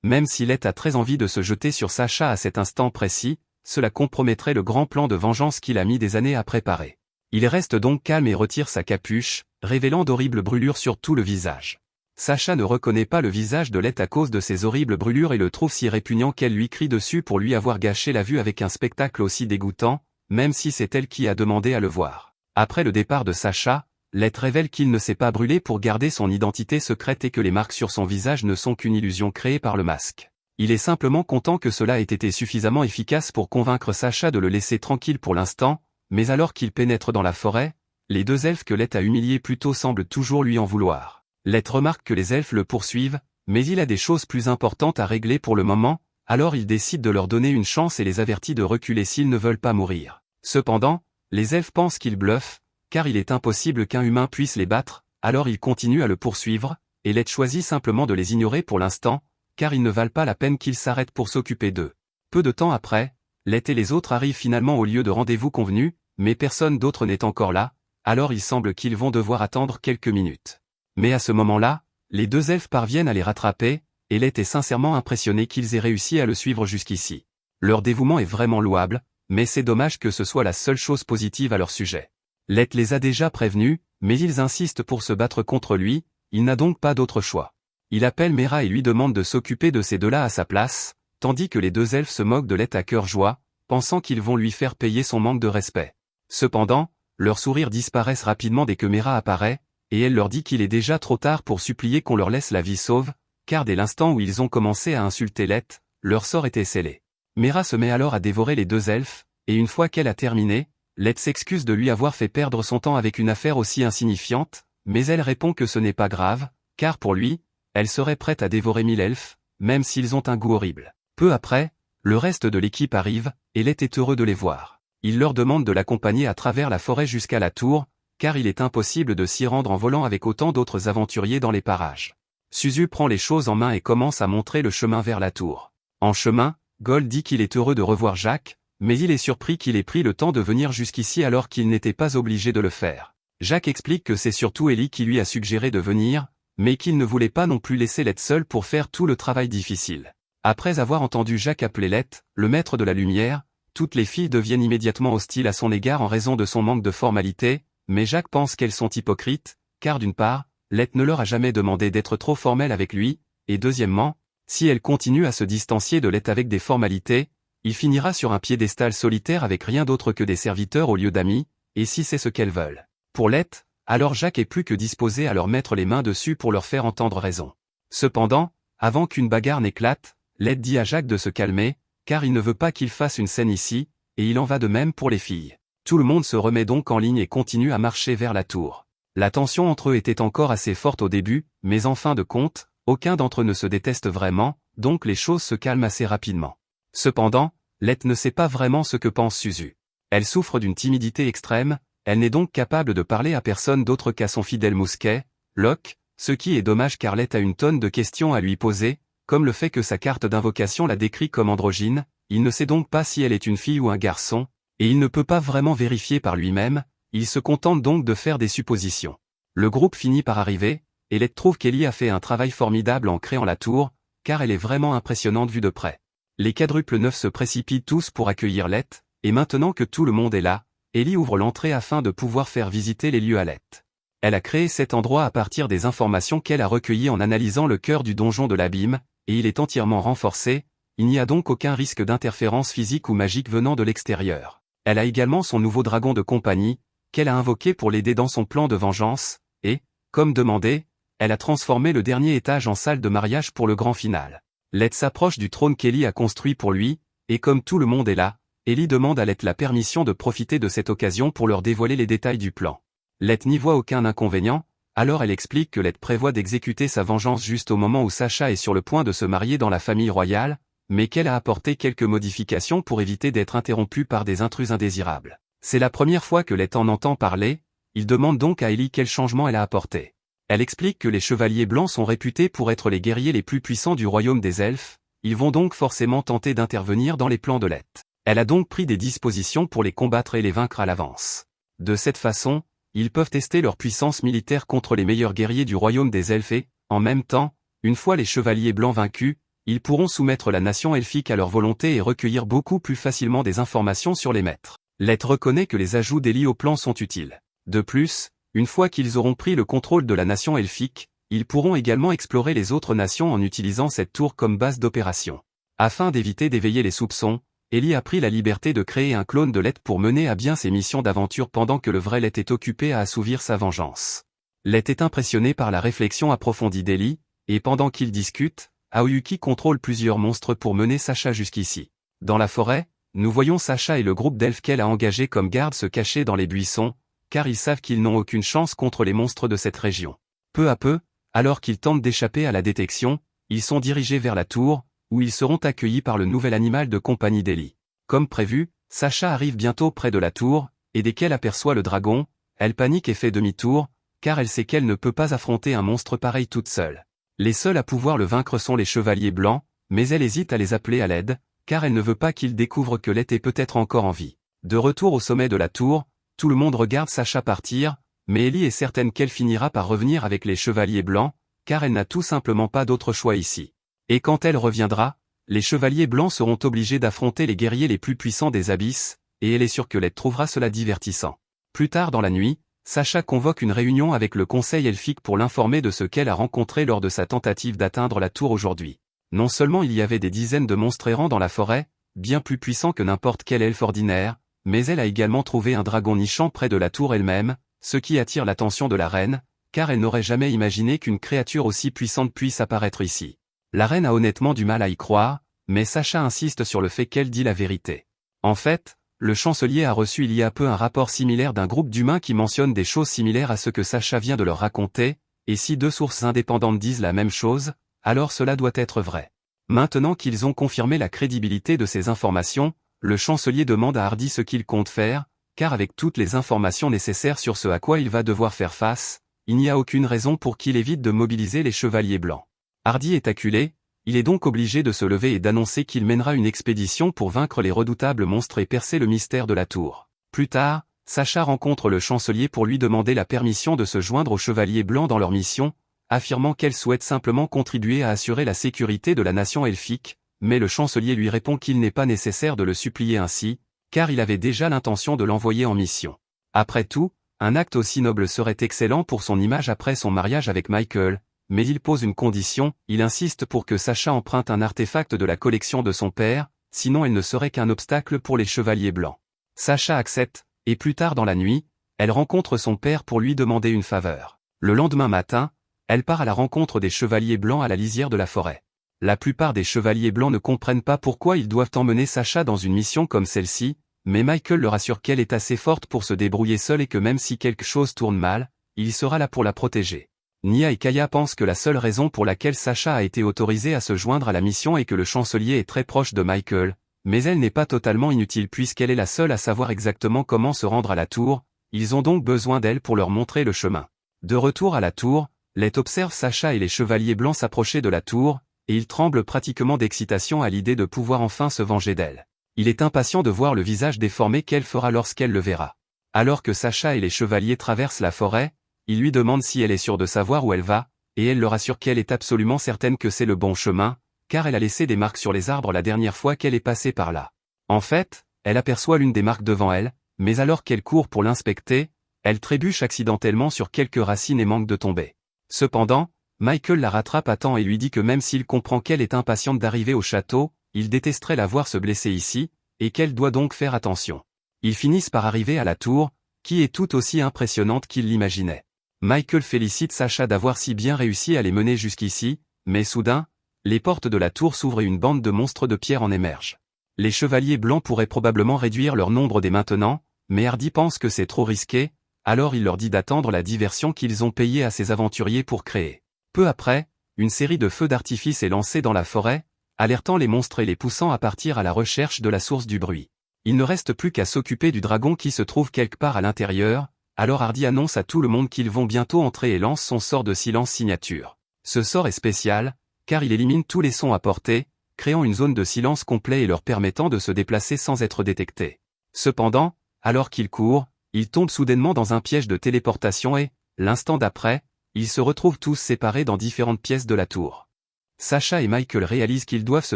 Même si Light a très envie de se jeter sur Sacha à cet instant précis, cela compromettrait le grand plan de vengeance qu'il a mis des années à préparer. Il reste donc calme et retire sa capuche, révélant d'horribles brûlures sur tout le visage. Sacha ne reconnaît pas le visage de Light à cause de ces horribles brûlures et le trouve si répugnant qu'elle lui crie dessus pour lui avoir gâché la vue avec un spectacle aussi dégoûtant, même si c'est elle qui a demandé à le voir. Après le départ de Sacha, Light révèle qu'il ne s'est pas brûlé pour garder son identité secrète et que les marques sur son visage ne sont qu'une illusion créée par le masque. Il est simplement content que cela ait été suffisamment efficace pour convaincre Sacha de le laisser tranquille pour l'instant, mais alors qu'il pénètre dans la forêt, les deux elfes que Light a humiliés plus tôt semblent toujours lui en vouloir. Light remarque que les elfes le poursuivent, mais il a des choses plus importantes à régler pour le moment, alors il décide de leur donner une chance et les avertit de reculer s'ils ne veulent pas mourir. Cependant, les elfes pensent qu'il bluffe, car il est impossible qu'un humain puisse les battre, alors ils continuent à le poursuivre, et Light choisit simplement de les ignorer pour l'instant, car ils ne valent pas la peine qu'ils s'arrêtent pour s'occuper d'eux. Peu de temps après, Light et les autres arrivent finalement au lieu de rendez-vous convenu, mais personne d'autre n'est encore là, alors il semble qu'ils vont devoir attendre quelques minutes. Mais à ce moment-là, les deux elfes parviennent à les rattraper, et Lett est sincèrement impressionné qu'ils aient réussi à le suivre jusqu'ici. Leur dévouement est vraiment louable, mais c'est dommage que ce soit la seule chose positive à leur sujet. Lett les a déjà prévenus, mais ils insistent pour se battre contre lui, il n'a donc pas d'autre choix. Il appelle Mera et lui demande de s'occuper de ces deux-là à sa place, tandis que les deux elfes se moquent de Lett à cœur joie, pensant qu'ils vont lui faire payer son manque de respect. Cependant, leurs sourires disparaissent rapidement dès que Mera apparaît, et elle leur dit qu'il est déjà trop tard pour supplier qu'on leur laisse la vie sauve, car dès l'instant où ils ont commencé à insulter Lett, leur sort était scellé. Mera se met alors à dévorer les deux elfes, et une fois qu'elle a terminé, Lett s'excuse de lui avoir fait perdre son temps avec une affaire aussi insignifiante, mais elle répond que ce n'est pas grave, car pour lui, elle serait prête à dévorer 1000 elfes, même s'ils ont un goût horrible. Peu après, le reste de l'équipe arrive, et Lett est heureux de les voir. Il leur demande de l'accompagner à travers la forêt jusqu'à la tour, car il est impossible de s'y rendre en volant avec autant d'autres aventuriers dans les parages. Suzu prend les choses en main et commence à montrer le chemin vers la tour. En chemin, Gold dit qu'il est heureux de revoir Jacques, mais il est surpris qu'il ait pris le temps de venir jusqu'ici alors qu'il n'était pas obligé de le faire. Jacques explique que c'est surtout Ellie qui lui a suggéré de venir, mais qu'il ne voulait pas non plus laisser Lett seul pour faire tout le travail difficile. Après avoir entendu Jacques appeler Lett, le maître de la lumière, toutes les filles deviennent immédiatement hostiles à son égard en raison de son manque de formalité, mais Jacques pense qu'elles sont hypocrites, car d'une part, Lett ne leur a jamais demandé d'être trop formelle avec lui, et deuxièmement, si elle continue à se distancier de Lett avec des formalités, il finira sur un piédestal solitaire avec rien d'autre que des serviteurs au lieu d'amis, et si c'est ce qu'elles veulent. Pour Lett, alors Jacques est plus que disposé à leur mettre les mains dessus pour leur faire entendre raison. Cependant, avant qu'une bagarre n'éclate, Lett dit à Jacques de se calmer, car il ne veut pas qu'il fasse une scène ici, et il en va de même pour les filles. Tout le monde se remet donc en ligne et continue à marcher vers la tour. La tension entre eux était encore assez forte au début, mais en fin de compte, aucun d'entre eux ne se déteste vraiment, donc les choses se calment assez rapidement. Cependant, Lett ne sait pas vraiment ce que pense Suzu. Elle souffre d'une timidité extrême, elle n'est donc capable de parler à personne d'autre qu'à son fidèle mousquet, Locke, ce qui est dommage car Lett a une tonne de questions à lui poser, comme le fait que sa carte d'invocation la décrit comme androgyne, il ne sait donc pas si elle est une fille ou un garçon, et il ne peut pas vraiment vérifier par lui-même, il se contente donc de faire des suppositions. Le groupe finit par arriver, et Lett trouve qu'Ellie a fait un travail formidable en créant la tour, car elle est vraiment impressionnante vue de près. Les quadruples neufs se précipitent tous pour accueillir Lett, et maintenant que tout le monde est là, Ellie ouvre l'entrée afin de pouvoir faire visiter les lieux à Lett. Elle a créé cet endroit à partir des informations qu'elle a recueillies en analysant le cœur du donjon de l'abîme, et il est entièrement renforcé, il n'y a donc aucun risque d'interférence physique ou magique venant de l'extérieur. Elle a également son nouveau dragon de compagnie, qu'elle a invoqué pour l'aider dans son plan de vengeance, et, comme demandé, elle a transformé le dernier étage en salle de mariage pour le grand final. Lett s'approche du trône qu'Ellie a construit pour lui, et comme tout le monde est là, Ellie demande à Lett la permission de profiter de cette occasion pour leur dévoiler les détails du plan. Lett n'y voit aucun inconvénient, alors elle explique que Lett prévoit d'exécuter sa vengeance juste au moment où Sacha est sur le point de se marier dans la famille royale, mais qu'elle a apporté quelques modifications pour éviter d'être interrompue par des intrus indésirables. C'est la première fois que Lett en entend parler, il demande donc à Ellie quel changement elle a apporté. Elle explique que les chevaliers blancs sont réputés pour être les guerriers les plus puissants du royaume des elfes, ils vont donc forcément tenter d'intervenir dans les plans de Lett. Elle a donc pris des dispositions pour les combattre et les vaincre à l'avance. De cette façon, ils peuvent tester leur puissance militaire contre les meilleurs guerriers du royaume des elfes et, en même temps, une fois les chevaliers blancs vaincus, ils pourront soumettre la nation elfique à leur volonté et recueillir beaucoup plus facilement des informations sur les maîtres. Lett reconnaît que les ajouts d'Ellie au plan sont utiles. De plus, une fois qu'ils auront pris le contrôle de la nation elfique, ils pourront également explorer les autres nations en utilisant cette tour comme base d'opération. Afin d'éviter d'éveiller les soupçons, Ellie a pris la liberté de créer un clone de Lett pour mener à bien ses missions d'aventure pendant que le vrai Lett est occupé à assouvir sa vengeance. Lett est impressionné par la réflexion approfondie d'Ellie, et pendant qu'ils discutent, Aoyuki contrôle plusieurs monstres pour mener Sacha jusqu'ici. Dans la forêt, nous voyons Sacha et le groupe d'elfes qu'elle a engagé comme garde se cacher dans les buissons, car ils savent qu'ils n'ont aucune chance contre les monstres de cette région. Peu à peu, alors qu'ils tentent d'échapper à la détection, ils sont dirigés vers la tour, où ils seront accueillis par le nouvel animal de compagnie d'Ellie. Comme prévu, Sacha arrive bientôt près de la tour, et dès qu'elle aperçoit le dragon, elle panique et fait demi-tour, car elle sait qu'elle ne peut pas affronter un monstre pareil toute seule. Les seuls à pouvoir le vaincre sont les chevaliers blancs, mais elle hésite à les appeler à l'aide, car elle ne veut pas qu'ils découvrent que Lett est peut-être encore en vie. De retour au sommet de la tour, tout le monde regarde Sacha partir, mais Ellie est certaine qu'elle finira par revenir avec les chevaliers blancs, car elle n'a tout simplement pas d'autre choix ici. Et quand elle reviendra, les chevaliers blancs seront obligés d'affronter les guerriers les plus puissants des abysses, et elle est sûre que Lett trouvera cela divertissant. Plus tard dans la nuit, Sacha convoque une réunion avec le conseil elfique pour l'informer de ce qu'elle a rencontré lors de sa tentative d'atteindre la tour aujourd'hui. Non seulement il y avait des dizaines de monstres errants dans la forêt, bien plus puissants que n'importe quel elfe ordinaire, mais elle a également trouvé un dragon nichant près de la tour elle-même, ce qui attire l'attention de la reine, car elle n'aurait jamais imaginé qu'une créature aussi puissante puisse apparaître ici. La reine a honnêtement du mal à y croire, mais Sacha insiste sur le fait qu'elle dit la vérité. En fait, le chancelier a reçu il y a peu un rapport similaire d'un groupe d'humains qui mentionne des choses similaires à ce que Sacha vient de leur raconter, et si deux sources indépendantes disent la même chose, alors cela doit être vrai. Maintenant qu'ils ont confirmé la crédibilité de ces informations, le chancelier demande à Hardy ce qu'il compte faire, car avec toutes les informations nécessaires sur ce à quoi il va devoir faire face, il n'y a aucune raison pour qu'il évite de mobiliser les chevaliers blancs. Hardy est acculé, il est donc obligé de se lever et d'annoncer qu'il mènera une expédition pour vaincre les redoutables monstres et percer le mystère de la tour. Plus tard, Sacha rencontre le chancelier pour lui demander la permission de se joindre aux chevaliers blancs dans leur mission, affirmant qu'elle souhaite simplement contribuer à assurer la sécurité de la nation elfique, mais le chancelier lui répond qu'il n'est pas nécessaire de le supplier ainsi, car il avait déjà l'intention de l'envoyer en mission. Après tout, un acte aussi noble serait excellent pour son image après son mariage avec Michael, mais il pose une condition, il insiste pour que Sacha emprunte un artefact de la collection de son père, sinon elle ne serait qu'un obstacle pour les chevaliers blancs. Sacha accepte, et plus tard dans la nuit, elle rencontre son père pour lui demander une faveur. Le lendemain matin, elle part à la rencontre des chevaliers blancs à la lisière de la forêt. La plupart des chevaliers blancs ne comprennent pas pourquoi ils doivent emmener Sacha dans une mission comme celle-ci, mais Michael leur assure qu'elle est assez forte pour se débrouiller seule et que même si quelque chose tourne mal, il sera là pour la protéger. Nia et Kaya pensent que la seule raison pour laquelle Sacha a été autorisée à se joindre à la mission est que le chancelier est très proche de Michael, mais elle n'est pas totalement inutile puisqu'elle est la seule à savoir exactement comment se rendre à la tour, ils ont donc besoin d'elle pour leur montrer le chemin. De retour à la tour, Lett observe Sacha et les chevaliers blancs s'approcher de la tour, et il tremble pratiquement d'excitation à l'idée de pouvoir enfin se venger d'elle. Il est impatient de voir le visage déformé qu'elle fera lorsqu'elle le verra. Alors que Sacha et les chevaliers traversent la forêt, il lui demande si elle est sûre de savoir où elle va, et elle leur assure qu'elle est absolument certaine que c'est le bon chemin, car elle a laissé des marques sur les arbres la dernière fois qu'elle est passée par là. En fait, elle aperçoit l'une des marques devant elle, mais alors qu'elle court pour l'inspecter, elle trébuche accidentellement sur quelques racines et manque de tomber. Cependant, Michael la rattrape à temps et lui dit que même s'il comprend qu'elle est impatiente d'arriver au château, il détesterait la voir se blesser ici, et qu'elle doit donc faire attention. Ils finissent par arriver à la tour, qui est tout aussi impressionnante qu'il l'imaginait. Michael félicite Sacha d'avoir si bien réussi à les mener jusqu'ici, mais soudain, les portes de la tour s'ouvrent et une bande de monstres de pierre en émerge. Les chevaliers blancs pourraient probablement réduire leur nombre dès maintenant, mais Hardy pense que c'est trop risqué, alors il leur dit d'attendre la diversion qu'ils ont payée à ces aventuriers pour créer. Peu après, une série de feux d'artifice est lancée dans la forêt, alertant les monstres et les poussant à partir à la recherche de la source du bruit. Il ne reste plus qu'à s'occuper du dragon qui se trouve quelque part à l'intérieur, alors Hardy annonce à tout le monde qu'ils vont bientôt entrer et lance son sort de silence signature. Ce sort est spécial, car il élimine tous les sons à portée, créant une zone de silence complet et leur permettant de se déplacer sans être détectés. Cependant, alors qu'ils courent, ils tombent soudainement dans un piège de téléportation et, l'instant d'après, ils se retrouvent tous séparés dans différentes pièces de la tour. Sacha et Michael réalisent qu'ils doivent se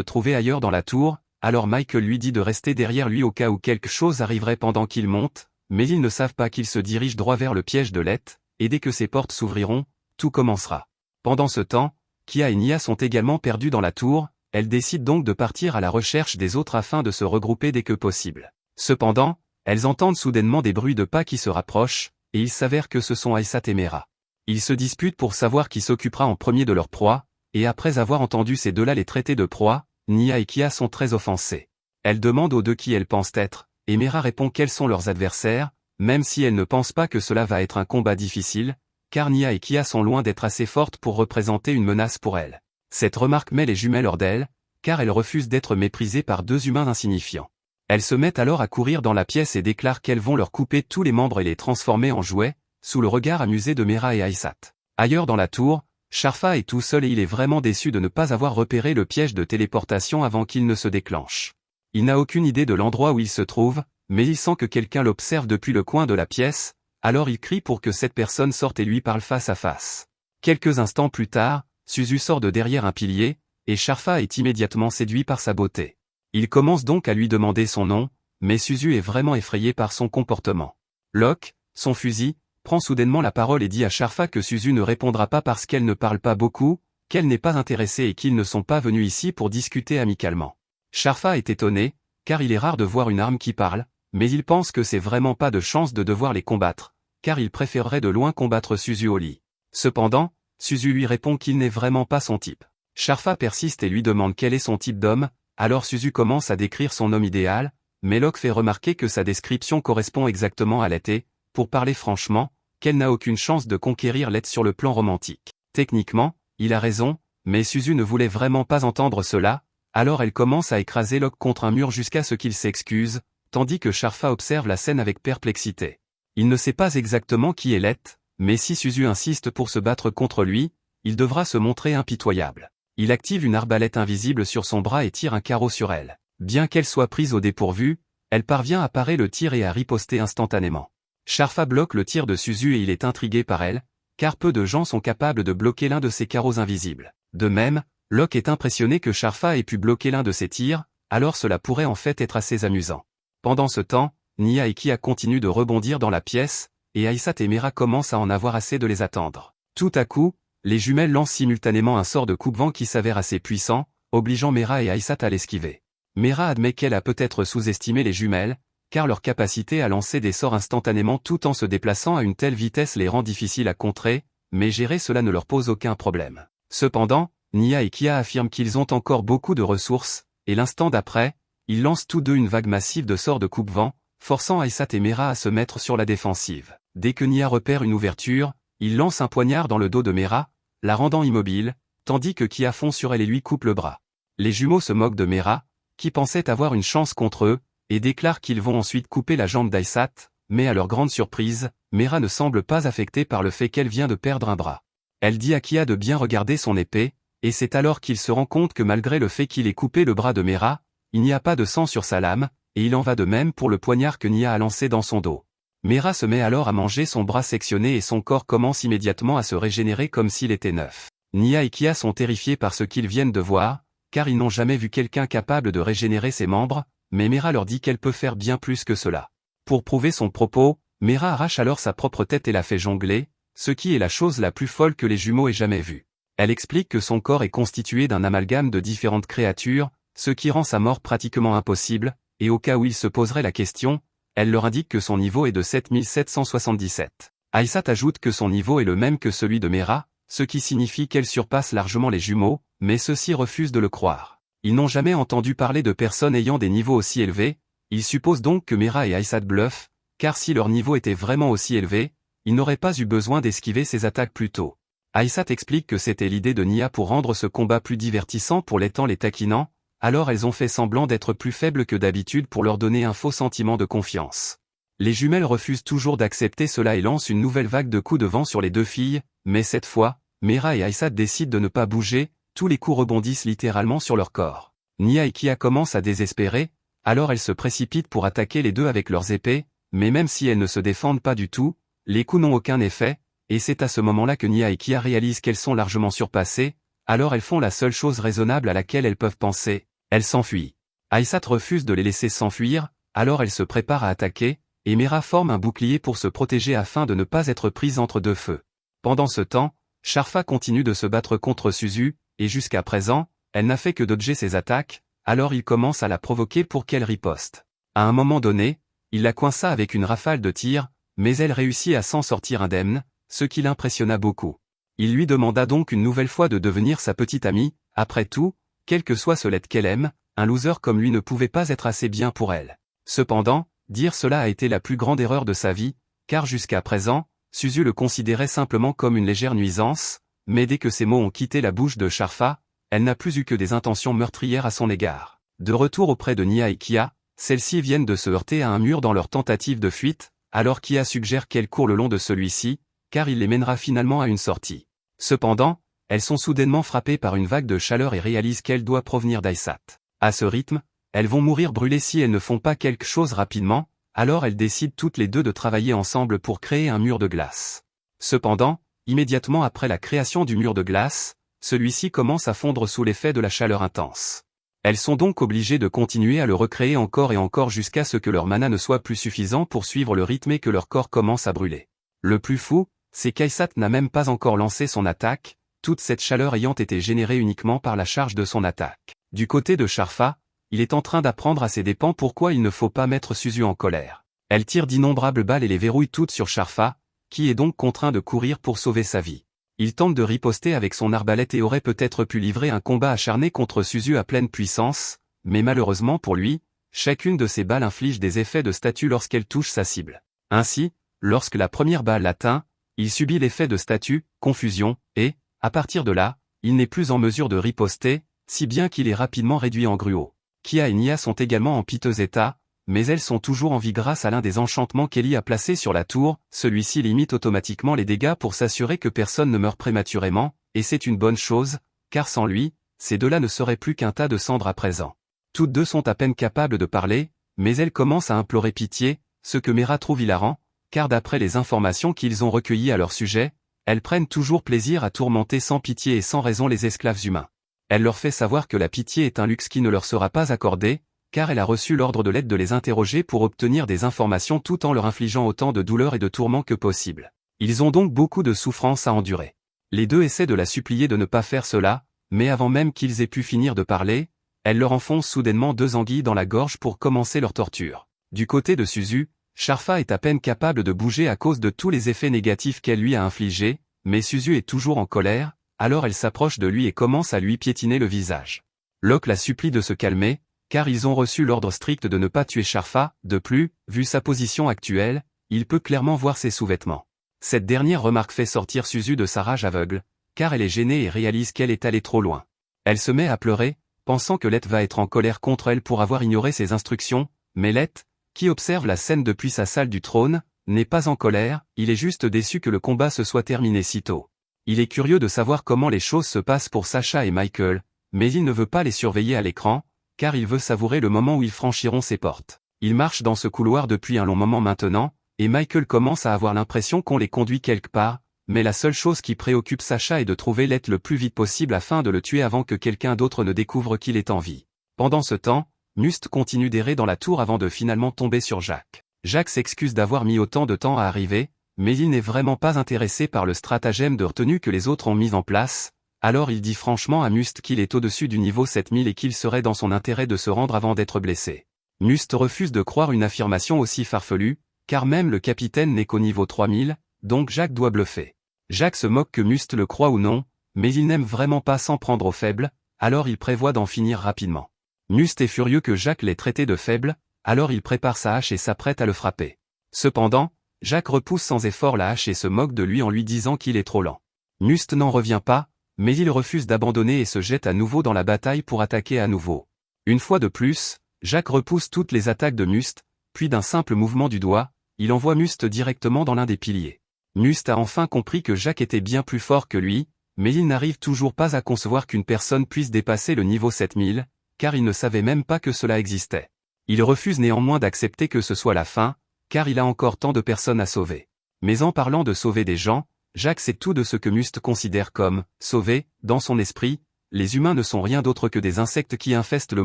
trouver ailleurs dans la tour, alors Michael lui dit de rester derrière lui au cas où quelque chose arriverait pendant qu'il monte, mais ils ne savent pas qu'il se dirige droit vers le piège de Lett, et dès que ces portes s'ouvriront, tout commencera. Pendant ce temps, Kia et Nia sont également perdus dans la tour, elles décident donc de partir à la recherche des autres afin de se regrouper dès que possible. Cependant, elles entendent soudainement des bruits de pas qui se rapprochent, et il s'avère que ce sont Aissat et Mera. Ils se disputent pour savoir qui s'occupera en premier de leur proie, et après avoir entendu ces deux-là les traiter de proie, Nia et Kia sont très offensées. Elles demandent aux deux qui elles pensent être, et Mera répond quels sont leurs adversaires, même si elle ne pense pas que cela va être un combat difficile, car Nia et Kia sont loin d'être assez fortes pour représenter une menace pour elle. Cette remarque met les jumelles hors d'elles, car elles refusent d'être méprisées par deux humains insignifiants. Elles se mettent alors à courir dans la pièce et déclarent qu'elles vont leur couper tous les membres et les transformer en jouets, sous le regard amusé de Mera et Aissat. Ailleurs dans la tour, Sharfa est tout seul et il est vraiment déçu de ne pas avoir repéré le piège de téléportation avant qu'il ne se déclenche. Il n'a aucune idée de l'endroit où il se trouve, mais il sent que quelqu'un l'observe depuis le coin de la pièce, alors il crie pour que cette personne sorte et lui parle face à face. Quelques instants plus tard, Suzu sort de derrière un pilier, et Sharfa est immédiatement séduit par sa beauté. Il commence donc à lui demander son nom, mais Suzu est vraiment effrayé par son comportement. Locke, son fusil, prend soudainement la parole et dit à Sharfa que Suzu ne répondra pas parce qu'elle ne parle pas beaucoup, qu'elle n'est pas intéressée et qu'ils ne sont pas venus ici pour discuter amicalement. Sharfa est étonné, car il est rare de voir une arme qui parle, mais il pense que c'est vraiment pas de chance de devoir les combattre, car il préférerait de loin combattre Suzu au lit. Cependant, Suzu lui répond qu'il n'est vraiment pas son type. Sharfa persiste et lui demande quel est son type d'homme, alors Suzu commence à décrire son homme idéal, mais Locke fait remarquer que sa description correspond exactement à Lett et, pour parler franchement, qu'elle n'a aucune chance de conquérir Lett sur le plan romantique. Techniquement, il a raison, mais Suzu ne voulait vraiment pas entendre cela, alors elle commence à écraser Locke contre un mur jusqu'à ce qu'il s'excuse, tandis que Sharfa observe la scène avec perplexité. Il ne sait pas exactement qui est Lett, mais si Suzu insiste pour se battre contre lui, il devra se montrer impitoyable. Il active une arbalète invisible sur son bras et tire un carreau sur elle. Bien qu'elle soit prise au dépourvu, elle parvient à parer le tir et à riposter instantanément. Sharfa bloque le tir de Suzu et il est intrigué par elle, car peu de gens sont capables de bloquer l'un de ces carreaux invisibles. De même, Locke est impressionné que Sharfa ait pu bloquer l'un de ses tirs, alors cela pourrait en fait être assez amusant. Pendant ce temps, Nya et Kia continuent de rebondir dans la pièce, et Aisat et Mera commencent à en avoir assez de les attendre. Tout à coup, les jumelles lancent simultanément un sort de coupe-vent qui s'avère assez puissant, obligeant Mera et Aisat à l'esquiver. Mera admet qu'elle a peut-être sous-estimé les jumelles, car leur capacité à lancer des sorts instantanément tout en se déplaçant à une telle vitesse les rend difficiles à contrer, mais gérer cela ne leur pose aucun problème. Cependant, Nya et Kia affirment qu'ils ont encore beaucoup de ressources, et l'instant d'après, ils lancent tous deux une vague massive de sorts de coupe-vent, forçant Aisat et Mera à se mettre sur la défensive. Dès que Nya repère une ouverture, il lance un poignard dans le dos de Mera, la rendant immobile, tandis que Kia fond sur elle et lui coupe le bras. Les jumeaux se moquent de Mera, qui pensait avoir une chance contre eux, et déclarent qu'ils vont ensuite couper la jambe d'Aisat, mais à leur grande surprise, Mera ne semble pas affectée par le fait qu'elle vient de perdre un bras. Elle dit à Kia de bien regarder son épée, et c'est alors qu'il se rend compte que malgré le fait qu'il ait coupé le bras de Mera, il n'y a pas de sang sur sa lame, et il en va de même pour le poignard que Nya a lancé dans son dos. Mera se met alors à manger son bras sectionné et son corps commence immédiatement à se régénérer comme s'il était neuf. Nya et Kia sont terrifiés par ce qu'ils viennent de voir, car ils n'ont jamais vu quelqu'un capable de régénérer ses membres, mais Mera leur dit qu'elle peut faire bien plus que cela. Pour prouver son propos, Mera arrache alors sa propre tête et la fait jongler, ce qui est la chose la plus folle que les jumeaux aient jamais vue. Elle explique que son corps est constitué d'un amalgame de différentes créatures, ce qui rend sa mort pratiquement impossible, et au cas où il se poserait la question, elle leur indique que son niveau est de 7777. Aisat ajoute que son niveau est le même que celui de Mera, ce qui signifie qu'elle surpasse largement les jumeaux, mais ceux-ci refusent de le croire. Ils n'ont jamais entendu parler de personnes ayant des niveaux aussi élevés, ils supposent donc que Mera et Aisat bluffent, car si leur niveau était vraiment aussi élevé, ils n'auraient pas eu besoin d'esquiver ces attaques plus tôt. Aisat explique que c'était l'idée de Nya pour rendre ce combat plus divertissant pour les taquinant, alors elles ont fait semblant d'être plus faibles que d'habitude pour leur donner un faux sentiment de confiance. Les jumelles refusent toujours d'accepter cela et lancent une nouvelle vague de coups de vent sur les deux filles, mais cette fois, Mera et Aisat décident de ne pas bouger, tous les coups rebondissent littéralement sur leur corps. Nya et Kia commencent à désespérer, alors elles se précipitent pour attaquer les deux avec leurs épées, mais même si elles ne se défendent pas du tout, les coups n'ont aucun effet, et c'est à ce moment-là que Nya et Kia réalisent qu'elles sont largement surpassées, alors elles font la seule chose raisonnable à laquelle elles peuvent penser. Elles s'enfuient. Aisat refuse de les laisser s'enfuir, alors elle se prépare à attaquer, et Mera forme un bouclier pour se protéger afin de ne pas être prise entre deux feux. Pendant ce temps, Sharfa continue de se battre contre Suzu, et jusqu'à présent, elle n'a fait que dodger ses attaques, alors il commence à la provoquer pour qu'elle riposte. À un moment donné, il la coinça avec une rafale de tirs, mais elle réussit à s'en sortir indemne, ce qui l'impressionna beaucoup. Il lui demanda donc une nouvelle fois de devenir sa petite amie, après tout, quel que soit ce Lett qu'elle aime, un loser comme lui ne pouvait pas être assez bien pour elle. Cependant, dire cela a été la plus grande erreur de sa vie, car jusqu'à présent, Suzu le considérait simplement comme une légère nuisance, mais dès que ces mots ont quitté la bouche de Sharfa, elle n'a plus eu que des intentions meurtrières à son égard. De retour auprès de Nya et Kia, celles-ci viennent de se heurter à un mur dans leur tentative de fuite, alors Kia suggère qu'elle court le long de celui-ci, car il les mènera finalement à une sortie. Cependant, elles sont soudainement frappées par une vague de chaleur et réalisent qu'elle doit provenir d'Aisat. À ce rythme, elles vont mourir brûlées si elles ne font pas quelque chose rapidement, alors elles décident toutes les deux de travailler ensemble pour créer un mur de glace. Cependant, immédiatement après la création du mur de glace, celui-ci commence à fondre sous l'effet de la chaleur intense. Elles sont donc obligées de continuer à le recréer encore et encore jusqu'à ce que leur mana ne soit plus suffisant pour suivre le rythme et que leur corps commence à brûler. Le plus fou, c'est qu'Aysat n'a même pas encore lancé son attaque, toute cette chaleur ayant été générée uniquement par la charge de son attaque. Du côté de Sharfa, il est en train d'apprendre à ses dépens pourquoi il ne faut pas mettre Suzu en colère. Elle tire d'innombrables balles et les verrouille toutes sur Sharfa, qui est donc contraint de courir pour sauver sa vie. Il tente de riposter avec son arbalète et aurait peut-être pu livrer un combat acharné contre Suzu à pleine puissance, mais malheureusement pour lui, chacune de ces balles inflige des effets de statue lorsqu'elle touche sa cible. Ainsi, lorsque la première balle l'atteint, il subit l'effet de statue, confusion, et, à partir de là, il n'est plus en mesure de riposter, si bien qu'il est rapidement réduit en gruau. Kia et Nia sont également en piteux état, mais elles sont toujours en vie grâce à l'un des enchantements qu'Ellie a placé sur la tour, celui-ci limite automatiquement les dégâts pour s'assurer que personne ne meurt prématurément, et c'est une bonne chose, car sans lui, ces deux-là ne seraient plus qu'un tas de cendres à présent. Toutes deux sont à peine capables de parler, mais elles commencent à implorer pitié, ce que Mera trouve hilarant, car d'après les informations qu'ils ont recueillies à leur sujet, elles prennent toujours plaisir à tourmenter sans pitié et sans raison les esclaves humains. Elle leur fait savoir que la pitié est un luxe qui ne leur sera pas accordé, car elle a reçu l'ordre de l'aide de les interroger pour obtenir des informations tout en leur infligeant autant de douleurs et de tourments que possible. Ils ont donc beaucoup de souffrances à endurer. Les deux essaient de la supplier de ne pas faire cela, mais avant même qu'ils aient pu finir de parler, elle leur enfonce soudainement deux anguilles dans la gorge pour commencer leur torture. Du côté de Suzu, Sharfa est à peine capable de bouger à cause de tous les effets négatifs qu'elle lui a infligés, mais Suzu est toujours en colère, alors elle s'approche de lui et commence à lui piétiner le visage. Locke la supplie de se calmer, car ils ont reçu l'ordre strict de ne pas tuer Sharfa. De plus, vu sa position actuelle, il peut clairement voir ses sous-vêtements. Cette dernière remarque fait sortir Suzu de sa rage aveugle, car elle est gênée et réalise qu'elle est allée trop loin. Elle se met à pleurer, pensant que Let va être en colère contre elle pour avoir ignoré ses instructions, mais Let, qui observe la scène depuis sa salle du trône, n'est pas en colère, il est juste déçu que le combat se soit terminé si tôt. Il est curieux de savoir comment les choses se passent pour Sasha et Michael, mais il ne veut pas les surveiller à l'écran, car il veut savourer le moment où ils franchiront ses portes. Il marche dans ce couloir depuis un long moment maintenant, et Michael commence à avoir l'impression qu'on les conduit quelque part, mais la seule chose qui préoccupe Sasha est de trouver Let le plus vite possible afin de le tuer avant que quelqu'un d'autre ne découvre qu'il est en vie. Pendant ce temps, Must continue d'errer dans la tour avant de finalement tomber sur Jack. Jack s'excuse d'avoir mis autant de temps à arriver, mais il n'est vraiment pas intéressé par le stratagème de retenue que les autres ont mis en place, alors il dit franchement à Must qu'il est au-dessus du niveau 7000 et qu'il serait dans son intérêt de se rendre avant d'être blessé. Must refuse de croire une affirmation aussi farfelue, car même le capitaine n'est qu'au niveau 3000, donc Jack doit bluffer. Jack se moque que Must le croit ou non, mais il n'aime vraiment pas s'en prendre aux faibles, alors il prévoit d'en finir rapidement. Must est furieux que Jack l'ait traité de faible, alors il prépare sa hache et s'apprête à le frapper. Cependant, Jack repousse sans effort la hache et se moque de lui en lui disant qu'il est trop lent. Must n'en revient pas, mais il refuse d'abandonner et se jette à nouveau dans la bataille pour attaquer à nouveau. Une fois de plus, Jack repousse toutes les attaques de Must, puis d'un simple mouvement du doigt, il envoie Must directement dans l'un des piliers. Must a enfin compris que Jack était bien plus fort que lui, mais il n'arrive toujours pas à concevoir qu'une personne puisse dépasser le niveau 7000, car il ne savait même pas que cela existait. Il refuse néanmoins d'accepter que ce soit la fin, car il a encore tant de personnes à sauver. Mais en parlant de sauver des gens, Jack sait tout de ce que Must considère comme « sauver ». Dans son esprit, les humains ne sont rien d'autre que des insectes qui infestent le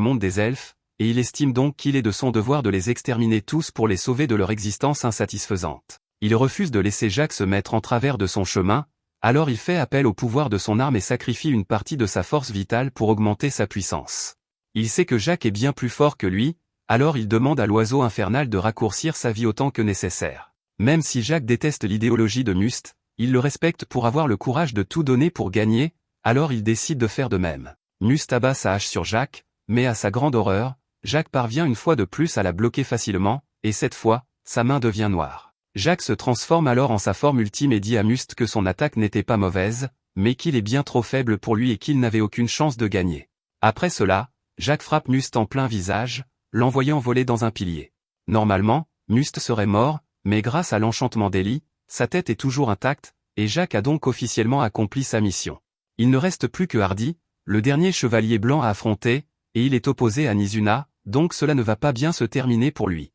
monde des elfes, et il estime donc qu'il est de son devoir de les exterminer tous pour les sauver de leur existence insatisfaisante. Il refuse de laisser Jack se mettre en travers de son chemin, alors il fait appel au pouvoir de son arme et sacrifie une partie de sa force vitale pour augmenter sa puissance. Il sait que Jack est bien plus fort que lui, alors il demande à l'oiseau infernal de raccourcir sa vie autant que nécessaire. Même si Jack déteste l'idéologie de Must, il le respecte pour avoir le courage de tout donner pour gagner, alors il décide de faire de même. Must abat sa hache sur Jack, mais à sa grande horreur, Jack parvient une fois de plus à la bloquer facilement, et cette fois, sa main devient noire. Jack se transforme alors en sa forme ultime et dit à Must que son attaque n'était pas mauvaise, mais qu'il est bien trop faible pour lui et qu'il n'avait aucune chance de gagner. Après cela, Jack frappe Must en plein visage, l'envoyant voler dans un pilier. Normalement, Must serait mort, mais grâce à l'enchantement d'Ellie, sa tête est toujours intacte, et Jack a donc officiellement accompli sa mission. Il ne reste plus que Hardy, le dernier chevalier blanc à affronter, et il est opposé à Nizuna, donc cela ne va pas bien se terminer pour lui.